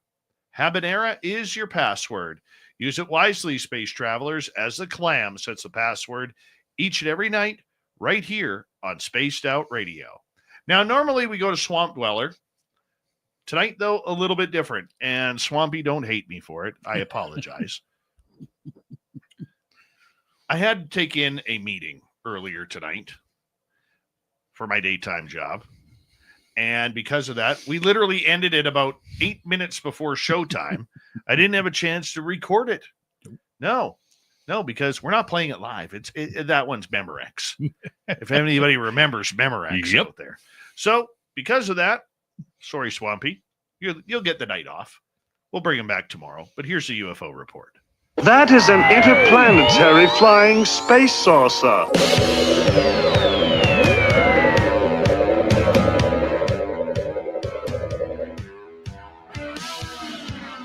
Habanera is your password. Use it wisely, Space Travelers, as the Clam sets the password each and every night right here on Spaced Out Radio. Now, normally we go to Swamp Dweller. Tonight, though, a little bit different. And Swampy, don't hate me for it. I apologize. I had to take in a meeting earlier tonight for my daytime job. And because of that, we literally ended it about 8 minutes before showtime. I didn't have a chance to record it. No, because we're not playing it live. That one's Memorex. If anybody remembers Memorex out there. So because of that, sorry, Swampy, you'll get the night off. We'll bring him back tomorrow. But here's the UFO report. That is an interplanetary flying space saucer.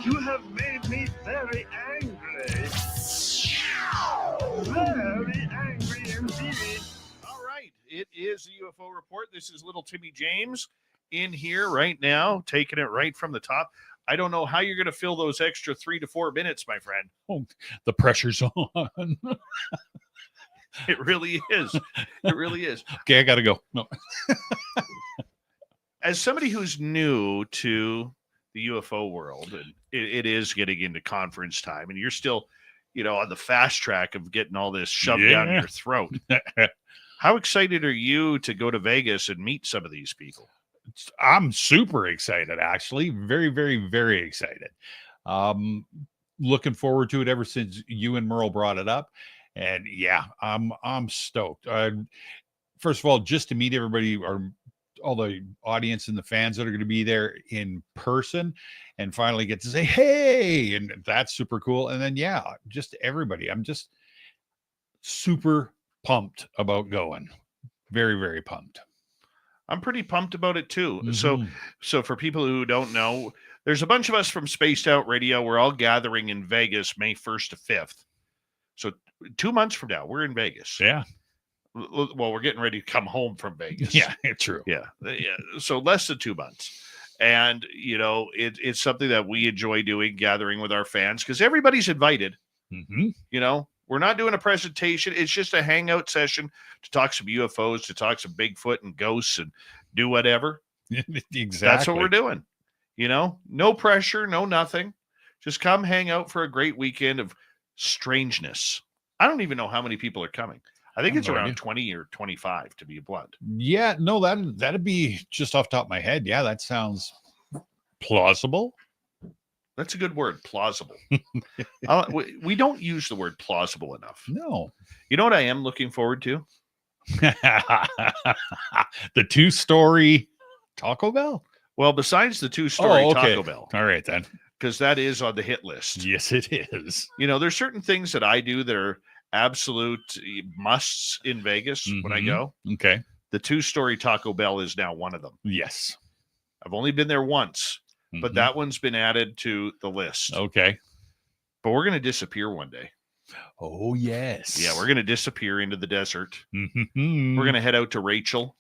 You have made me very angry. Very angry indeed. All right. It is the UFO report. This is little Timmy James in here right now, taking it right from the top. I don't know how you're going to fill those extra 3 to 4 minutes, my friend. Oh, the pressure's on. It really is. It really is. Okay, I got to go. No. As somebody who's new to the UFO world, and it is getting into conference time, and you're still, on the fast track of getting all this shoved down your throat. How excited are you to go to Vegas and meet some of these people? I'm super excited, actually. Very, very, very excited. Looking forward to it ever since you and Merle brought it up. And yeah, I'm stoked. First of all, just to meet everybody, or all the audience and the fans that are going to be there in person, and finally get to say, hey, and that's super cool. And then, yeah, just everybody. super pumped about going. Very, very pumped. I'm pretty pumped about it too. Mhm. So for people who don't know, there's a bunch of us from Spaced Out Radio. We're all gathering in Vegas May 1st to 5th. So 2 months from now, we're in Vegas. Yeah. Well, we're getting ready to come home from Vegas. Yeah, true. Yeah. So less than 2 months. And, it's something that we enjoy doing, gathering with our fans, because everybody's invited. Mm-hmm. We're not doing a presentation. It's just a hangout session to talk some UFOs, to talk some Bigfoot and ghosts and do whatever. Exactly. That's what we're doing. No pressure, no nothing. Just come hang out for a great weekend of strangeness. I don't even know how many people are coming. I think it's around 20 or 25, to be blunt. Yeah, no, that'd be just off the top of my head. Yeah, that sounds plausible. That's a good word, plausible. We don't use the word plausible enough. No. You know what I am looking forward to? The 2-story Taco Bell? Well, besides the 2-story Taco Bell. All right, then. Because that is on the hit list. Yes, it is. There's certain things that I do that are absolute musts in Vegas when I go. Okay. The 2-story Taco Bell is now one of them. Yes. I've only been there once, but that one's been added to the list. Okay. But we're going to disappear one day. Oh, yes. Yeah, we're going to disappear into the desert. Mm-hmm. We're going to head out to Rachel.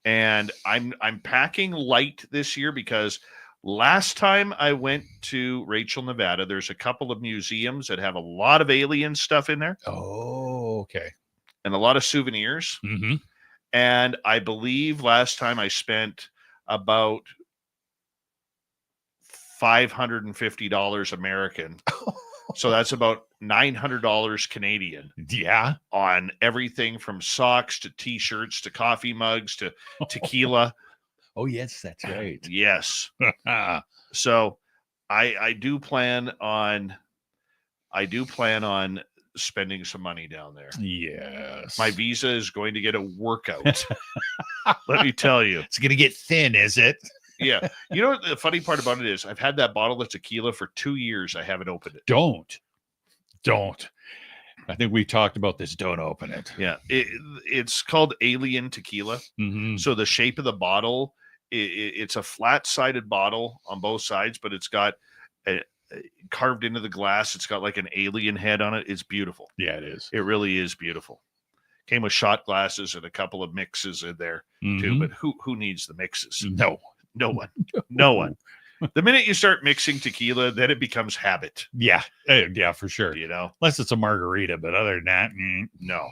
And I'm packing light this year because last time I went to Rachel, Nevada, there's a couple of museums that have a lot of alien stuff in there. Oh, okay. And a lot of souvenirs. Mm-hmm. And I believe last time I spent about $550 American. So that's about $900 Canadian. Yeah. On everything from socks to t-shirts to coffee mugs to tequila. Oh, yes, that's right. Yes. So I do plan on spending some money down there. Yes. My visa is going to get a workout. Let me tell you. It's going to get thin, is it? Yeah. You know what the funny part about it is? I've had that bottle of tequila for 2 years. I haven't opened it. Don't. I think we talked about this. Don't open it. Yeah. It's called Alien Tequila. Mm-hmm. So the shape of the bottle, it's a flat-sided bottle on both sides, but it's got carved into the glass. It's got like an alien head on it. It's beautiful. Yeah, it is. It really is beautiful. Came with shot glasses and a couple of mixes in there too. But who needs the mixes? No one. The minute you start mixing tequila, then it becomes habit. Yeah, for sure. Unless it's a margarita, but other than that, no.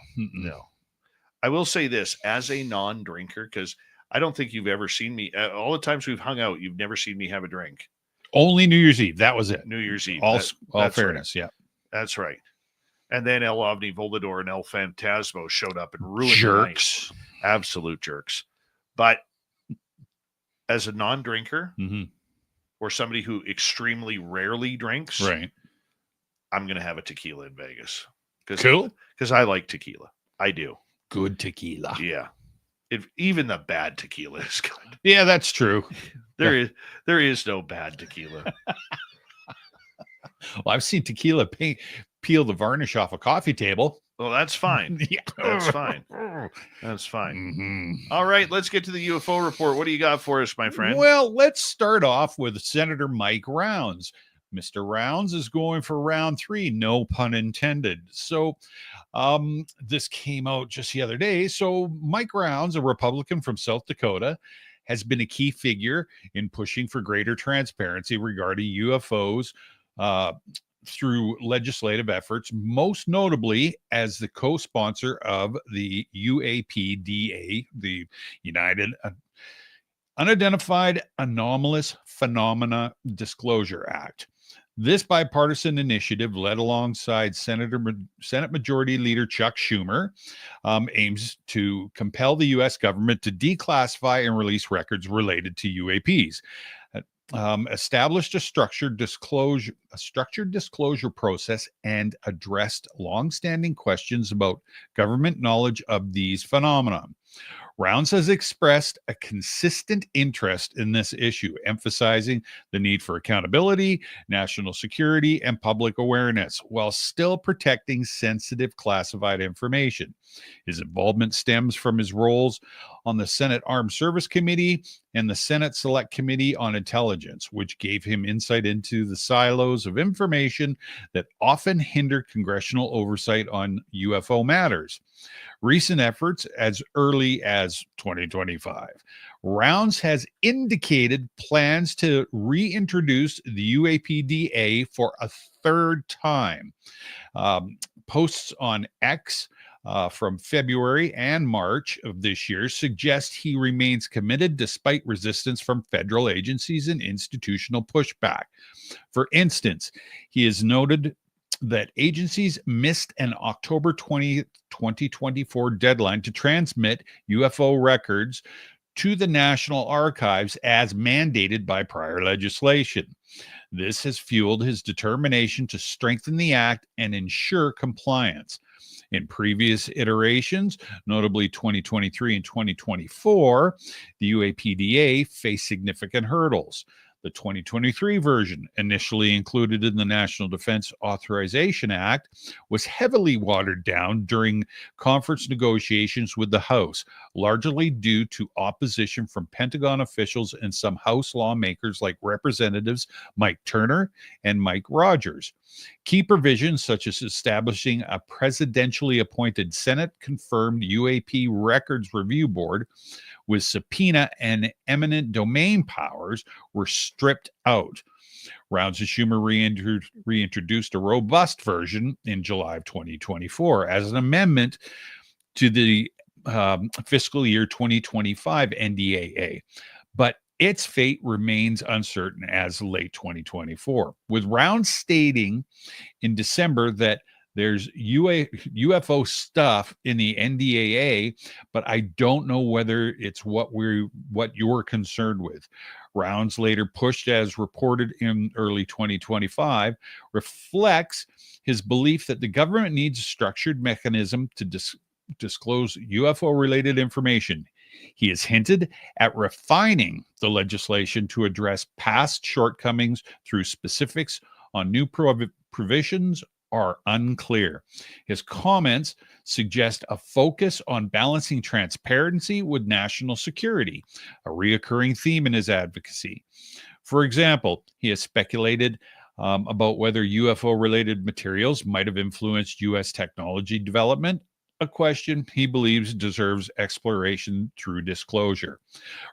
I will say this as a non-drinker, because I don't think you've ever seen me. All the times we've hung out, you've never seen me have a drink. Only New Year's Eve. That was it. New Year's Eve. All that's fairness, right. Yeah. That's right. And then El Ovni Volador and El Fantasmo showed up and ruined jerks. The night. Absolute jerks. But as a non-drinker or somebody who extremely rarely drinks, right, I'm going to have a tequila in Vegas. Cool. Because I like tequila. I do. Good tequila. Yeah. Even the bad tequila is good. Yeah, that's true. There is no bad tequila. Well, I've seen tequila peel the varnish off a coffee table. Well, that's fine. Yeah. That's fine. That's fine. Mm-hmm. All right, let's get to the UFO report. What do you got for us, my friend? Well, let's start off with Senator Mike Rounds. Mr. Rounds is going for round 3, no pun intended. So this came out just the other day. So Mike Rounds, a Republican from South Dakota, has been a key figure in pushing for greater transparency regarding UFOs through legislative efforts, most notably as the co-sponsor of the UAPDA, the United Unidentified Anomalous Phenomena Disclosure Act. This bipartisan initiative, led alongside Senate Majority Leader Chuck Schumer, aims to compel the U.S. government to declassify and release records related to UAPs. Established a structured disclosure process and addressed longstanding questions about government knowledge of these phenomena. Rounds has expressed a consistent interest in this issue, emphasizing the need for accountability, national security, and public awareness, while still protecting sensitive classified information. His involvement stems from his roles on the Senate Armed Service Committee and the Senate Select Committee on Intelligence, which gave him insight into the silos of information that often hinder congressional oversight on UFO matters. Recent efforts as early as 2025. Rounds has indicated plans to reintroduce the UAPDA for a third time. Posts on X from February and March of this year suggest he remains committed despite resistance from federal agencies and institutional pushback. For instance, he has noted that agencies missed an October 20th, 2024 deadline to transmit UFO records to the National Archives as mandated by prior legislation. This has fueled his determination to strengthen the act and ensure compliance. In previous iterations, notably 2023 and 2024, the UAPDA faced significant hurdles. The 2023 version, initially included in the National Defense Authorization Act, was heavily watered down during conference negotiations with the House, largely due to opposition from Pentagon officials and some House lawmakers like Representatives Mike Turner and Mike Rogers. Key provisions such as establishing a presidentially appointed Senate-confirmed UAP Records Review Board with subpoena and eminent domain powers were stripped out. Rounds and Schumer reintroduced a robust version in July of 2024 as an amendment to the fiscal year 2025 NDAA, but its fate remains uncertain as late 2024, with Rounds stating in December that there's UFO stuff in the NDAA, but I don't know whether it's what you're concerned with. Rounds later pushed, as reported in early 2025, reflects his belief that the government needs a structured mechanism to disclose UFO-related information. He has hinted at refining the legislation to address past shortcomings through specifics on new provisions are unclear. His comments suggest a focus on balancing transparency with national security, a reoccurring theme in his advocacy. For example, he has speculated about whether UFO-related materials might have influenced U.S. technology development, a question he believes deserves exploration through disclosure.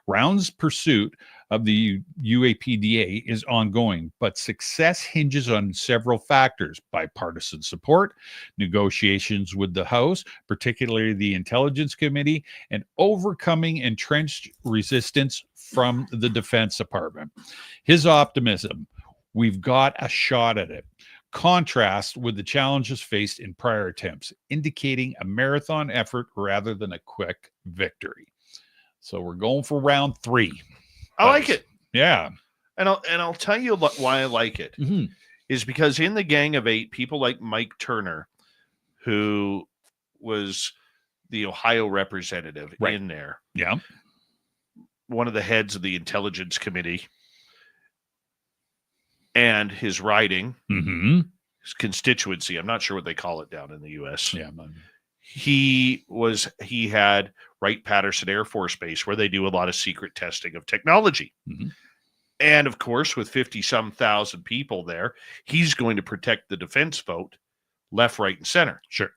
Rounds' pursuit of the UAPDA is ongoing, but success hinges on several factors: bipartisan support, negotiations with the House, particularly the Intelligence Committee, and overcoming entrenched resistance from the Defense Department. His optimism, we've got a shot at it, contrast with the challenges faced in prior attempts, indicating a marathon effort rather than a quick victory. So we're going for round 3. I like it. Yeah. And I'll tell you why I like it. Mm-hmm. Is because in the Gang of 8, people like Mike Turner, who was the Ohio representative in there, one of the heads of the Intelligence Committee, and his riding, his constituency, I'm not sure what they call it down in the U.S. Yeah, he had Wright-Patterson Air Force Base, where they do a lot of secret testing of technology. And of course, with 50-some thousand people there, he's going to protect the defense vote left, right, and center. Sure.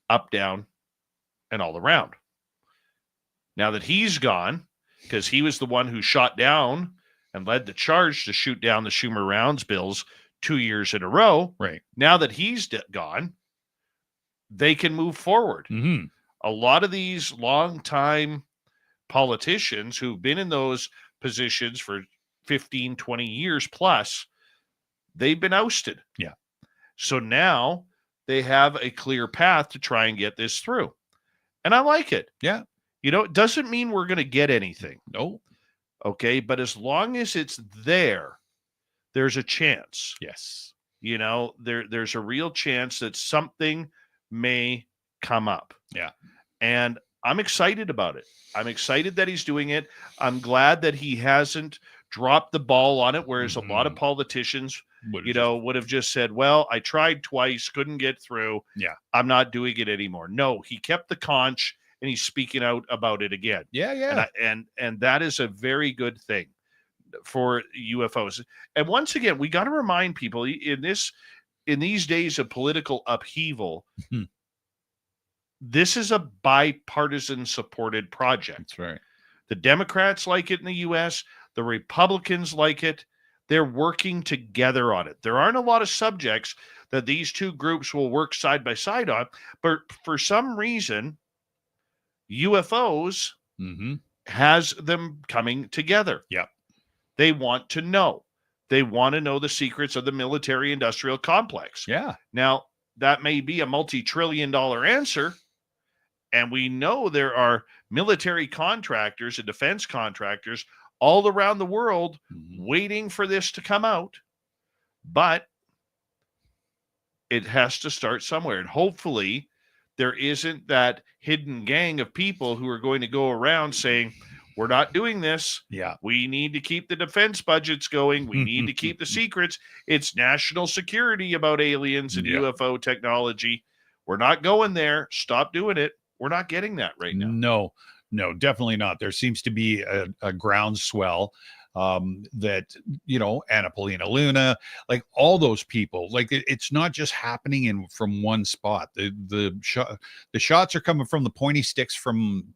Up, down, and all around. Now that he's gone, because he was the one who shot down and led the charge to shoot down the Schumer Rounds bills 2 years in a row. Right. Now that he's gone, they can move forward. A lot of these longtime politicians who've been in those positions for 15, 20 years plus, they've been ousted. Yeah. So now they have a clear path to try and get this through. And I like it. Yeah. You know, it doesn't mean we're going to get anything. No. Okay. But as long as it's there, there's a chance. Yes. You know, there's a real chance that something may come up. Yeah. And I'm excited about it. I'm excited that he's doing it. I'm glad that he hasn't dropped the ball on it, whereas a lot of politicians, would have just said, well, I tried twice, couldn't get through. Yeah. I'm not doing it anymore. No, he kept the conch and he's speaking out about it again. Yeah. And that is a very good thing for UFOs. And once again, we got to remind people in these days of political upheaval, this is a bipartisan supported project. That's right. The Democrats like it in the U.S. The Republicans like it. They're working together on it. There aren't a lot of subjects that these two groups will work side by side on, but for some reason, UFOs has them coming together. Yeah. They want to know. They want to know the secrets of the military-industrial complex. Yeah. Now, that may be a multi-trillion-dollar answer, and we know there are military contractors and defense contractors all around the world waiting for this to come out, but it has to start somewhere. And hopefully there isn't that hidden gang of people who are going to go around saying, we're not doing this. Yeah. We need to keep the defense budgets going. We need to keep the secrets. It's national security about aliens and UFO technology. We're not going there. Stop doing it. We're not getting that right now. No, definitely not. There seems to be a groundswell that, Anna Paulina Luna, like all those people, like it's not just happening from one spot. The shots are coming from the pointy sticks from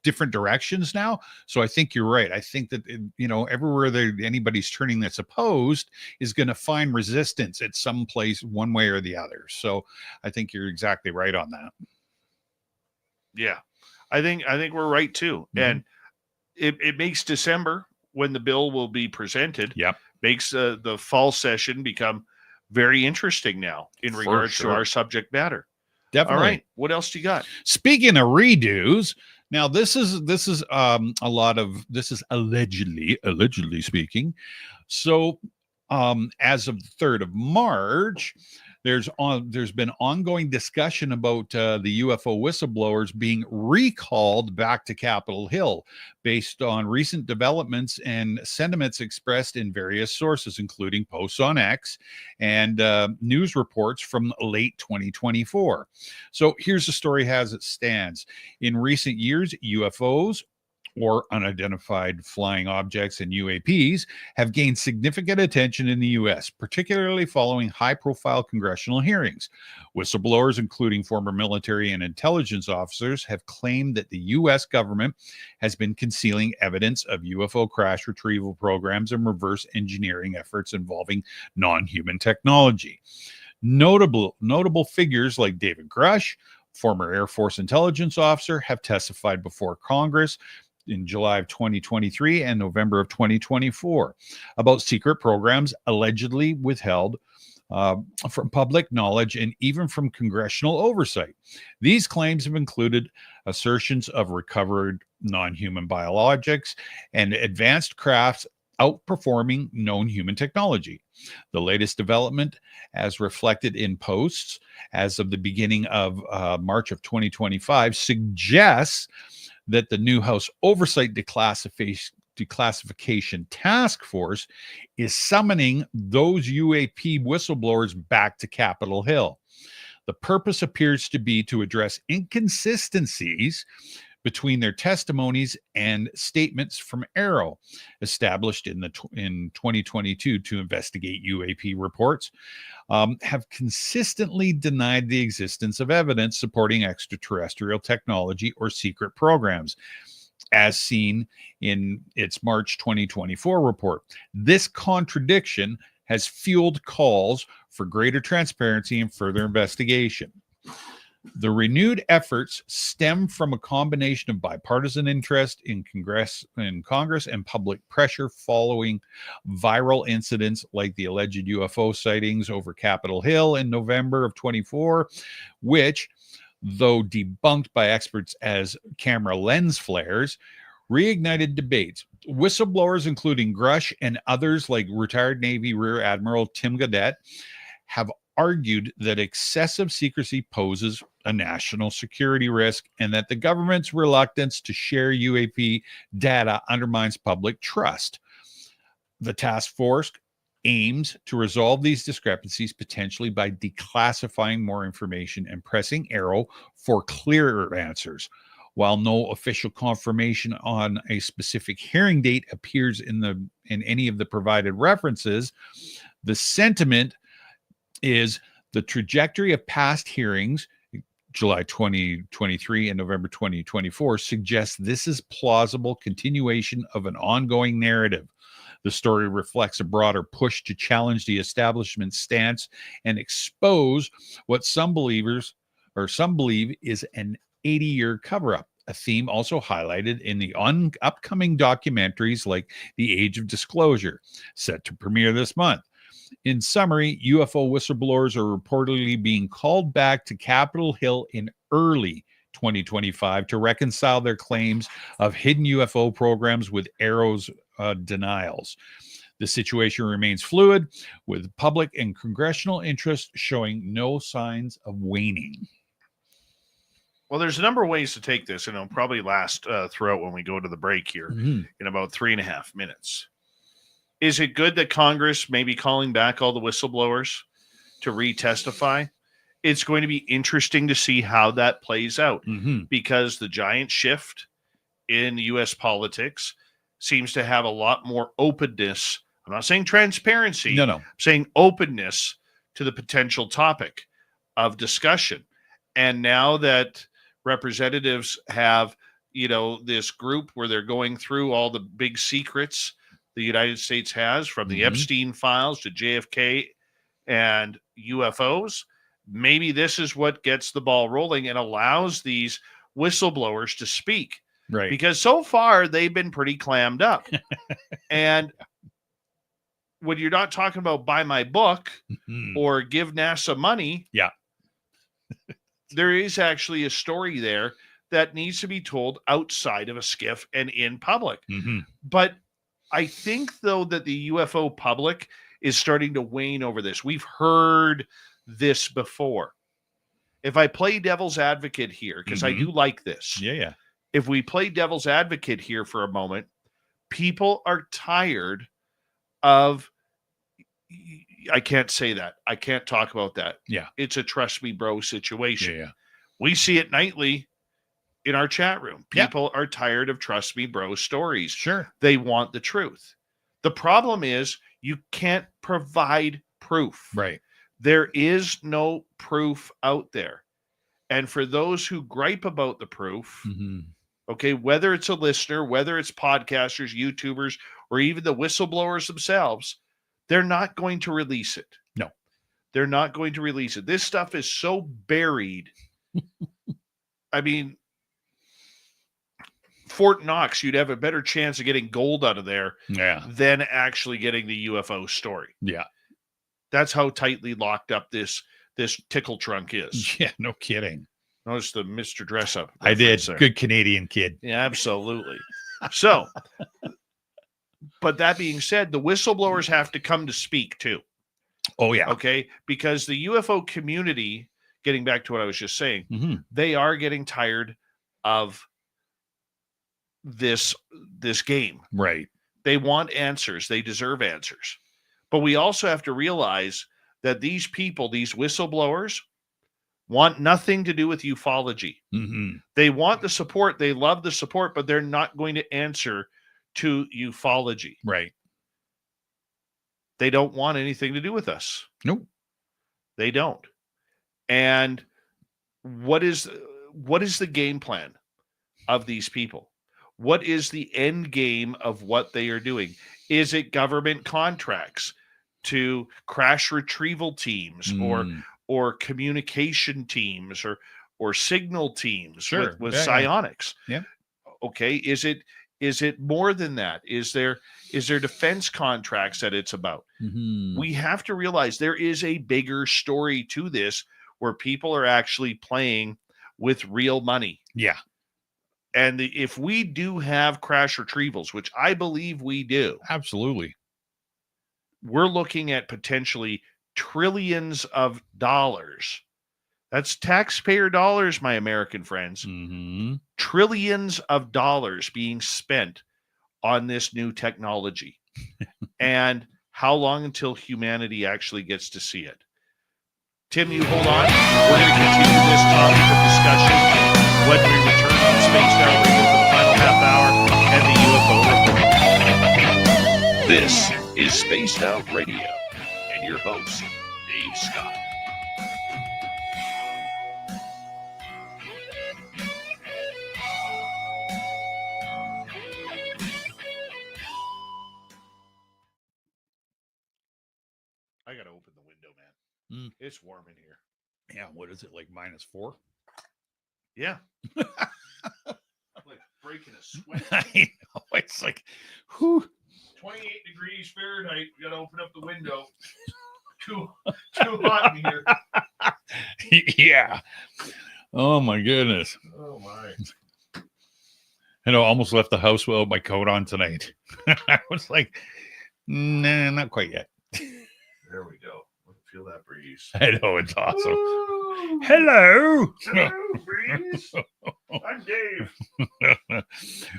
different directions now. So I think you're right. I think that, everywhere anybody's turning that's opposed is going to find resistance at some place one way or the other. So I think you're exactly right on that. Yeah, I think we're right too. And it makes December, when the bill will be presented, makes the fall session become very interesting now in regards to our subject matter. Definitely. All right. What else do you got? Speaking of redos, now this is allegedly speaking. So as of the 3rd of March, there's been ongoing discussion about the UFO whistleblowers being recalled back to Capitol Hill based on recent developments and sentiments expressed in various sources, including posts on X and news reports from late 2024. So here's the story as it stands. In recent years, UFOs, or unidentified flying objects, and UAPs have gained significant attention in the U.S., particularly following high-profile congressional hearings. Whistleblowers, including former military and intelligence officers, have claimed that the U.S. government has been concealing evidence of UFO crash retrieval programs and reverse engineering efforts involving non-human technology. Notable figures like David Grush, former Air Force intelligence officer, have testified before Congress in July of 2023 and November of 2024 about secret programs allegedly withheld from public knowledge and even from congressional oversight. These claims have included assertions of recovered non-human biologics and advanced crafts outperforming known human technology. The latest development, as reflected in posts as of the beginning of March of 2025, suggests that the new House Oversight Declassification Task Force is summoning those UAP whistleblowers back to Capitol Hill. The purpose appears to be to address inconsistencies between their testimonies and statements from AARO, established in 2022 to investigate UAP reports, have consistently denied the existence of evidence supporting extraterrestrial technology or secret programs, as seen in its March 2024 report. This contradiction has fueled calls for greater transparency and further investigation. The renewed efforts stem from a combination of bipartisan interest in Congress and public pressure following viral incidents like the alleged UFO sightings over Capitol Hill in November of 24, which, though debunked by experts as camera lens flares, reignited debates. Whistleblowers, including Grush and others like retired Navy Rear Admiral Tim Gaudette, have argued that excessive secrecy poses a national security risk and that the government's reluctance to share UAP data undermines public trust. The task force aims to resolve these discrepancies potentially by declassifying more information and pressing arrow for clearer answers. While no official confirmation on a specific hearing date appears in any of the provided references, the sentiment is the trajectory of past hearings, July 2023 and November 2024, suggests this is plausible continuation of an ongoing narrative. The story reflects a broader push to challenge the establishment's stance and expose what some believe is an 80-year cover-up, a theme also highlighted in the upcoming documentaries like The Age of Disclosure, set to premiere this month. In summary, UFO whistleblowers are reportedly being called back to Capitol Hill in early 2025 to reconcile their claims of hidden UFO programs with Arrow's denials. The situation remains fluid, with public and congressional interest showing no signs of waning. Well, there's a number of ways to take this, and it'll probably last throughout when we go to the break here in about 3.5 minutes. Is it good that Congress may be calling back all the whistleblowers to retestify? It's going to be interesting to see how that plays out because the giant shift in U.S. politics seems to have a lot more openness. I'm not saying transparency. No. I'm saying openness to the potential topic of discussion. And now that representatives have, this group where they're going through all the big secrets the United States has, from the Epstein files to JFK and UFOs, maybe this is what gets the ball rolling and allows these whistleblowers to speak. Right. Because so far they've been pretty clammed up. And when you're not talking about buy my book or give NASA money, there is actually a story there that needs to be told outside of a skiff and in public. But I think, though, that the UFO public is starting to wane over this. We've heard this before. If I play devil's advocate here, because I do like this. Yeah. If we play devil's advocate here for a moment, people are tired of, I can't say that. I can't talk about that. Yeah. It's a trust me bro situation. Yeah. We see it nightly in our chat room. People are tired of trust me bro stories. Sure. They want the truth. The problem is you can't provide proof. Right. There is no proof out there. And for those who gripe about the proof, okay, whether it's a listener, whether it's podcasters, YouTubers, or even the whistleblowers themselves, they're not going to release it. No. They're not going to release it. This stuff is so buried. I mean, Fort Knox, you'd have a better chance of getting gold out of there than actually getting the UFO story. Yeah. That's how tightly locked up this tickle trunk is. Yeah, no kidding. Notice the Mr. Dress Up. I did. There. Good Canadian kid. Yeah, absolutely. So, but that being said, the whistleblowers have to come to speak too. Oh, yeah. Okay. Because the UFO community, getting back to what I was just saying, they are getting tired of this game. Right. They want answers. They deserve answers. But we also have to realize that these people, these whistleblowers, want nothing to do with ufology. They want the support. They love the support, but they're not going to answer to ufology. Right. They don't want anything to do with us. Nope. They don't. And what is the game plan of these people? What is the end game of what they are doing? Is it government contracts to crash retrieval teams or communication teams or signal teams with psionics? Yeah. Okay. Is it more than that? Is there defense contracts that it's about? We have to realize there is a bigger story to this where people are actually playing with real money. Yeah. And if we do have crash retrievals, which I believe we do, absolutely, we're looking at potentially trillions of dollars. That's taxpayer dollars, my American friends. Mm-hmm. Trillions of dollars being spent on this new technology. And how long until humanity actually gets to see it? Tim, you hold on. We're going to continue this topic of discussion when we return on Spaced Out Radio for the final half hour and the UFO Report. This is Spaced Out Radio and your host, Dave Scott. I got to open the window, man. It's warm in here. Yeah, what is it, like -4? Yeah. Like breaking a sweat. I know. It's like, whew. 28 degrees Fahrenheit. We got to open up the window. Too hot in here. Yeah. Oh, my goodness. Oh, my. I know, I almost left the house without my coat on tonight. I was like, nah, not quite yet. There we go. Feel that breeze. I know, it's awesome. Woo! Hello. Hello, breeze. I'm Dave.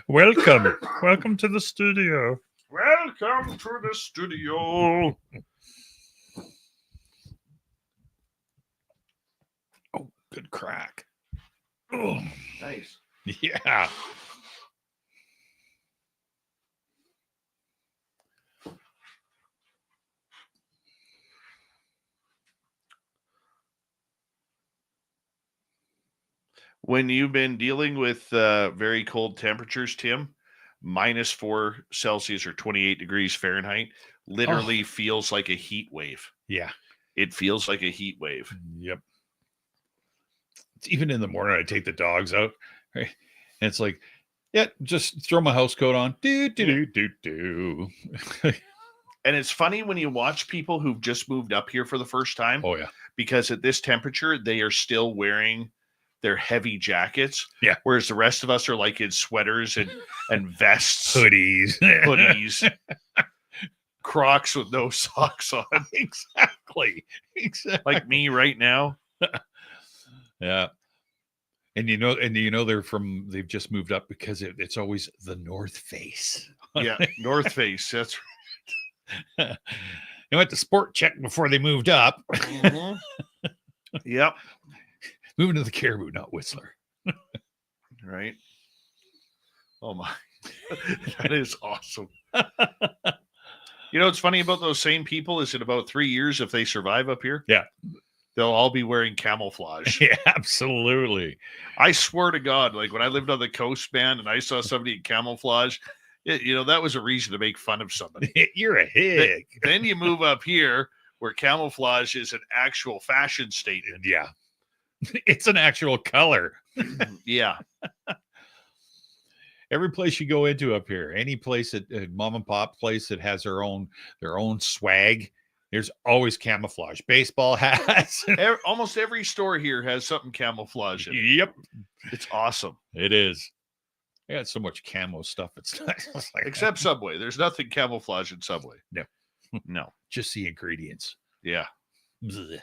Welcome to the studio. Welcome to the studio. Oh, good crack. Oh, Nice. yeah. When you've been dealing with very cold temperatures, Tim, -4 Celsius or 28 degrees Fahrenheit literally feels like a heat wave. Yeah. It feels like a heat wave. Yep. Even in the morning, I take the dogs out, right? And it's like, yeah, just throw my house coat on. Do. And it's funny when you watch people who've just moved up here for the first time. Oh, yeah. Because at this temperature, they are still wearing their heavy jackets. Yeah. Whereas the rest of us are like in sweaters and vests, Hoodies. Crocs with no socks on. Exactly. Like me right now. Yeah. And you know they've just moved up because it's always the North Face. Yeah. North Face. That's right. They went to Sport Check before they moved up. Mm-hmm. Yep. Moving to the Caribou, not Whistler. Right. Oh my. That is awesome. You know what's funny about those same people is in about 3 years, if they survive up here, yeah, they'll all be wearing camouflage. Yeah, absolutely. I swear to God, like when I lived on the coast, man, and I saw somebody in camouflage, that was a reason to make fun of somebody. You're a hick. Then you move up here where camouflage is an actual fashion statement. Yeah. It's an actual color. Yeah. Every place you go into up here, any place that mom and pop place that has their own swag, there's always camouflage. Baseball hats. Almost every store here has something camouflage in it. Yep. It's awesome. It is. I got so much camo stuff. It's like, except Subway. There's nothing camouflage in Subway. No. No. Just the ingredients. Yeah. Blech.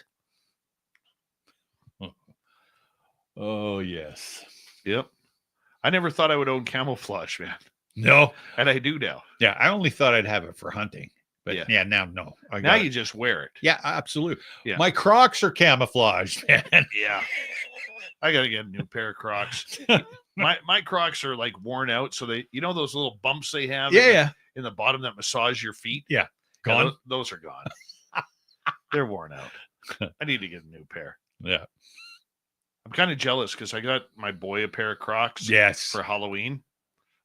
Oh, yes. Yep. I never thought I would own camouflage, man. No. And I do now. Yeah. I only thought I'd have it for hunting. But yeah now, no. Now you just wear it. Yeah, absolutely. Yeah. My Crocs are camouflaged, man. Yeah. I got to get a new pair of Crocs. My Crocs are like worn out. So they, those little bumps they have in the bottom that massage your feet. Yeah. Gone. Yeah, those are gone. They're worn out. I need to get a new pair. Yeah. I'm kind of jealous because I got my boy a pair of Crocs for Halloween.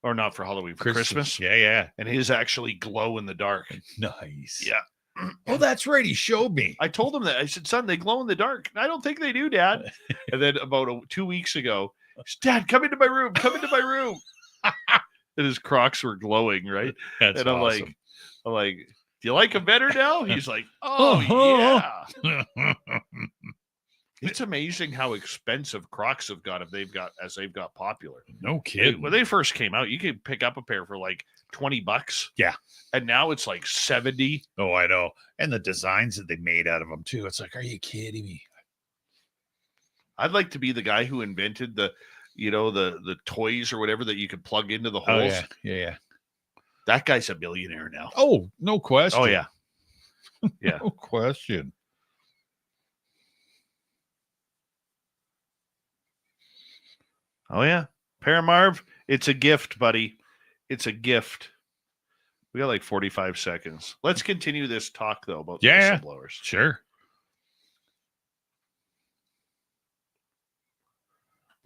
Or not for Halloween, for Christmas. Yeah. And his actually glow in the dark. Nice. Yeah. Oh, that's right. He showed me. I told him that. I said, son, they glow in the dark. I don't think they do, Dad. And then about 2 weeks ago, Dad, come into my room. Come into my room. And his Crocs were glowing, right? That's and I'm awesome. like, do you like them better now? He's like, oh, yeah. It's amazing how expensive Crocs have got as they've got popular. No kidding. When they first came out, you could pick up a pair for like $20. Yeah. And now it's like 70. Oh, I know. And the designs that they made out of them too. It's like, are you kidding me? I'd like to be the guy who invented the toys or whatever that you could plug into the Oh, holes. yeah. That guy's a millionaire now. Oh, no question. Oh, yeah. Yeah. No question. Oh, yeah. Paramarv, it's a gift, buddy. It's a gift. We got like 45 seconds. Let's continue this talk, though, about the whistleblowers. Sure.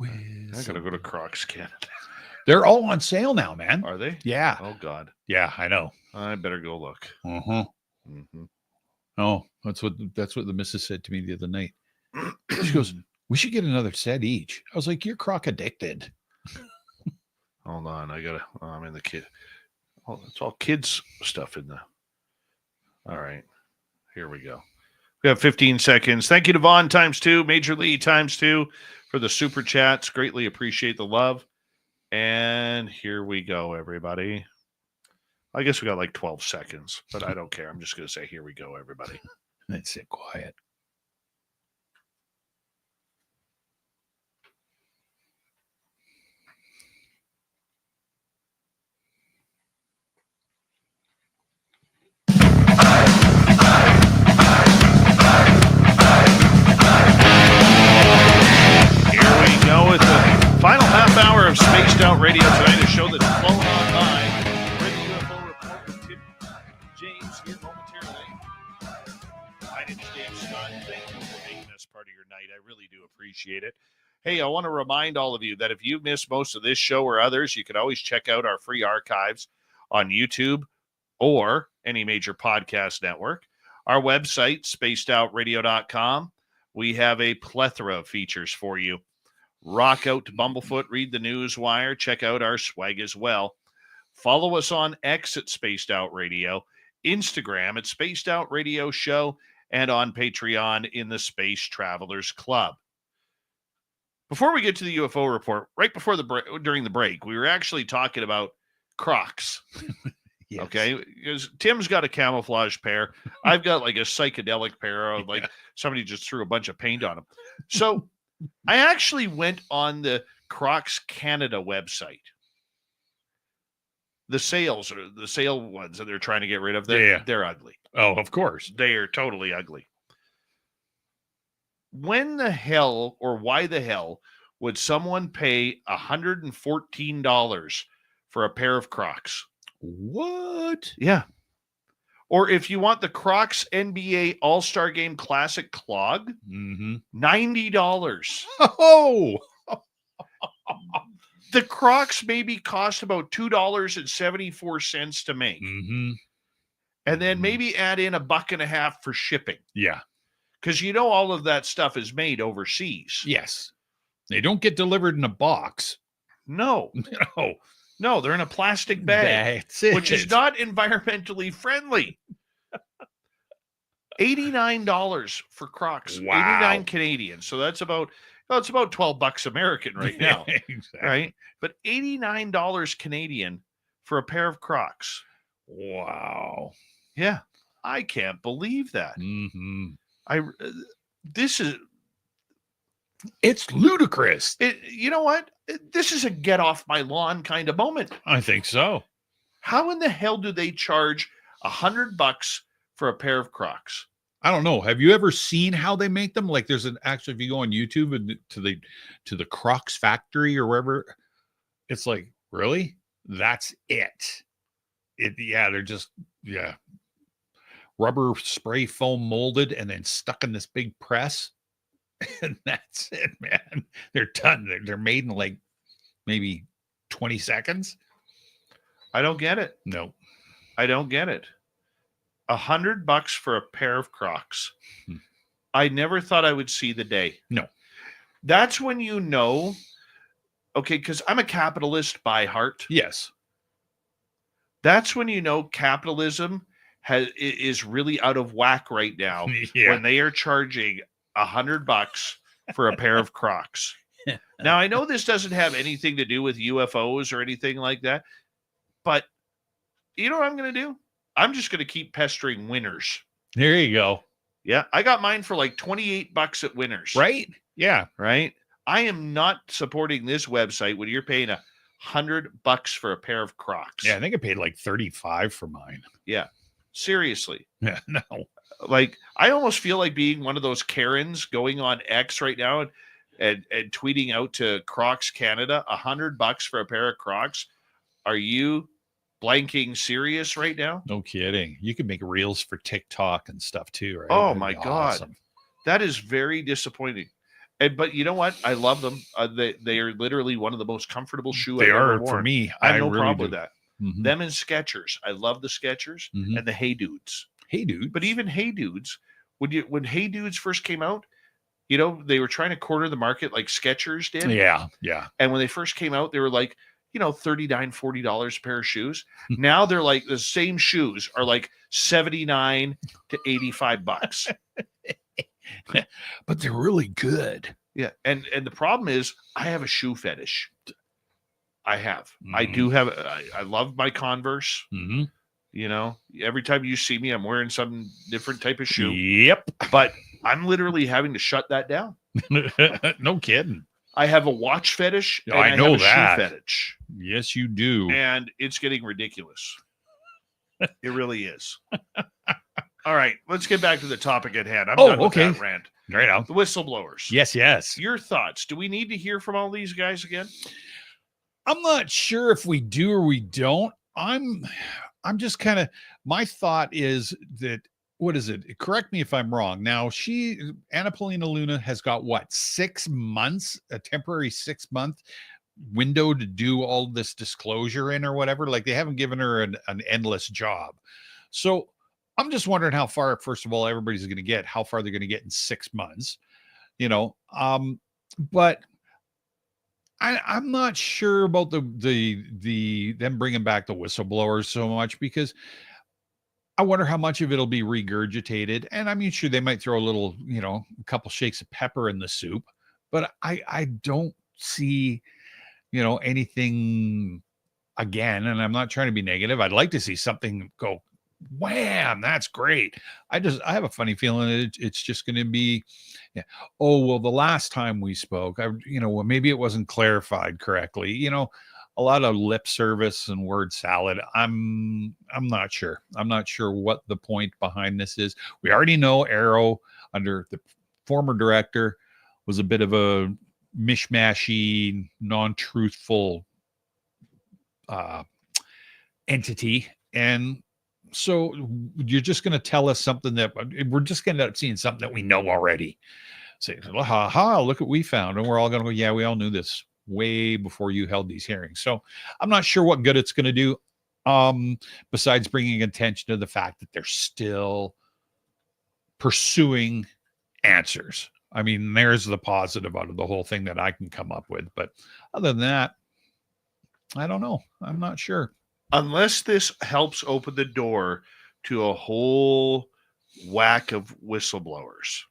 I got to go to Crocs Canada. They're all on sale now, man. Are they? Yeah. Oh, God. Yeah, I know. I better go look. Uh-huh. Mm-hmm. Oh, that's what the missus said to me the other night. She goes, we should get another set each. I was like, you're croc addicted. Hold on. I'm in the kid. Oh, it's all kids stuff in the. All right. Here we go. We have 15 seconds. Thank you to Vaughn ×2, Major Lee ×2 for the super chats. Greatly appreciate the love. And here we go, everybody. I guess we got like 12 seconds, but I don't care. I'm just going to say, here we go, everybody. And sit quiet. With the final half hour of Spaced Out Radio tonight, a show that's flown on by. We're the UFO Report with Tim James here momentarily. My name is Dave Scott. Thank you for making this part of your night. I really do appreciate it. Hey, I want to remind all of you that if you've missed most of this show or others, you can always check out our free archives on YouTube or any major podcast network. Our website, spacedoutradio.com. We have a plethora of features for you. Rock out to Bumblefoot, read the news wire, check out our swag as well. Follow us on X at Spaced Out Radio, Instagram at Spaced Out Radio Show, and on Patreon in the Space Travelers Club. Before we get to the UFO report, right before during the break, we were actually talking about Crocs. Yes. Okay, because Tim's got a camouflage pair. I've got like a psychedelic pair of like somebody just threw a bunch of paint on them. So I actually went on the Crocs Canada website. The sale ones that they're trying to get rid of, they're ugly. Oh, of course. They are totally ugly. When the hell or why the hell would someone pay $114 for a pair of Crocs? What? Yeah. Or if you want the Crocs NBA All-Star Game Classic clog, $90. Oh! The Crocs maybe cost about $2.74 to make. Mm-hmm. And then maybe add in $1.50 for shipping. Yeah. Because all of that stuff is made overseas. Yes. They don't get delivered in a box. No. No. No, they're in a plastic bag, That's it. which is not environmentally friendly. $89 for Crocs. Wow. 89 Canadian. So that's about $12 American right now. Exactly. Right? But $89 Canadian for a pair of Crocs. Wow. Yeah. I can't believe that. Mm-hmm. It's ludicrous. You know what? This is a get off my lawn kind of moment. I think so. How in the hell do they charge $100 for a pair of Crocs? I don't know. Have you ever seen how they make them? Like there's if you go on YouTube and to the Crocs factory or wherever, it's like, really? That's it. They're just rubber spray foam molded and then stuck in this big press. And that's it, man. They're done. They're made in like maybe 20 seconds. I don't get it. No. I don't get it. $100 for a pair of Crocs. I never thought I would see the day. No. That's when okay, because I'm a capitalist by heart. Yes. That's when capitalism is really out of whack right now. When they are charging $100 for a pair of Crocs. Now, I know this doesn't have anything to do with UFOs or anything like that, but you know what I'm going to do? I'm just going to keep pestering Winners. There you go. Yeah, I got mine for like $28 at Winners. Right? Yeah. Right? I am not supporting this website when you're paying $100 for a pair of Crocs. Yeah, I think I paid like 35 for mine. Yeah. Seriously. Yeah, no. Like, I almost feel like being one of those Karens going on X right now and tweeting out to Crocs Canada, $100 for a pair of Crocs. Are you blanking serious right now? No kidding. You can make reels for TikTok and stuff too, right? Oh That'd my be God. awesome. That is very disappointing. But you know what? I love them. They are literally one of the most comfortable shoes They I've ever are worn. for me. I have no really problem with do. that. Mhm. Them and Skechers. I love the Skechers and the Hey Dudes. Hey, dude. But even Hey Dudes, when Hey Dudes first came out, you know, they were trying to corner the market like Skechers did. Yeah, yeah. And when they first came out, they were like, you know, $39, $40 a pair of shoes. Now they're like the same shoes are like $79 to $85. But they're really good. Yeah. And the problem is I have a shoe fetish. I have. I do have. I love my Converse. Mm-hmm. You know, every time you see me, I'm wearing some different type of shoe. Yep. But I'm literally having to shut that down. No kidding. I have a watch fetish. Oh, And I know have a that. shoe fetish. Yes, you do. And it's getting ridiculous. It really is. All right, let's get back to the topic at hand. I'm done with that rant. Right on. The whistleblowers. Yes, yes. Your thoughts? Do we need to hear from all these guys again? I'm not sure if we do or we don't. I'm just kind of, my thought is that, what is it? Correct me if I'm wrong. Now, Anna Paulina Luna has got what, 6 months, a temporary 6-month window to do all this disclosure in or whatever. Like, they haven't given her an endless job. So I'm just wondering how far, first of all, everybody's going to get, how far they're going to get in 6 months, you know. But I'm not sure about the them bringing back the whistleblowers so much, because I wonder how much of it'll be regurgitated. And I mean, sure, they might throw a little, you know, a couple shakes of pepper in the soup, but I don't see, you know, anything again. And I'm not trying to be negative. I'd like to see something go wham, that's great. I have a funny feeling it's just going to be, yeah. Oh, well, the last time we spoke, well, maybe it wasn't clarified correctly. You know, a lot of lip service and word salad. I'm not sure. I'm not sure what the point behind this is. We already know Arrow, under the former director, was a bit of a mishmashy, non-truthful entity. And so you're just going to tell us something that we're just going to end up seeing something that we know already. Say, ha ha, look what we found. And we're all going to go, yeah, we all knew this way before you held these hearings. So I'm not sure what good it's going to do, besides bringing attention to the fact that they're still pursuing answers. I mean, there's the positive out of the whole thing that I can come up with. But other than that, I don't know. I'm not sure. Unless this helps open the door to a whole whack of whistleblowers.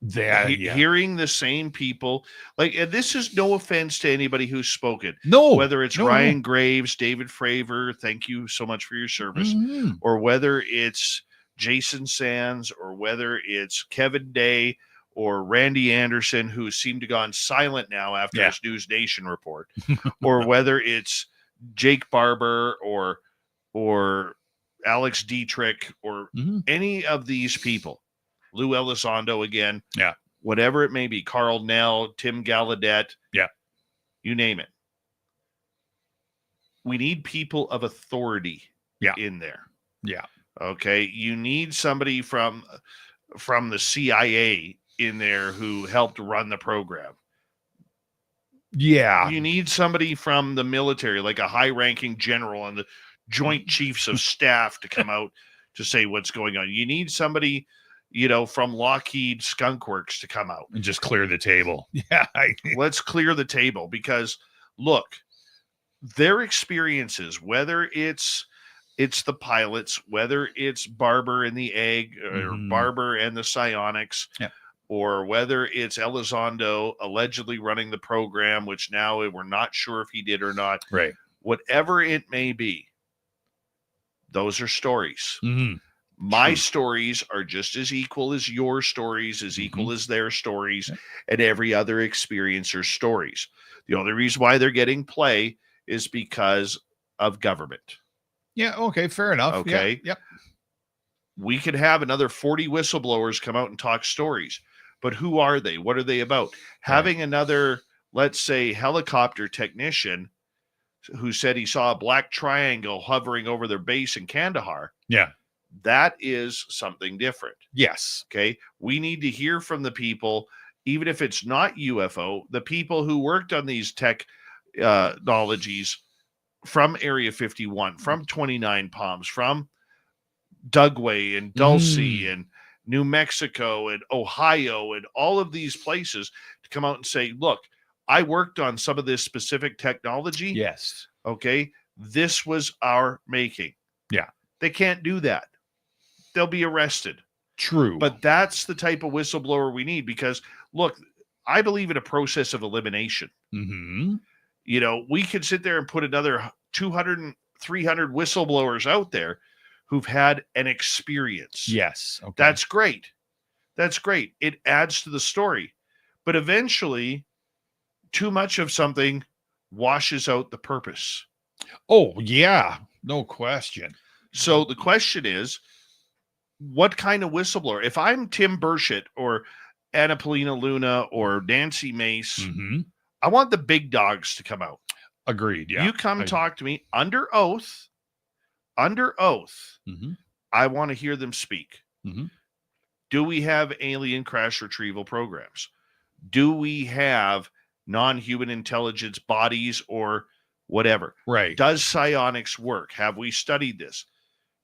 Hearing the same people, like, and this is no offense to anybody who's spoken. No, whether it's Ryan Graves, David Fravor, thank you so much for your service, or whether it's Jason Sands, or whether it's Kevin Day or Randy Anderson, who seemed to have gone silent now after his News Nation report, or whether it's Jake Barber or Alex Dietrich, or any of these people. Lou Elizondo again. Yeah. Whatever it may be. Carl Nell, Tim Gallaudet. Yeah. You name it. We need people of authority in there. Yeah. Okay. You need somebody from the CIA in there who helped run the program. Yeah. You need somebody from the military, like a high-ranking general on the Joint Chiefs of Staff, to come out to say what's going on. You need somebody, from Lockheed Skunk Works to come out and just clear the table. Yeah. Let's clear the table, because look, their experiences, whether it's the pilots, whether it's Barber and the Egg, or Barber and the Psionics, or whether it's Elizondo allegedly running the program, which now we're not sure if he did or not. Right. Whatever it may be, Those are stories. Mhm. My True. stories are just as equal as your stories, as equal as their stories, Yeah. and every other experiencer's stories. The only reason why they're getting play is because of government. Yeah. Okay. Fair enough. Okay. Yeah. Yep. We could have another 40 whistleblowers come out and talk stories, but who are they? What are they about? Having another, let's say, helicopter technician who said he saw a black triangle hovering over their base in Kandahar, Yeah. that is something different. Yes. Okay. We need to hear from the people, even if it's not UFO, the people who worked on these technologies from Area 51, from 29 Palms, from Dugway and Dulce and New Mexico and Ohio and all of these places to come out and say, look, I worked on some of this specific technology. Yes. Okay. This was our making. Yeah. They can't do that. They'll be arrested. True. But that's the type of whistleblower we need because, look, I believe in a process of elimination. Mm-hmm. You know, we could sit there and put another 200 and 300 whistleblowers out there who've had an experience. Yes. Okay. That's great. That's great. It adds to the story. But eventually, too much of something washes out the purpose. Oh, yeah. No question. So the question is, what kind of whistleblower? If I'm Tim Burchett or Anna Polina Luna or Nancy Mace, Mm-hmm. I want the big dogs to come out. Agreed. Yeah. You come talk to me under oath. Under oath. Mm-hmm. I want to hear them speak. Mm-hmm. Do we have alien crash retrieval programs? Do we have non-human intelligence bodies or whatever? Right. Does psionics work? Have we studied this?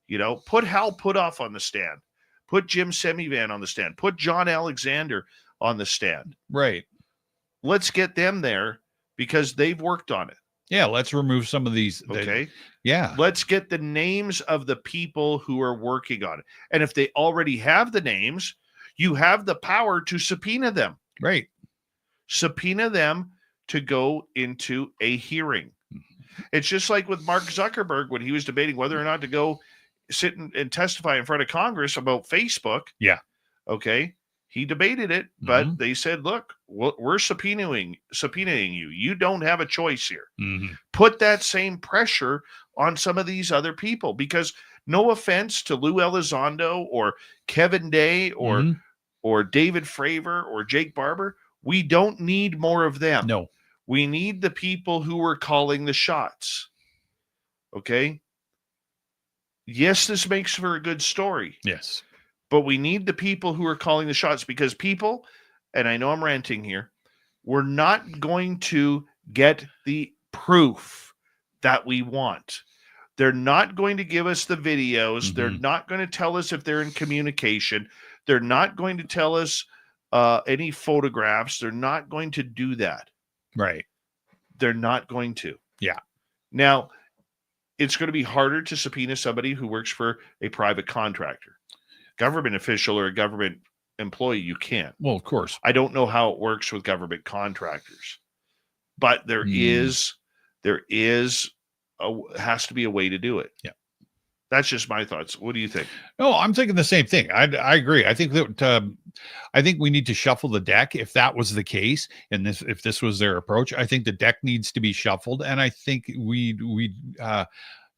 You know, put Hal Puthoff on the stand. Put Jim Semivan on the stand. Put John Alexander on the stand. Right. Let's get them there because they've worked on it. Yeah. Let's remove some of these. Okay. Yeah. Let's get the names of the people who are working on it. And if they already have the names, you have the power to subpoena them. Right. Subpoena them to go into a hearing. It's just like with Mark Zuckerberg when he was debating whether or not to go sit and testify in front of Congress about Facebook. Yeah. Okay. He debated it, but they said, look, we're subpoenaing you. You don't have a choice here. Mm-hmm. Put that same pressure on some of these other people because no offense to Lou Elizondo or Kevin Day or David Fravor or Jake Barber, we don't need more of them. No. We need the people who are calling the shots. Okay? Yes, this makes for a good story. Yes. But we need the people who are calling the shots because people, and I know I'm ranting here, we're not going to get the proof that we want. They're not going to give us the videos. They're not going to tell us if they're in communication. They're not going to tell us any photographs. They're not going to do that. Right. They're not going to. Yeah. Now, it's going to be harder to subpoena somebody who works for a private contractor. Government official or a government employee, you can't. Well, of course. I don't know how it works with government contractors, but there has to be a way to do it. Yeah. That's just my thoughts. What do you think? No, I'm thinking the same thing. I agree. I think that I think we need to shuffle the deck if that was the case, and if this was their approach. I think the deck needs to be shuffled, and I think we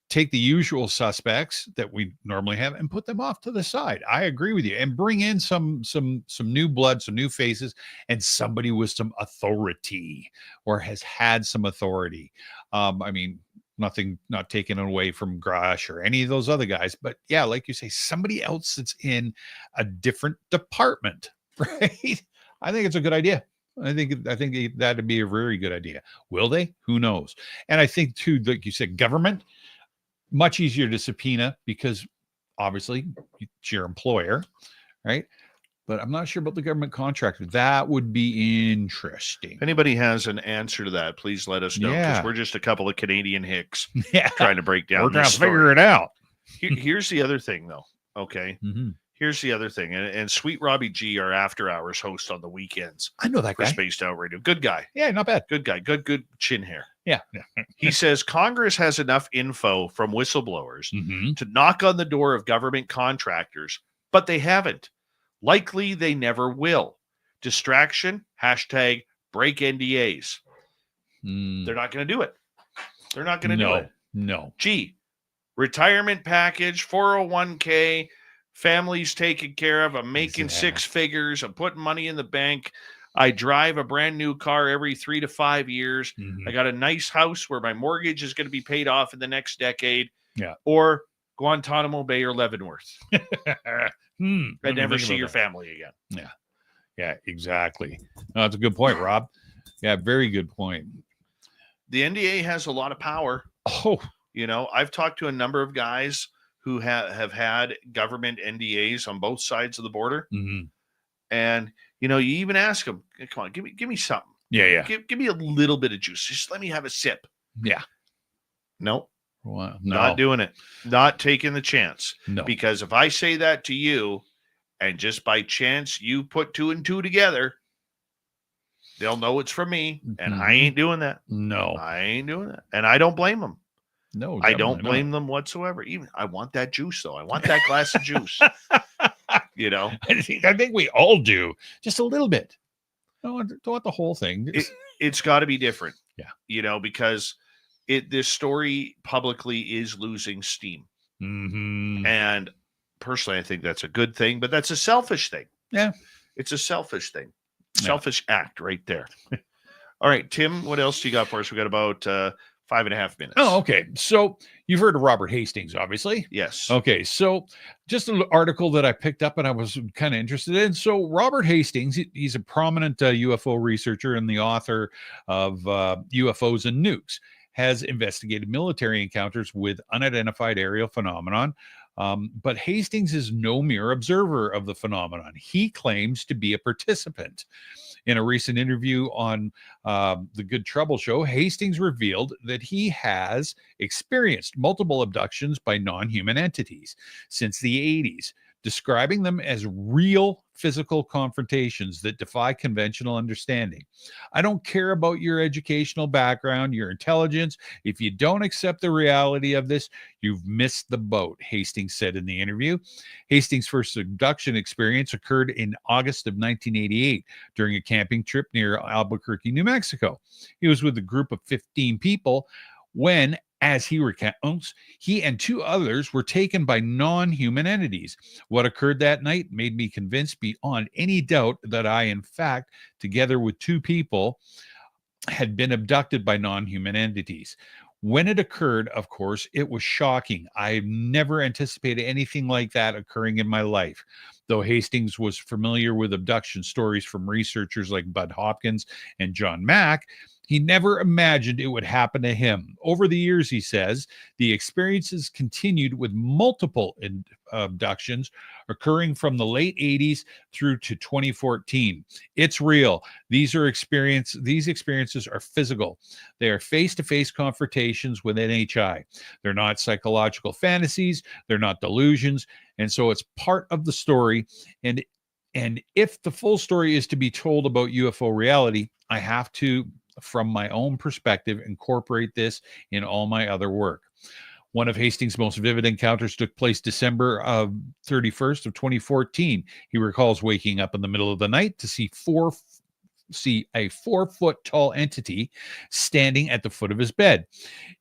take the usual suspects that we normally have and put them off to the side. I agree with you, and bring in some new blood, some new faces, and somebody with some authority or has had some authority. I mean, not taken away from Grush or any of those other guys, but yeah, like you say, somebody else that's in a different department, right? I think it's a good idea. I think that'd be a very good idea. Will they? Who knows? And I think too, like you said, government, much easier to subpoena because obviously it's your employer, right? But I'm not sure about the government contractor. That would be interesting. If anybody has an answer to that, please let us know. Because we're just a couple of Canadian hicks trying to break down. We're trying to figure it out. Here's the other thing, though. Okay. Here's the other thing, and Sweet Robbie G, our after hours host on the weekends I know that for guy. Spaced Out Radio. Good guy. Yeah, not bad. Good guy. Good chin hair. Yeah. He says Congress has enough info from whistleblowers Mm-hmm. to knock on the door of government contractors, but they haven't. Likely they never will. Distraction, hashtag break NDAs. They're not going to do it. They're not going to do it. No. Gee, retirement package, 401k, family's taken care of. I'm making six figures. I'm putting money in the bank. I drive a brand new car every 3 to 5 years. Mhm. I got a nice house where my mortgage is going to be paid off in the next decade. Yeah. Or Guantanamo Bay or Leavenworth. I And never see your family again. Yeah, exactly. No, that's a good point, Rob. Yeah, very good point. The NDA has a lot of power. Oh, You know, I've talked to a number of guys who have had government NDAs on both sides of the border. mhm. And, you know, you even ask them, come on, give me something. Yeah. Give me a little bit of juice. Just let me have a sip. Yeah. Nope. Well, no. Not doing it. Not taking the chance. No. Because if I say that to you and just by chance you put 2 and 2 together, they'll know it's from me. And I ain't doing that. No. I ain't doing that. And I don't blame them. No. I don't definitely blame them whatsoever. Even I want that juice, though. I want that glass of juice. You know, not. I think we all do. Just a little bit. Don't want the whole thing. it's got to be different. Yeah. You know, because this story publicly is losing steam. Mhm. And personally, I think that's a good thing, but that's a selfish thing. Yeah. It's a selfish thing. Yeah. Selfish act right there. All right, Tim, what else do you got for us? We got about 5.5 minutes. Oh, okay. So you've heard of Robert Hastings, obviously. Yes. Okay, so just an article that I picked up and I was kind of interested in. So Robert Hastings, he's a prominent UFO researcher and the author of UFOs and Nukes, has investigated military encounters with unidentified aerial phenomenon. But Hastings is no mere observer of the phenomenon. He claims to be a participant. In a recent interview on the Good Trouble show, Hastings revealed that he has experienced multiple abductions by non-human entities since the 80s, describing them as real physical confrontations that defy conventional understanding. I don't care about your educational background, your intelligence. If you don't accept the reality of this, you've missed the boat, Hastings said in the interview. Hastings' first abduction experience occurred in August of 1988 during a camping trip near Albuquerque, New Mexico. He was with a group of 15 people when, as he recounts, he and 2 others were taken by non-human entities. What occurred that night made me convinced beyond any doubt that I, in fact, together with 2 people, had been abducted by non-human entities. When it occurred, of course, it was shocking. I never anticipated anything like that occurring in my life. Though Hastings was familiar with abduction stories from researchers like Bud Hopkins and John Mack, he never imagined it would happen to him. Over the years, he says, the experiences continued with multiple abductions occurring from the late 80s through to 2014. It's real. These experiences are physical. They are face-to-face confrontations with NHI. They're not psychological fantasies. They're not delusions. And so it's part of the story. And if the full story is to be told about UFO reality, I have to, from my own perspective, incorporate this in all my other work. One of Hastings' most vivid encounters took place December 31st of 2014. He recalls waking up in the middle of the night to see a 4-foot tall entity standing at the foot of his bed.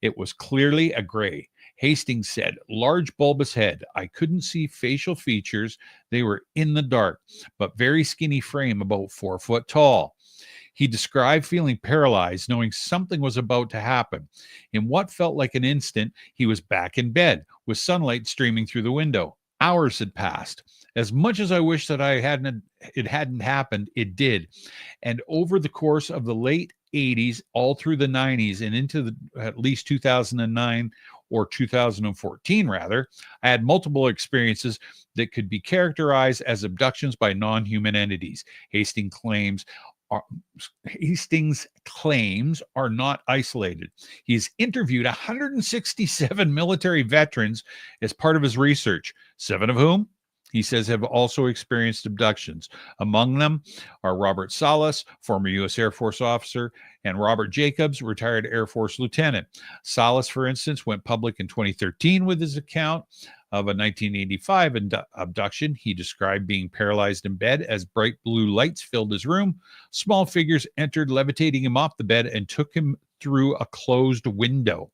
It was clearly a gray. Hastings said, large bulbous head. I couldn't see facial features. They were in the dark, but very skinny frame, about 4 foot tall. He described feeling paralyzed, knowing something was about to happen. In what felt like an instant, he was back in bed with sunlight streaming through the window. Hours had passed. As much as I wish that it hadn't happened, it did. And over the course of the late 80s, all through the 90s, and into at least 2009 or 2014, rather, I had multiple experiences that could be characterized as abductions by non-human entities. Hastings claims are not isolated. He's interviewed 167 military veterans as part of his research, 7 of whom he says, have also experienced abductions. Among them are Robert Salas, former U.S. Air Force officer, and Robert Jacobs, retired Air Force lieutenant. Salas, for instance, went public in 2013 with his account of a 1985 abduction. He described being paralyzed in bed as bright blue lights filled his room. Small figures entered, levitating him off the bed and took him through a closed window.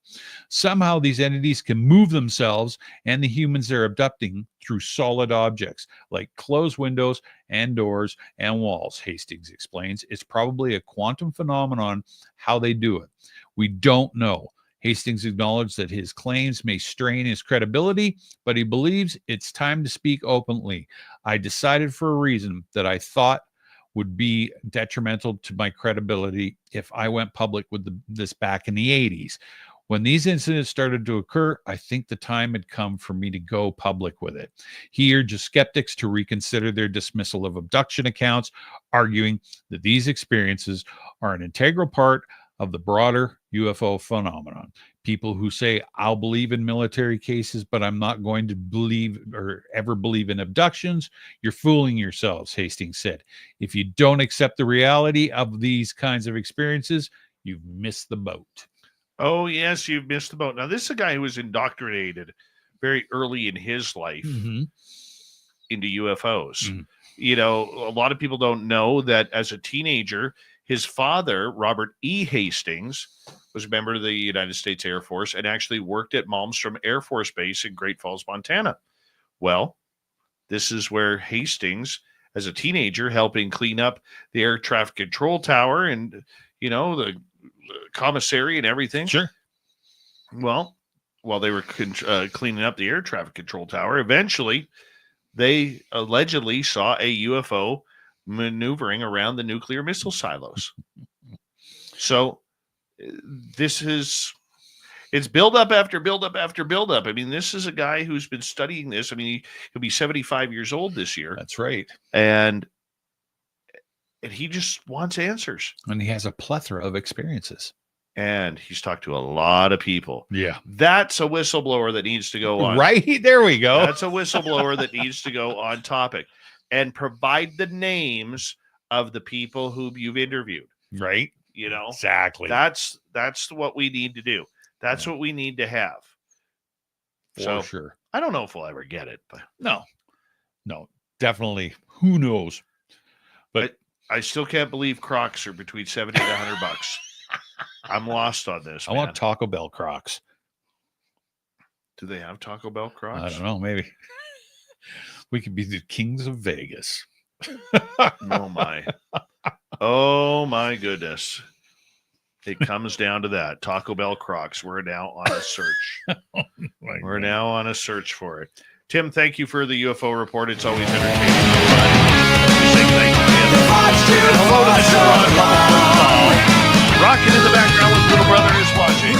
Somehow these entities can move themselves and the humans they're abducting through solid objects like closed windows and doors and walls, Hastings explains. It's probably a quantum phenomenon how they do it. We don't know. Hastings acknowledged that his claims may strain his credibility, but he believes it's time to speak openly. I decided for a reason that I thought would be detrimental to my credibility if I went public with this back in the 80s. When these incidents started to occur, I think the time had come for me to go public with it. He urged skeptics to reconsider their dismissal of abduction accounts, arguing that these experiences are an integral part of the broader UFO phenomenon. People who say, I'll believe in military cases, but I'm not going to believe or ever believe in abductions, you're fooling yourselves, Hastings said. If you don't accept the reality of these kinds of experiences, you've missed the boat. Oh, yes, you've missed the boat. Now, this is a guy who was indoctrinated very early in his life into UFOs. You know, a lot of people don't know that as a teenager, his father, Robert E. Hastings, was a member of the United States Air Force and actually worked at Malmstrom Air Force Base in Great Falls, Montana. Well, this is where Hastings, as a teenager, helping clean up the air traffic control tower and, you know, the commissary and everything. Sure. Well, while they were cleaning up the air traffic control tower, eventually they allegedly saw a UFO maneuvering around the nuclear missile silos. So it's build up after build up after build up. I mean, this is a guy who's been studying this. I mean, he'll be 75 years old this year. That's right. And he just wants answers. And he has a plethora of experiences. And he's talked to a lot of people. Yeah. That's a whistleblower that needs to go on. Right? There we go. That's a whistleblower that needs to go on topic and provide the names of the people whom you've interviewed. Right. You know? Exactly. That's what we need to do. That's what we need to have. For sure. I don't know if we'll ever get it, but No, definitely. Who knows? But I still can't believe Crocs are between $70 and $100. I'm lost on this. I want Taco Bell Crocs. Do they have Taco Bell Crocs? I don't know. Maybe we could be the kings of Vegas. Oh my! Oh my goodness! It comes down to that. Taco Bell Crocs. We're now on a search. We're now on a search for it. Tim, thank you for the UFO report. It's always entertaining. Hello to Mr. Ron. Rocking in the background with little brother is watching.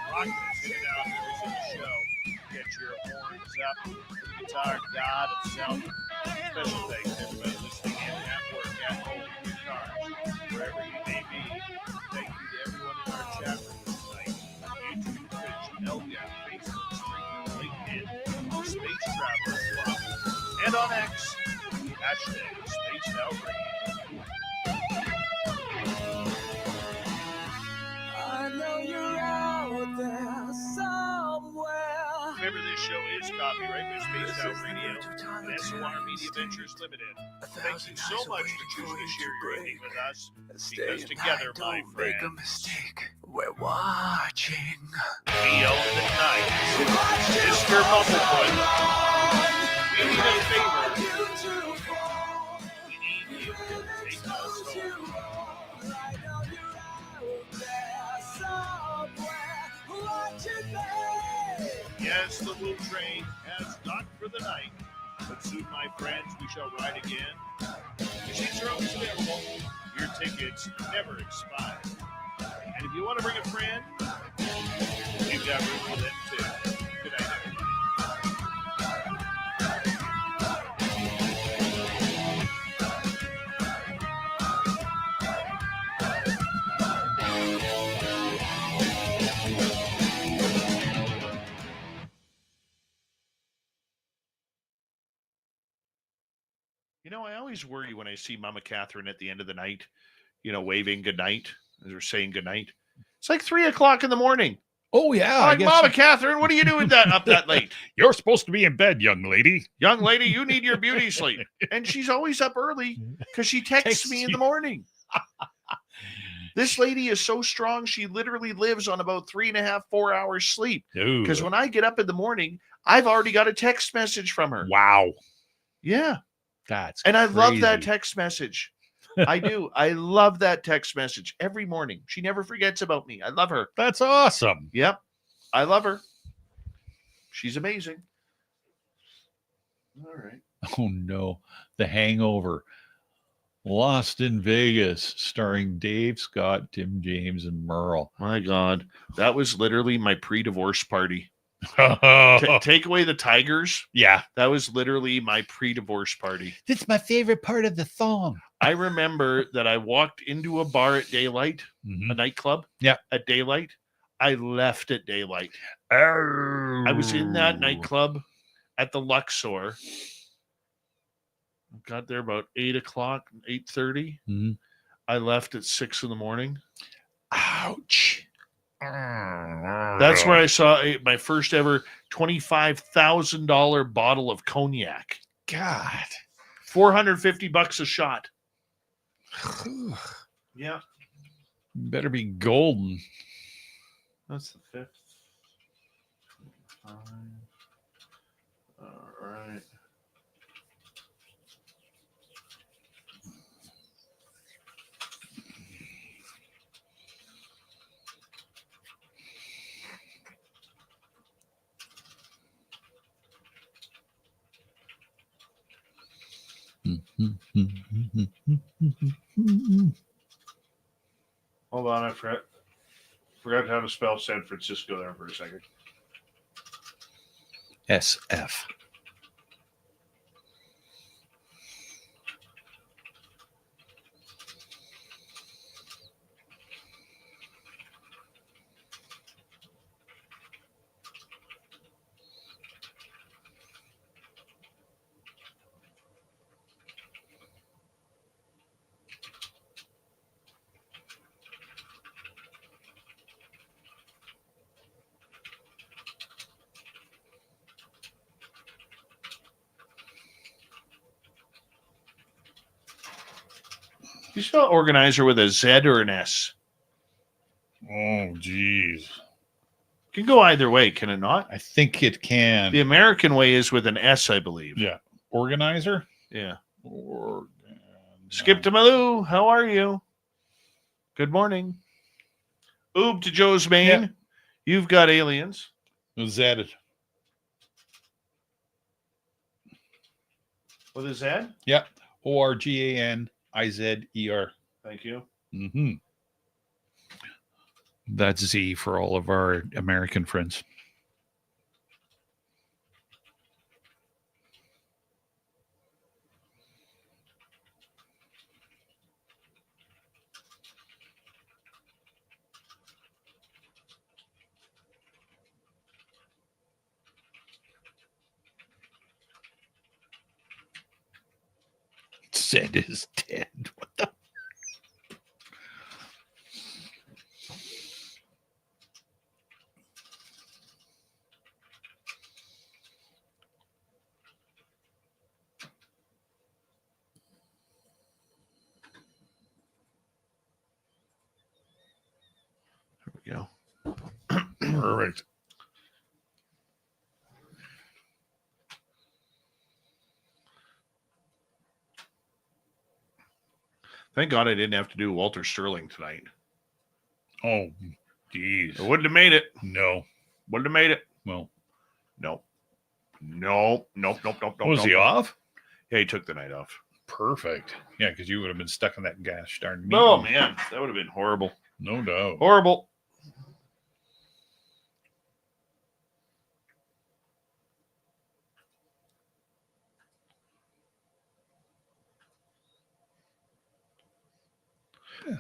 Rocking is in and out every single show. Get your horns up. Guitar God himself. Special thanks to everybody listening in at work, at home, in your cars, wherever you may be. Thank you to everyone in our chat room tonight. YouTube, Twitch, LGAP, Facebook, Stream, LinkedIn, Space Traveler Club, and on X, hashtag Spaced Out Radio. I know you're out there somewhere. Remember, this show is copyright by Spaced Out Radio and SOR Media Ventures Limited. Thank you so much for choosing to share your evening with us, because together, my friends, make a mistake. We're watching. we own the night. Mr. Mumblefoot, we need a favor. We need you to take us home. I know you're out there somewhere watching me. Yes, the blue train has docked for the night, but soon, my friends, we shall ride again. Your seats are always available. Your tickets never expire. And if you want to bring a friend, we've got room for them too. Good night, everybody. You know, I always worry when I see Mama Catherine at the end of the night, you know, waving goodnight as they're saying goodnight. It's like 3:00 in the morning. Oh yeah, I'm like, Mama Catherine, what are you doing up that late? You're supposed to be in bed, young lady. Young lady, you need your beauty sleep. And she's always up early because she texts me in the morning. This lady is so strong, she literally lives on about 3.5, 4 hours sleep. Because when I get up in the morning, I've already got a text message from her. Wow. Yeah. That's And I love that crazy. text message. I do. I love that text message every morning. She never forgets about me. I love her. That's awesome. Yep. I love her. She's amazing. All right. Oh no. The Hangover. Lost in Vegas, starring Dave Scott, Tim James, and Merle. My God. That was literally my pre-divorce party. Yeah. Take away the tigers. That was literally my pre-divorce party. That's my favorite part of the song. I remember that I walked into a bar at daylight, a nightclub. Yeah. At daylight. I left at daylight. Oh. I was in that nightclub at the Luxor. Got there about 8:00, 8:30. Mhm. I left at 6 a.m. Ouch. That's where I saw my first ever $25,000 bottle of cognac. God. $450 a shot. Yeah. Better be golden. That's the 5th. All right. Hold on, I forgot how to spell San Francisco there for a second. SF. You spell organizer with a Z or an S? Oh, geez. Can go either way, can it not? I think it can. The American way is with an S, I believe. Yeah. Organizer? Yeah. Organ- Skip to Malou, how are you? Good morning. Oob to Joe's Maine. Yeah. You've got aliens. Is that it? With a Z? Yeah. ORGANIZER. Thank you. Mm-hmm. That's Z for all of our American friends. Zed is dead. What the? There we go. Perfect. Thank God I didn't have to do Walter Sterling tonight. Oh, geez. I wouldn't have made it. No. Wouldn't have made it. Well, Nope. Nope. was he off? Yeah, he took the night off. Perfect. Yeah, because you would have been stuck in that gosh darn meeting. Oh, man. That would have been horrible. No doubt. Horrible.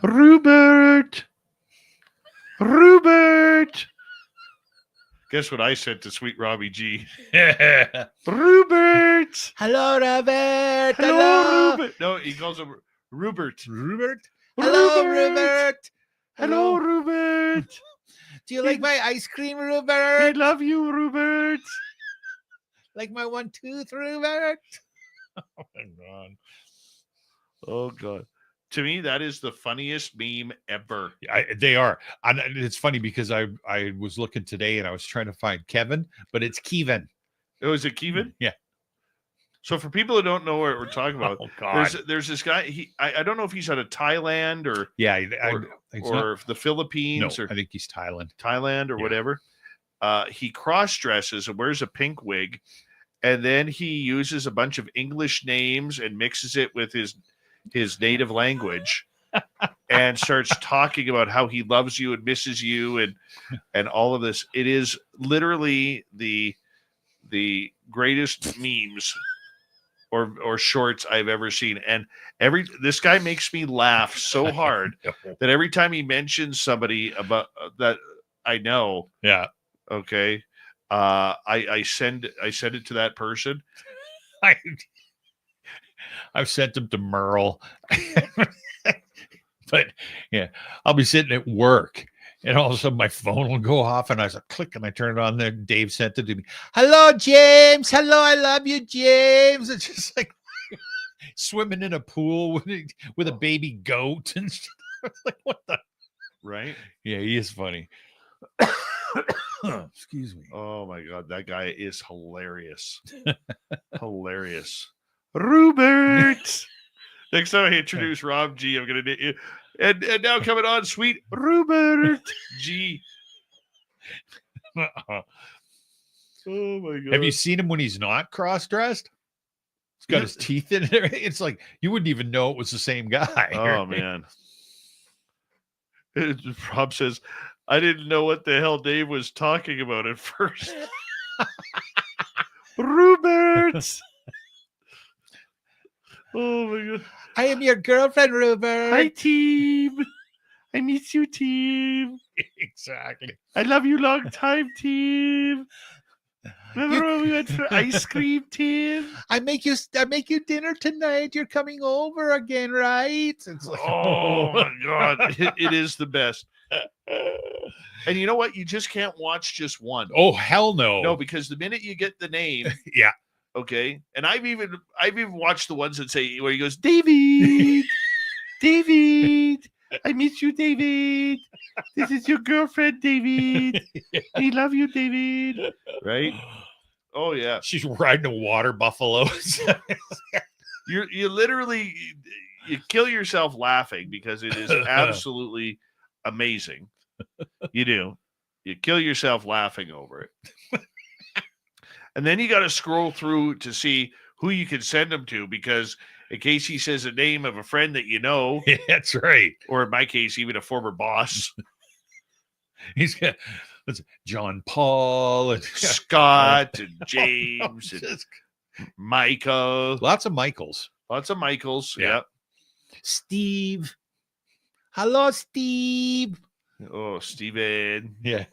Rupert. Guess what I said to sweet Robbie G? Rupert. Rupert. Hello, Robert. Hello, Rupert. No, he calls him Rupert. Rupert. Hello, Rupert. Hello, Rupert. Do you like my ice cream, We Rupert? love you, Rupert. Like my 1 tooth, Rupert? Oh my God. Oh God. To me, that is the funniest meme ever. They are. And it's funny because I was looking today and I was trying to find Kevin, but it's Kevin. Oh, is it Kevin? Yeah. So for people who don't know what we're talking about, Oh God. there's this guy. I don't know if he's out of Thailand or the Philippines no, or I think he's Thailand. Thailand or Yeah. whatever. He cross dresses and wears a pink wig, and then he uses a bunch of English names and mixes it with his native language and starts talking about how he loves you and misses you and all of this. It is literally the greatest memes or shorts I've ever seen. And this guy makes me laugh so hard that every time he mentions somebody about that I know, Yeah. okay, I send it to that person. I've sent them to Merle. But yeah, I'll be sitting at work and all of a sudden my phone will go off and I was like, click, and I turn it on there. Dave sent it to me. Hello, James. Hello, I love you, James. It's just like swimming in a pool with a baby goat and stuff. It's like, what the? Right? Yeah, he is funny. Excuse me. Oh my God, that guy is hilarious. Hilarious. Rupert. Next time I introduce Rob G, I'm gonna and now coming on, sweet Rupert. G. Oh my God. Have you seen him when he's not cross-dressed? He's got his teeth in it. It's like you wouldn't even know it was the same guy. Oh man. Rob says, I didn't know what the hell Dave was talking about at first. Rupert. Oh my God. I am your girlfriend, Rupert. Hi, team. I miss you, team. Exactly. I love you long time, team. Remember when we went for ice cream, team? I make you dinner tonight. You're coming over again, right? It's like, Oh my God. It is the best. And you know what? You just can't watch just one. oh hell no. No, because the minute you get the name, Yeah. okay. And I've even watched the ones that say where he goes, David, David. I miss you, David. This is your girlfriend, David. We love you, David. right? Oh yeah. She's riding a water buffalo. You literally you kill yourself laughing because it is absolutely amazing. You do. You kill yourself laughing over it. And then you got to scroll through to see who you can send them to, because in case he says a name of a friend that you know, That's right. or in my case, even a former boss, He's got John Paul and Scott and James and Just Michael. lots of Michaels. Lots of Michaels. Yeah. Yeah. Steve. Hello, Steve. Oh, Steven. Yeah.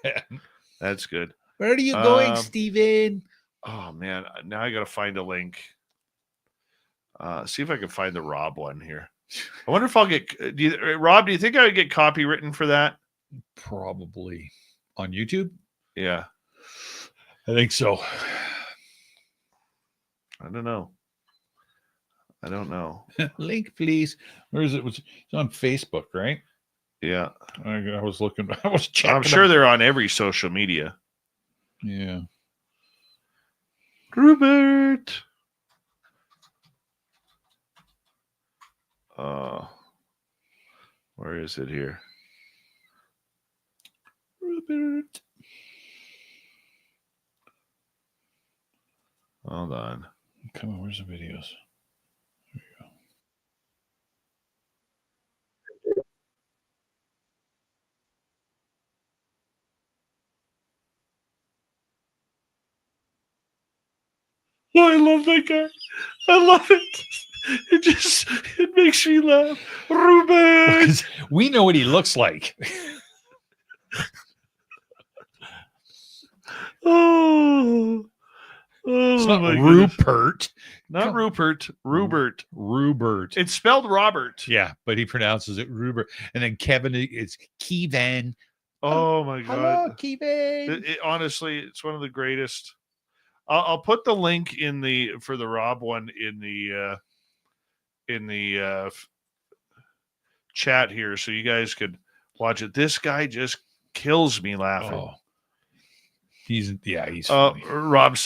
That's good. Where are you going, Um, Steven? Oh man, now I gotta find a link. See if I can find the Rob one here. I wonder if I'll get Rob. Do you think I would get copywritten for that? Probably on YouTube. Yeah, I think so. I don't know. I don't know. Link, please. Where is it? It's on Facebook, right? Yeah, I was looking. I was checking. I'm sure they're on every social media. Yeah. Rupert. Where is it here? Rupert. Hold on. Come on, where's the videos? Oh, I love that guy. I love it. It makes me laugh. Rupert. Because we know what he looks like. Oh. Oh, It's not my goodness. Rupert. Not Rupert. Rupert. Rupert. It's spelled Robert. Yeah, but he pronounces it Rupert. And then Kevin is Kevin. Oh my Hello, God. Kevin. Honestly, it's one of the greatest. I'll put the link for the Rob one in the chat here so you guys could watch it. This guy just kills me laughing. Oh. He's funny. Rob's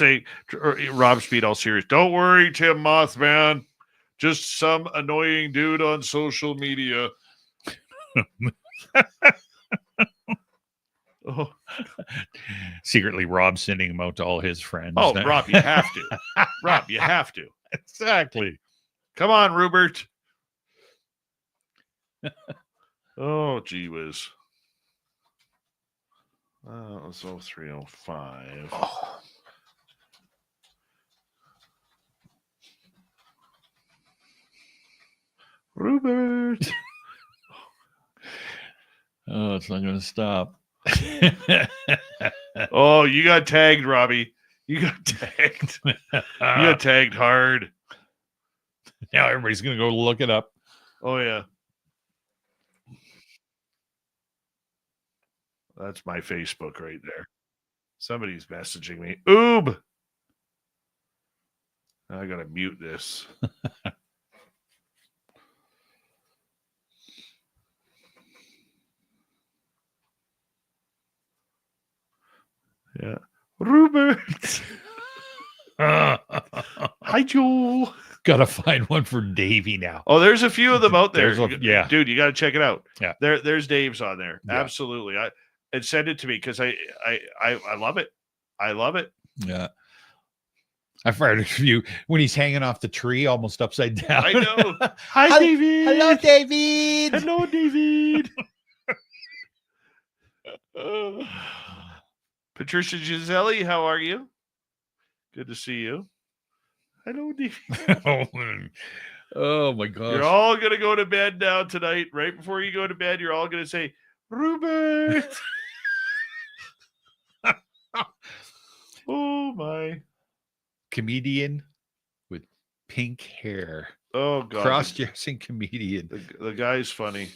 being all serious. Don't worry, Tim Mothman. Just some annoying dude on social media. Oh. Secretly, Rob's sending him out to all his friends. Oh, Rob, you have to. Rob, you have to. Exactly. Come on, Rupert. Oh, gee whiz. So 305. Oh. Rupert. Oh, it's not going to stop. Oh, you got tagged, Robbie. You got tagged. You got tagged hard. Now everybody's going to go look it up. Oh, yeah. That's my Facebook right there. Somebody's messaging me. Oob. I got to mute this. Yeah. Rupert. Hi, Joe. Gotta find one for Davey now. Oh, there's a few of them out there. Yeah. Dude, you got to check it out. Yeah. There's Dave's on there. Yeah. Absolutely. And send it to me because I love it. I love it. Yeah. I fired a few when he's hanging off the tree almost upside down. I know. Hi, David. Hello, David. Hello, David. Patricia Gisele, how are you? Good to see you. Hello, David. Oh my gosh. You're all going to go to bed now tonight. Right before you go to bed, you're all going to say, Rupert. Oh, my. Comedian with pink hair. Oh, God. Cross-dressing comedian. The guy's funny.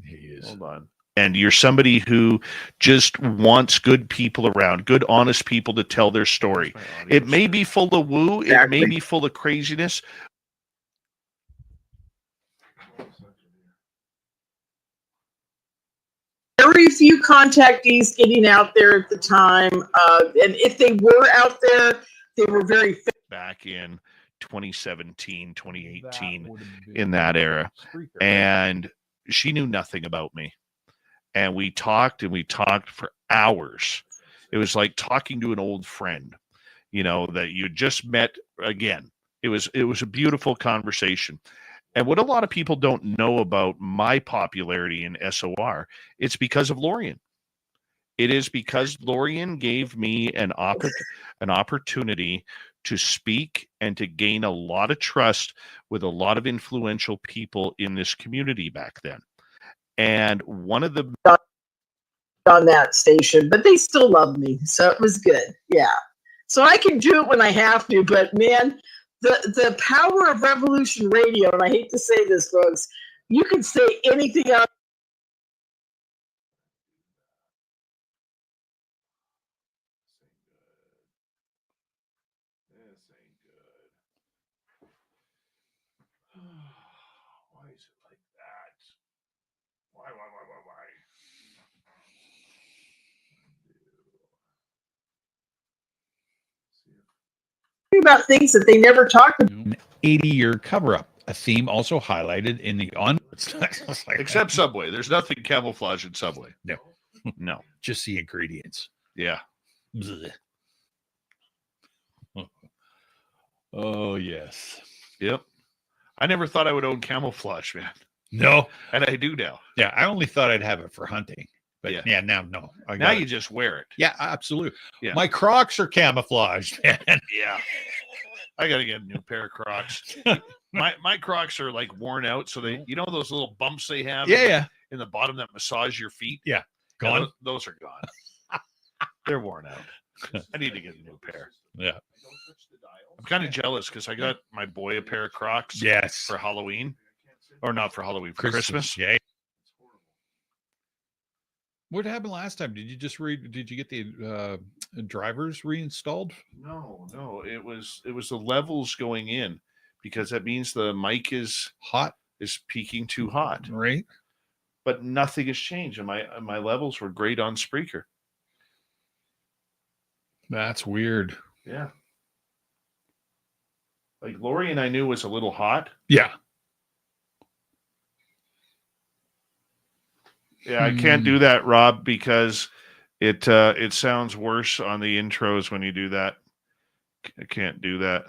He is. Hold on. And you're somebody who just wants good people around, good, honest people to tell their story. It may be full of woo. Exactly. It may be full of craziness. Very few contactees getting out there at the time. And if they were out there, they were very Back in 2017, 2018, in that era. And she knew nothing about me. And we talked for hours. It was like talking to an old friend, that you just met again. It was a beautiful conversation. And what a lot of people don't know about my popularity in SOR, it's because of Lorien. It is because Lorien gave me an opportunity to speak and to gain a lot of trust with a lot of influential people in this community back then. And one of the on that station, but they still love me, so it was good. Yeah, so I can do it when I have to. But man, the power of Revolution Radio, and I hate to say this, folks, you can say anything out. Why is it like that? Why? About things that they never talked about. An 80-year cover-up, a theme also highlighted in the onwards. Except Subway. There's nothing camouflage in Subway. No. No. Just the ingredients. Yeah. Blech. Oh, yes. Yep. I never thought I would own camouflage, man. No. And I do now. Yeah, I only thought I'd have it for hunting. But Yeah. yeah now, no. Now you just wear it. Yeah, absolutely. Yeah. My Crocs are camouflaged, man. Yeah. I got to get a new pair of Crocs. My Crocs are like worn out. So they, those little bumps they have Yeah. in the bottom that massage your feet? Yeah. Gone. Those are gone. They're worn out. I need to get a new pair. Yeah. I'm kind of jealous because I got my boy a pair of Crocs Yes. for Halloween. Or not for Halloween, for Christmas. Yeah. What happened last time? Did you just did you get the drivers reinstalled? No. It was the levels going in, because that means the mic is peaking too hot. Right. But nothing has changed, and my levels were great on Spreaker. That's weird. Yeah. Like Lorien, I knew was a little hot. Yeah. Yeah, I can't do that, Rob, because it sounds worse on the intros when you do that. I can't do that.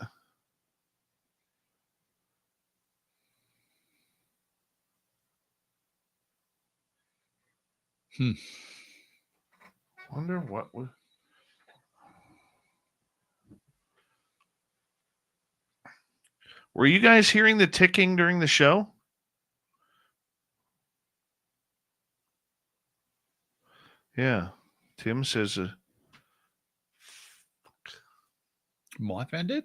Wonder what was. Were you guys hearing the ticking during the show? Yeah. Tim says Mothman did?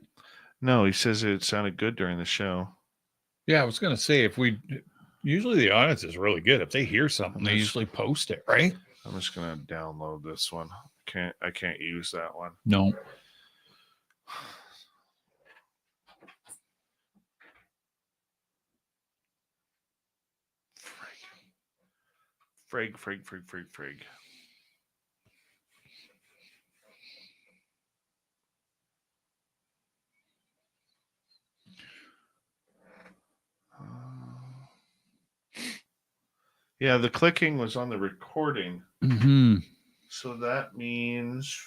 no, he says it sounded good during the show. Yeah, I was gonna say usually the audience is really good. If they hear something, they usually post it, right? I'm just gonna download this one. I can't use that one. No. Frig. Yeah, the clicking was on the recording. Mm-hmm. So that means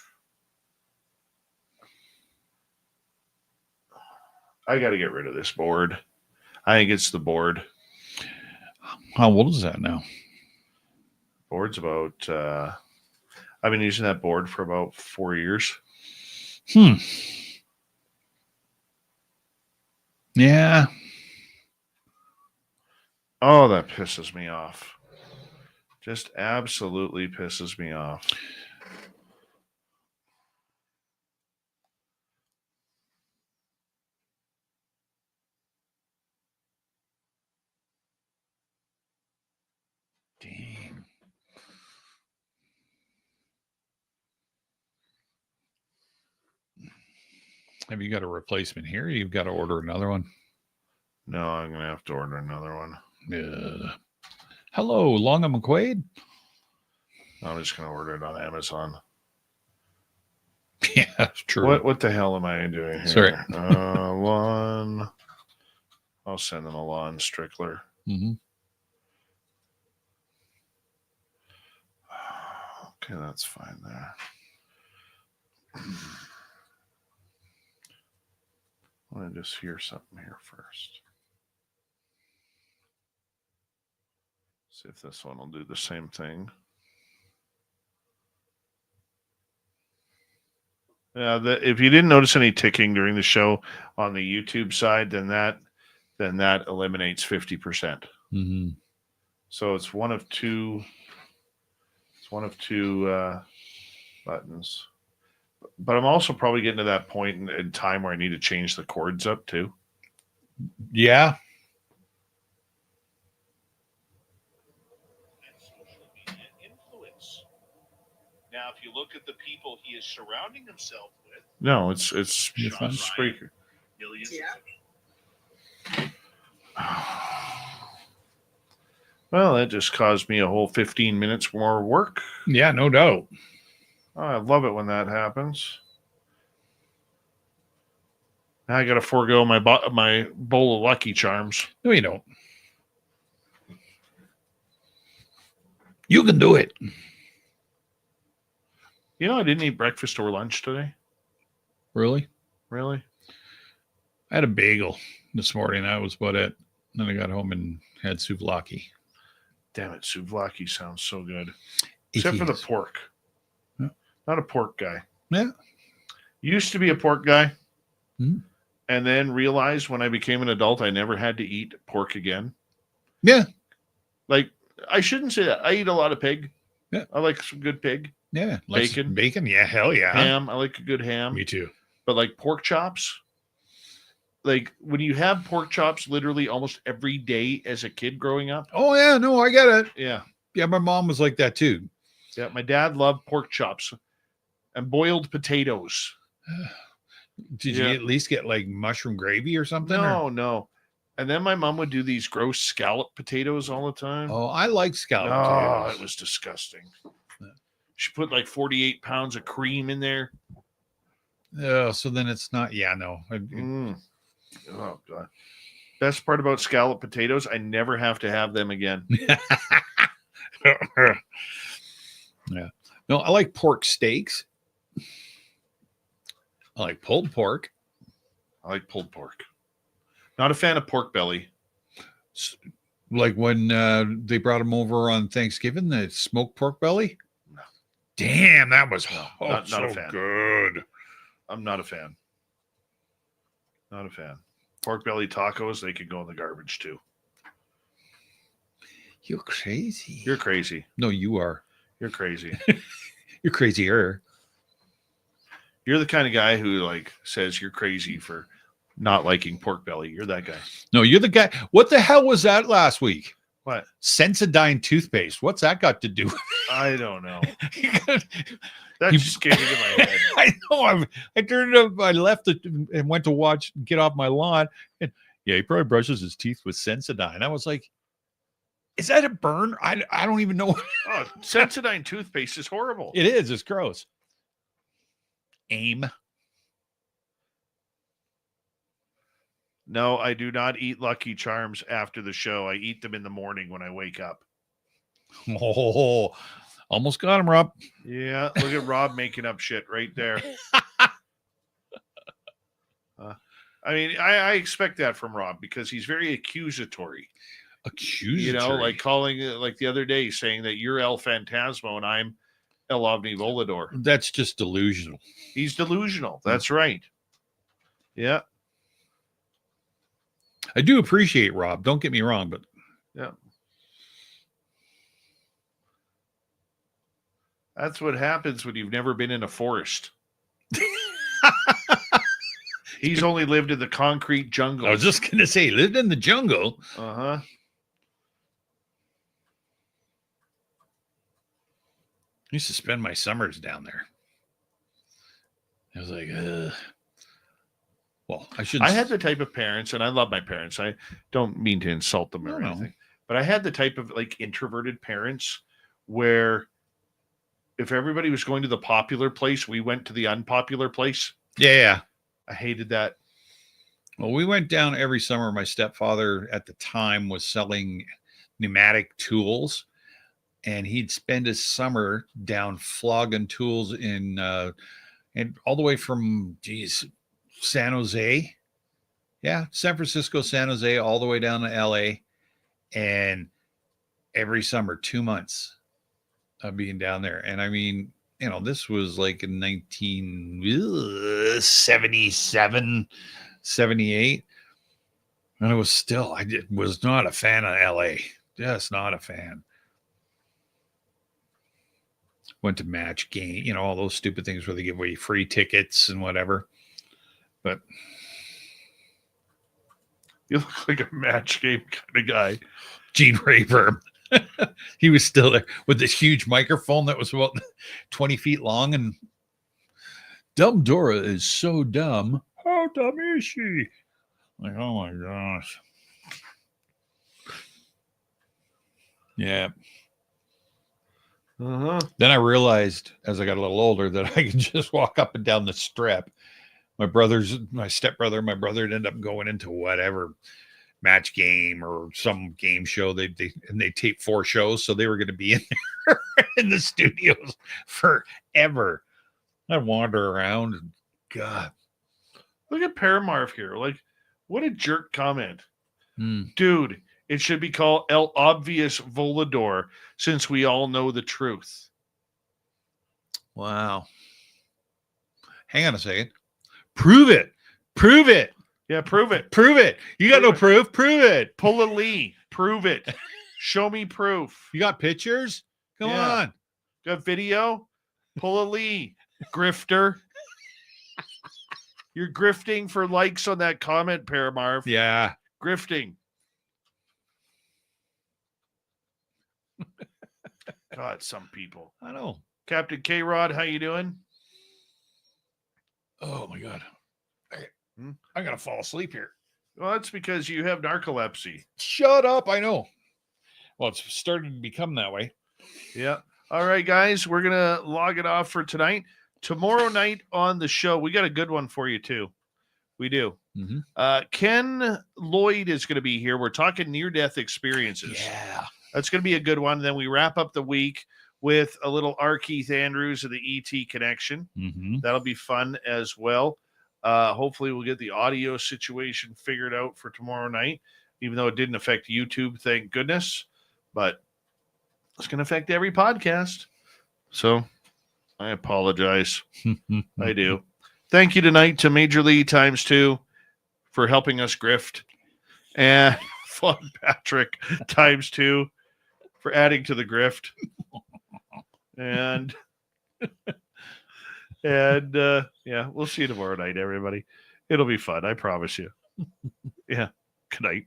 I got to get rid of this board. I think it's the board. How old is that now? Board's about, I've been using that board for about 4 years. Yeah. Oh, that pisses me off. Just absolutely pisses me off. Dang. Have you got a replacement here? You've got to order another one. No, I'm going to have to order another one. Hello, Long and McQuaid. I'm just going to order it on Amazon. Yeah, that's true. What the hell am I doing here? Sorry. Lon. I'll send them a Lon Strickler. Mm-hmm. Okay, that's fine there. I want to just hear something here first. See if this one will do the same thing. Yeah, if you didn't notice any ticking during the show on the YouTube side, then that eliminates 50%. Mm-hmm. So it's one of two. It's one of two buttons. But I'm also probably getting to that point in time where I need to change the chords up too. Yeah. Now, if you look at the people he is surrounding himself with, no, it's Sean Spreaker. Yeah. Well, that just caused me a whole 15 minutes more work. Yeah, no doubt. Oh, I love it when that happens. Now I got to forego my bowl of Lucky Charms. No, you don't. You can do it. You know, I didn't eat breakfast or lunch today. Really? Really? I had a bagel this morning. That was about it. Then I got home and had souvlaki. Damn it, souvlaki sounds so good. Except for the pork. Yeah. Not a pork guy. Yeah. Used to be a pork guy. Mm-hmm. And then realized when I became an adult, I never had to eat pork again. Yeah. Like, I shouldn't say that. I eat a lot of pig. Yeah. I like some good pig. Yeah. Bacon. Bacon. Yeah. Hell yeah. Ham. I like a good ham. Me too. But like pork chops, like when you have pork chops literally almost every day as a kid growing up. Oh yeah. No, I get it. Yeah. Yeah. My mom was like that too. Yeah. My dad loved pork chops and boiled potatoes. Did you at least get like mushroom gravy or something? No. And then my mom would do these gross scallop potatoes all the time. Oh, I like scallop Oh, potatoes. it was disgusting. She put like 48 pounds of cream in there. Oh, so then it's not. Yeah, no. Oh God. Best part about scallop potatoes, I never have to have them again. Yeah. No, I like pork steaks. I like pulled pork. I like pulled pork. Not a fan of pork belly. Like when they brought them over on Thanksgiving, the smoked pork belly. No. Damn, that was not so a fan. good. I'm not a fan. Not a fan. Pork belly tacos, they could go in the garbage too. You're crazy. You're crazy. No, you are. You're crazy. You're crazier. You're the kind of guy who like says you're crazy for not liking pork belly. You're that guy. No, you're the guy. What the hell was that last week? What? Sensodyne toothpaste. What's that got to do with I don't know. it? That just came into my head. I know. I turned it up. I left it and went to get off my lawn. And yeah, he probably brushes his teeth with Sensodyne. I was like, is that a burn? I don't even know. Oh, Sensodyne toothpaste is horrible. It is. It's gross. AIM. No, I do not eat Lucky Charms after the show. I eat them in the morning when I wake up. Oh, almost got him, Rob. Yeah, look at Rob making up shit right there. I mean, I expect that from Rob because he's very accusatory. Accusatory? You know, like calling it like the other day saying that you're El Phantasmo and I'm El Ovni Volador. That's just delusional. He's delusional. That's right. Yeah. I do appreciate Rob. Don't get me wrong, but yeah. That's what happens when you've never been in a forest. He's only lived in the concrete jungle. I was just going to say, lived in the jungle. Uh-huh. I used to spend my summers down there. I was like, well, I had the type of parents, and I love my parents. I don't mean to insult them or anything, but I had the type of like introverted parents where if everybody was going to the popular place, we went to the unpopular place. Yeah. I hated that. Well, we went down every summer. My stepfather at the time was selling pneumatic tools, and he'd spend his summer down flogging tools in and all the way from San Jose. Yeah, San Francisco, San Jose, all the way down to LA. And every summer, 2 months of being down there. And I mean, you know, this was like in 1977, 78. And it was still, was not a fan of LA. Just not a fan. Went to match game, you know, all those stupid things where they give away free tickets and whatever. But you look like a match game kind of guy. Gene Rayburn. He was still there with this huge microphone that was about 20 feet long. And Dumb Dora is so dumb. How dumb is she? Like, oh my gosh. Yeah. Uh-huh. Then I realized as I got a little older that I could just walk up and down the strip. My stepbrother, my brother ended up going into whatever match game or some game show. They taped 4 shows, so they were going to be in there in the studios forever. I'd wander around and God. Look at Paramarv here. Like, what a jerk comment. Mm. Dude, it should be called El Obvious Volador since we all know the truth. Wow. Hang on a second. Prove it. Prove it. Yeah, prove it. Prove it. You got no proof. Prove it. Pull a Lee. Prove it. Show me proof. You got pictures? Come Yeah. on. Got video? Pull a Lee, grifter. You're grifting for likes on that comment, Paramarv. Yeah. Grifting. God, some people. I know. Captain K-Rod, how you doing? Oh my God. I gotta fall asleep here. Well, that's because you have narcolepsy. Shut up. I know. Well, it's starting to become that way. Yeah. All right, guys, we're going to log it off for tonight. Tomorrow night on the show, we got a good one for you, too. We do. Mm-hmm. Ken Lloyd is going to be here. We're talking near-death experiences. Yeah. That's going to be a good one. Then we wrap up the week with a little R. Keith Andrews of the ET Connection. Mm-hmm. That'll be fun as well. Hopefully we'll get the audio situation figured out for tomorrow night, even though it didn't affect YouTube, thank goodness. But it's going to affect every podcast. So I apologize. I do. Thank you tonight to Major League ×2 for helping us grift. And Fun Patrick ×2 for adding to the grift. And yeah, we'll see you tomorrow night, everybody. It'll be fun, I promise you. Yeah. Good night.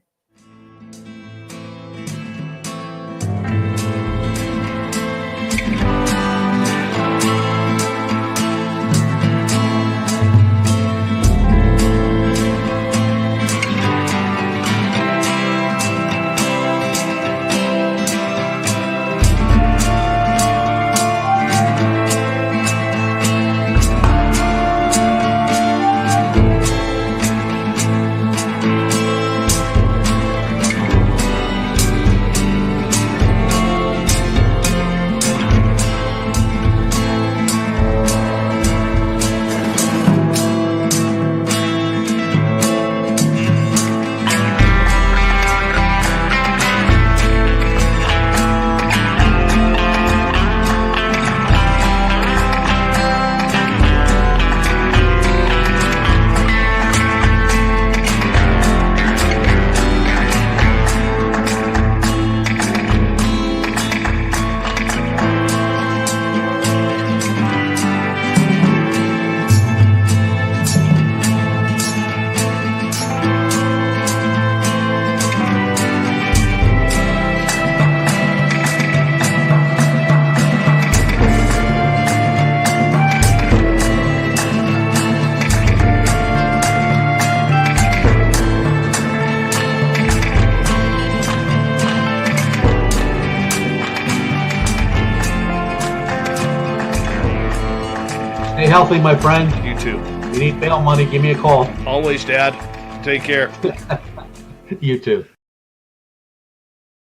Stay healthy, my friend. You too. If you need bail money, give me a call. Always, Dad. Take care. You too.